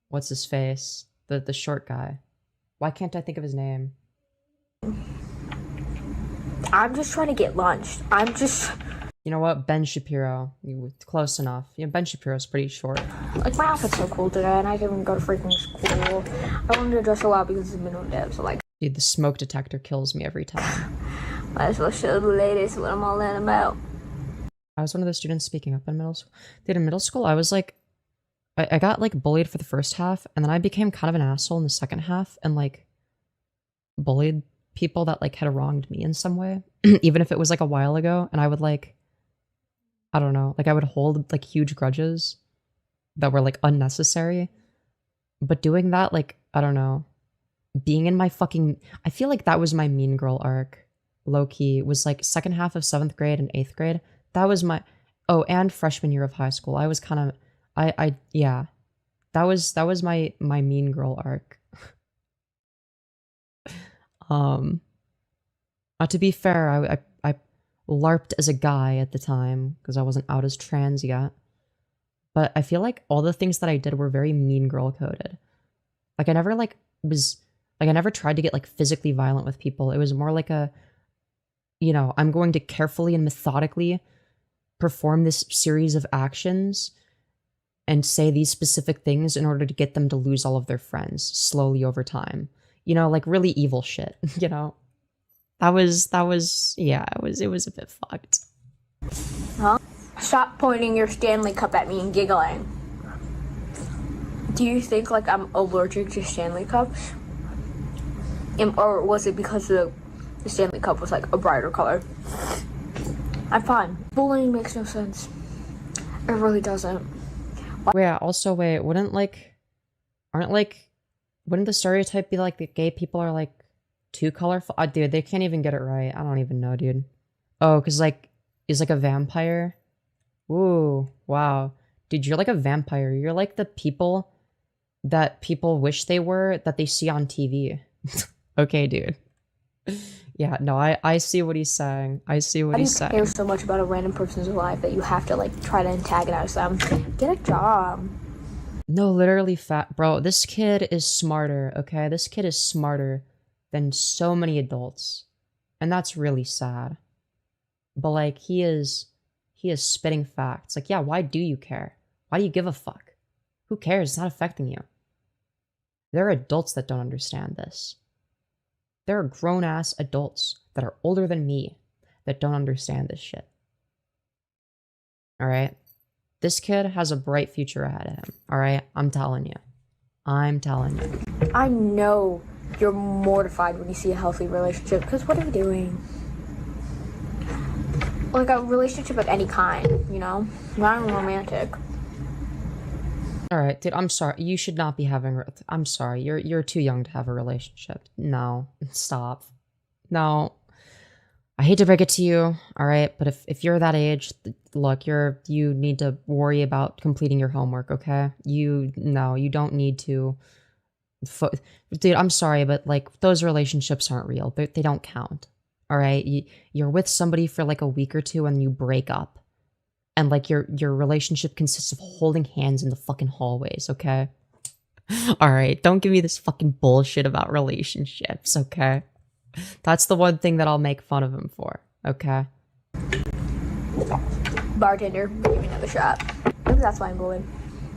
what's his face? The short guy. Why can't I think of his name? I'm just trying to get lunch. You know what? Ben Shapiro. Close enough. Yeah, Ben Shapiro's pretty short. Like, my outfit's so cool today, and I didn't go to freaking school. I wanted to dress a lot because it's minimum dev, so like... Dude, the smoke detector kills me every time. Might as well show the ladies what I'm all in about. I was one of the students speaking up in middle school. Dude, in middle school, I was like... I got, like, bullied for the first half, and then I became kind of an asshole in the second half, and, like, bullied people that, like, had wronged me in some way, even if it was, like, a while ago, and I would, like... I don't know, like, I would hold, like, huge grudges that were, like, unnecessary. But doing that, like, I don't know, being in my fucking... I feel like that was my mean girl arc, low-key, was, like, second half of 7th grade and 8th grade. That was my... Oh, and freshman year of high school. I was kind of... yeah. That was my mean girl arc. To be fair, I LARPed as a guy at the time because I wasn't out as trans yet. But I feel like all the things that I did were very mean girl coded. Like I never like was like I never tried to get like physically violent with people. It was more like a, you know, I'm going to carefully and methodically perform this series of actions and say these specific things in order to get them to lose all of their friends slowly over time. You know, like really evil shit, you know? That was, yeah, it was a bit fucked. Huh? Stop pointing your Stanley Cup at me and giggling. Do you think, like, I'm allergic to Stanley Cups? Or was it because the Stanley Cup was, like, a brighter color? I'm fine. Bullying makes no sense. It really doesn't. Wait, also wait, wouldn't the stereotype be like that gay people are like too colorful? Dude, they can't even get it right. I don't even know, dude. Oh, cause like he's like a vampire. Ooh, wow. Dude, you're like a vampire. You're like the people that people wish they were that they see on TV. Okay, dude. Yeah, no, I see what he's saying. I see what Why do he's you saying. care so much about a random person's life that you have to like try to antagonize them? Get a job. No, literally fat. Bro, this kid is smarter, okay? This kid is smarter than so many adults. And that's really sad. But like he is spitting facts. Like, yeah, why do you care? Why do you give a fuck? Who cares? It's not affecting you. There are adults that don't understand this. There are grown-ass adults that are older than me that don't understand this shit. Alright? This kid has a bright future ahead of him. Alright? I'm telling you. I'm telling you. I know you're mortified when you see a healthy relationship, because what are you doing? Like a relationship of any kind, you know? Not even romantic. Alright, dude, I'm sorry. You should not be having... I'm sorry. You're too young to have a relationship. No. Stop. No. I hate to break it to you, alright? But if you're that age, look, you need to worry about completing your homework, okay? You don't need to... Dude, I'm sorry, but like, those relationships aren't real. They don't count. Alright? You're with somebody for like a week or two and you break up. And like your relationship consists of holding hands in the fucking hallways, okay? Alright, don't give me this fucking bullshit about relationships, okay? That's the one thing that I'll make fun of him for, okay? Bartender, give me another shot. Maybe that's why I'm bullied.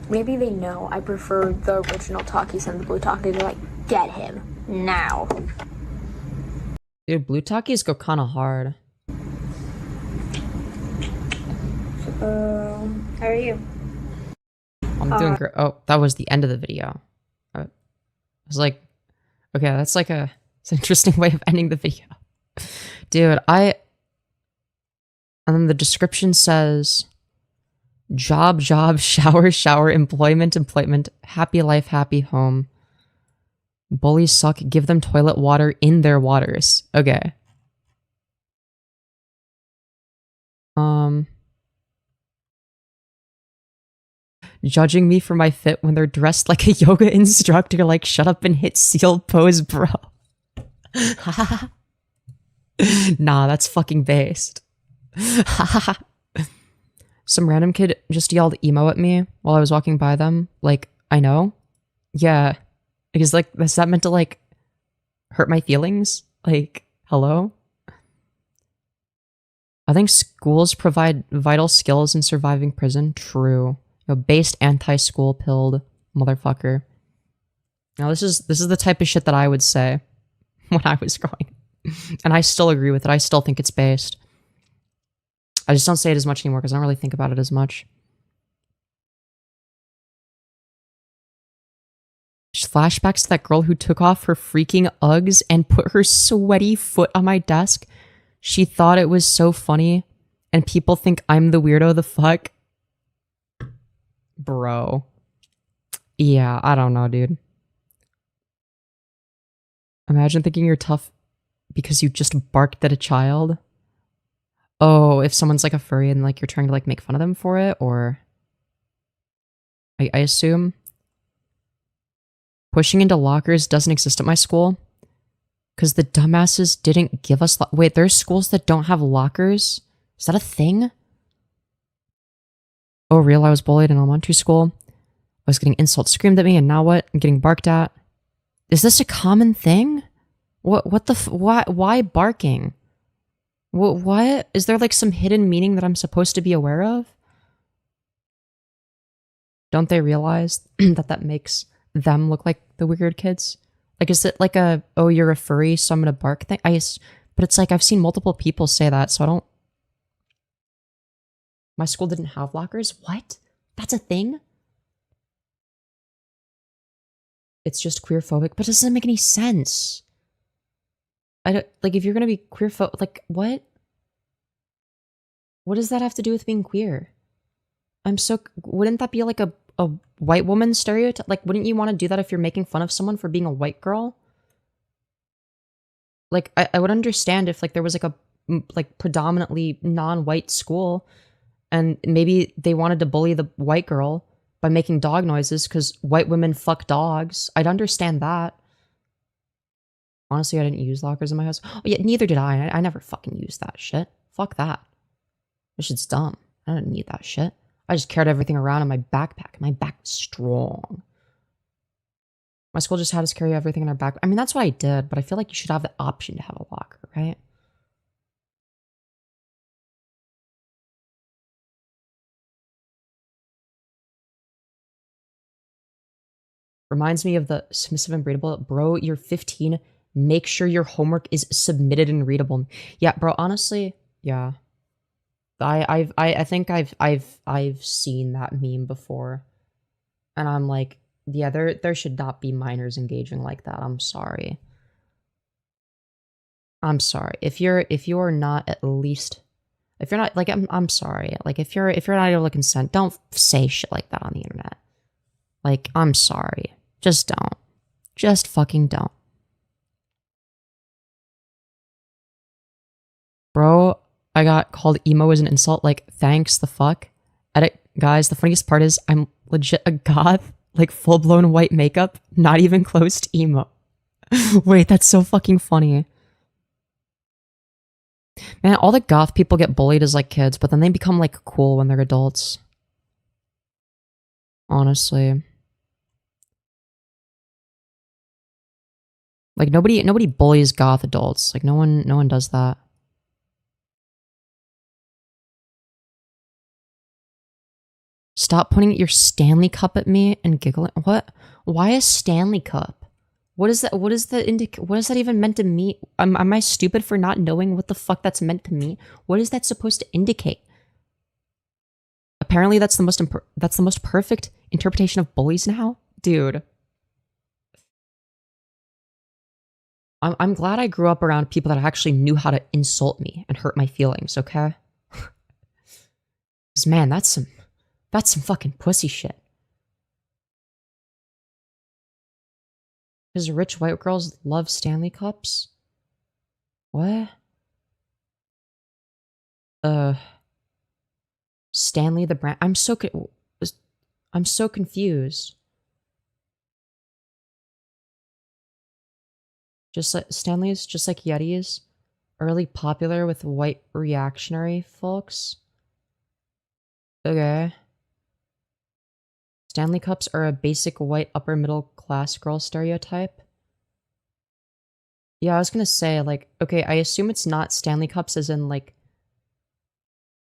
Maybe they know I prefer the original Takis and the blue Takis. They're like, get him. Now. Dude, blue Takis go kinda hard. How are you? I'm doing great. Oh, that was the end of the video. I was like, okay, that's like it's an interesting way of ending the video. Dude, and then the description says, job, shower, employment, happy life, happy home. Bullies suck, give them toilet water in their waters. Okay. Judging me for my fit when they're dressed like a yoga instructor, like shut up and hit seal pose, bro. Nah, that's fucking based. Some random kid just yelled emo at me while I was walking by them. Like, I know. Yeah. Because like, is that meant to like hurt my feelings? Like, hello? I think schools provide vital skills in surviving prison. True. You know, based anti-school pilled motherfucker. Now this is the type of shit that I would say when I was growing. And I still agree with it. I still think it's based. I just don't say it as much anymore because I don't really think about it as much. Flashbacks to that girl who took off her freaking Uggs and put her sweaty foot on my desk. She thought it was so funny, and people think I'm the weirdo the fuck. Bro. Yeah, I don't know, dude. Imagine thinking you're tough because you just barked at a child. Oh, if someone's like a furry and like you're trying to like make fun of them for it, or... I assume... Pushing into lockers doesn't exist at my school. Because the dumbasses didn't give us... Wait, there's schools that don't have lockers? Is that a thing? Oh, real? I was bullied in elementary school. I was getting insults screamed at me, and now what? I'm getting barked at. Is this a common thing? What the... Why barking? What? Is there like some hidden meaning that I'm supposed to be aware of? Don't they realize that makes them look like the weird kids? Like, is it like a, oh, you're a furry, so I'm gonna bark thing? But it's like, I've seen multiple people say that, so I don't... My school didn't have lockers? What? That's a thing? It's just queerphobic, but it doesn't make any sense. I don't, like, if you're gonna be queerphobic, like, what? What does that have to do with being queer? Wouldn't that be like a white woman stereotype? Like, wouldn't you want to do that if you're making fun of someone for being a white girl? Like, I would understand if like there was like a like predominantly non-white school and maybe they wanted to bully the white girl by making dog noises because white women fuck dogs. I'd understand that. Honestly, I didn't use lockers in my house. Oh yeah, neither did I. I never fucking used that shit. Fuck that. This shit's dumb. I didn't need that shit. I just carried everything around in my backpack. My back was strong. My school just had us carry everything in our back. I mean, that's what I did, but I feel like you should have the option to have a locker, right? Reminds me of the submissive and readable. Bro, you're 15. Make sure your homework is submitted and readable. Yeah, bro, honestly, yeah. I think I've seen that meme before. And I'm like, yeah, there should not be minors engaging like that. I'm sorry. I'm sorry. If you're not at least, if you're not like I'm sorry. Like if you're not able to consent, don't say shit like that on the internet. Like, I'm sorry. Just don't. Just fucking don't. Bro, I got called emo as an insult. Like, thanks the fuck. Edit, guys, the funniest part is I'm legit a goth. Like, full-blown white makeup. Not even close to emo. Wait, that's so fucking funny. Man, all the goth people get bullied as, like, kids, but then they become, like, cool when they're adults. Honestly. Like, nobody bullies goth adults. Like, no one does that. Stop pointing your Stanley Cup at me and giggling. What? Why a Stanley Cup? What is that? What is that even meant to mean? Am I stupid for not knowing what the fuck that's meant to mean? What is that supposed to indicate? Apparently, that's the most perfect interpretation of bullies now, dude. I'm glad I grew up around people that actually knew how to insult me and hurt my feelings. Okay, because man, that's some fucking pussy shit. Because rich white girls love Stanley Cups? What? Stanley the brand? I'm so confused. Just like Stanley's, just like Yeti's, early popular with white reactionary folks. Okay. Stanley Cups are a basic white upper middle class girl stereotype. Yeah, I was gonna say, like, okay, I assume it's not Stanley Cups as in, like,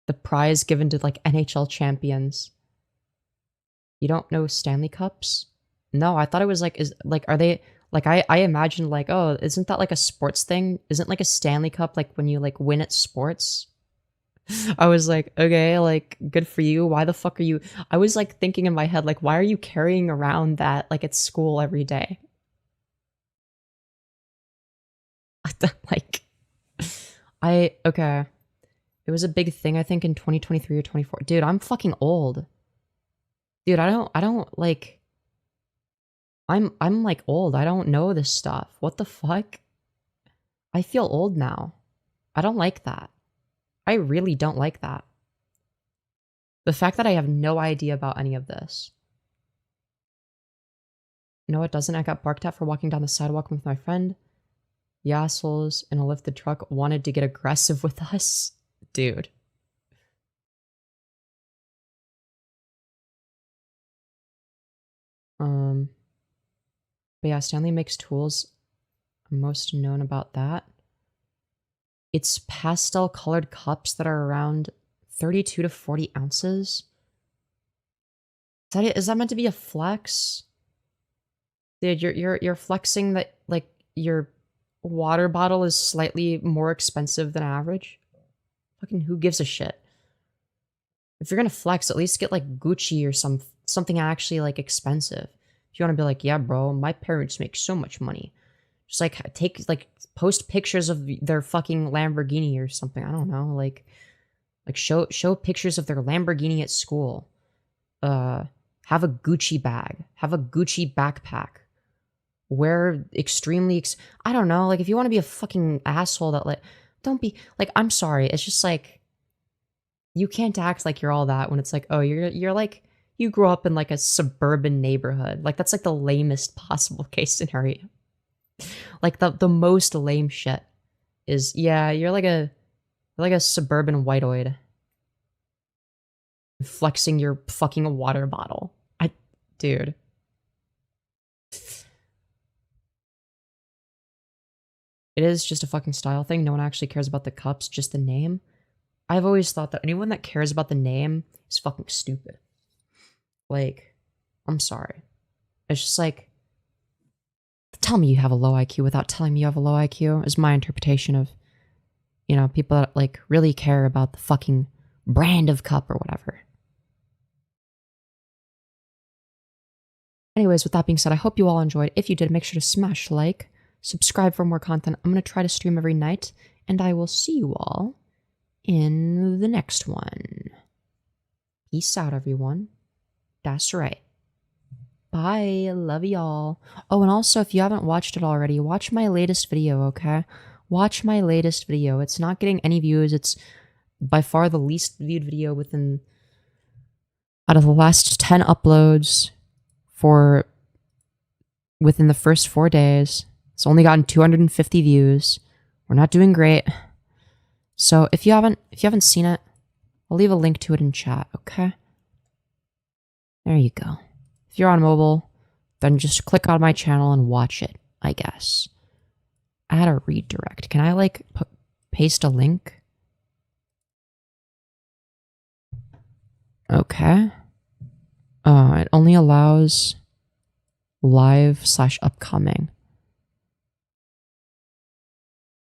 the prize given to, like, NHL champions. You don't know Stanley Cups? No, I thought it was, like, are they, like, I imagined, like, oh, isn't that, like, a sports thing? Isn't, like, a Stanley Cup, like, when you, like, win at sports? I was like, okay, like, good for you. Why the fuck are you... I was, like, thinking in my head, like, why are you carrying around that, like, at school every day? Like, okay. It was a big thing, I think, in 2023 or 24. Dude, I'm fucking old. Dude, I don't, like... I'm, like, old. I don't know this stuff. What the fuck? I feel old now. I don't like that. I really don't like that. The fact that I have no idea about any of this. No, it doesn't. I got barked at for walking down the sidewalk with my friend. The assholes in a lifted truck wanted to get aggressive with us. Dude. But yeah, Stanley makes tools. I'm most known about that. It's pastel colored cups that are around 32 to 40 ounces. Is that meant to be a flex? Dude, you're flexing that, like, your water bottle is slightly more expensive than average? Fucking who gives a shit? If you're gonna flex, at least get, like, Gucci or something actually, like, expensive. If you wanna be like, yeah, bro, my parents make so much money. Just, like, post pictures of their fucking Lamborghini or something. I don't know, like show pictures of their Lamborghini at school. have a Gucci bag, have a Gucci backpack, wear extremely I don't know, like if you want to be a fucking asshole that like don't be like I'm sorry, it's just like you can't act like you're all that when it's like, oh, you're like you grew up in like a suburban neighborhood. Like that's like the lamest possible case scenario. Like the most lame shit is yeah, you're like a suburban whiteoid flexing your fucking water bottle. Dude. It is just a fucking style thing. No one actually cares about the cups, just the name. I've always thought that anyone that cares about the name is fucking stupid. Like, I'm sorry. It's just like, tell me you have a low IQ without telling me you have a low IQ is my interpretation of, you know, people that like really care about the fucking brand of cup or whatever. Anyways, with that being said, I hope you all enjoyed. If you did, make sure to smash like, subscribe for more content. I'm going to try to stream every night, and I will see you all in the next one. Peace out, everyone. That's right. Bye. Love y'all. Oh, and also, if you haven't watched it already, watch my latest video, okay? Watch my latest video. It's not getting any views. It's by far the least viewed video out of the last 10 uploads within the first 4 days. It's only gotten 250 views. We're not doing great. So if you haven't seen it, I'll leave a link to it in chat, okay? There you go. If you're on mobile, then just click on my channel and watch it, I guess. Add a redirect. Can I like paste a link? Okay. It only allows live/upcoming.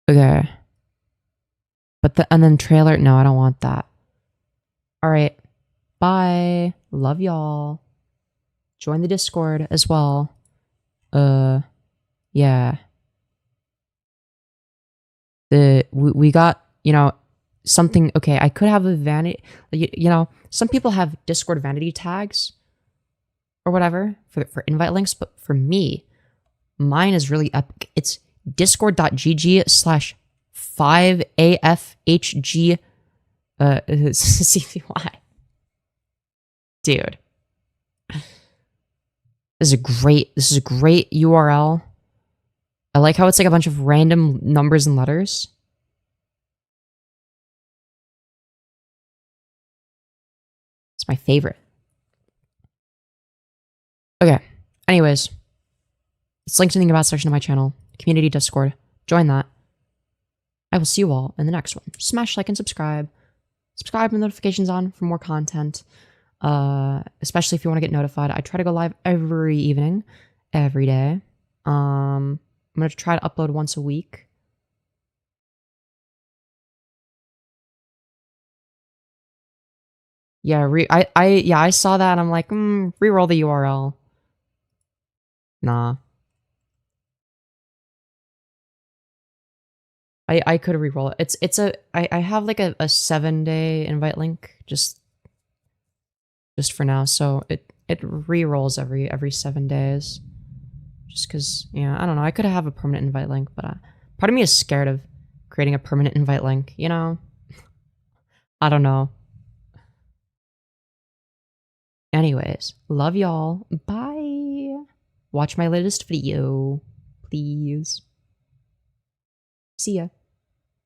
Okay. And then trailer, no, I don't want that. All right. Bye. Love y'all. Join the Discord as well. Yeah. We got, you know, something, okay, I could have a vanity, you know, some people have Discord vanity tags or whatever for invite links, but for me, mine is really epic. It's discord.gg/5afhg CVY. Dude. This is a great URL. I like how it's like a bunch of random numbers and letters. It's my favorite. Okay. Anyways, it's linked in the about section of my channel, community Discord. Join that. I will see you all in the next one. Smash like and subscribe. Subscribe with notifications on for more content. Especially if you want to get notified. I try to go live every evening, every day. I'm going to try to upload once a week. Yeah, I saw that and I'm like, reroll the URL. Nah. I could reroll it. I have like a 7-day invite link just for now, so it re-rolls every 7 days. Just because, yeah, I don't know. I could have a permanent invite link, but part of me is scared of creating a permanent invite link, you know? I don't know. Anyways, love y'all. Bye. Watch my latest video, please. See ya.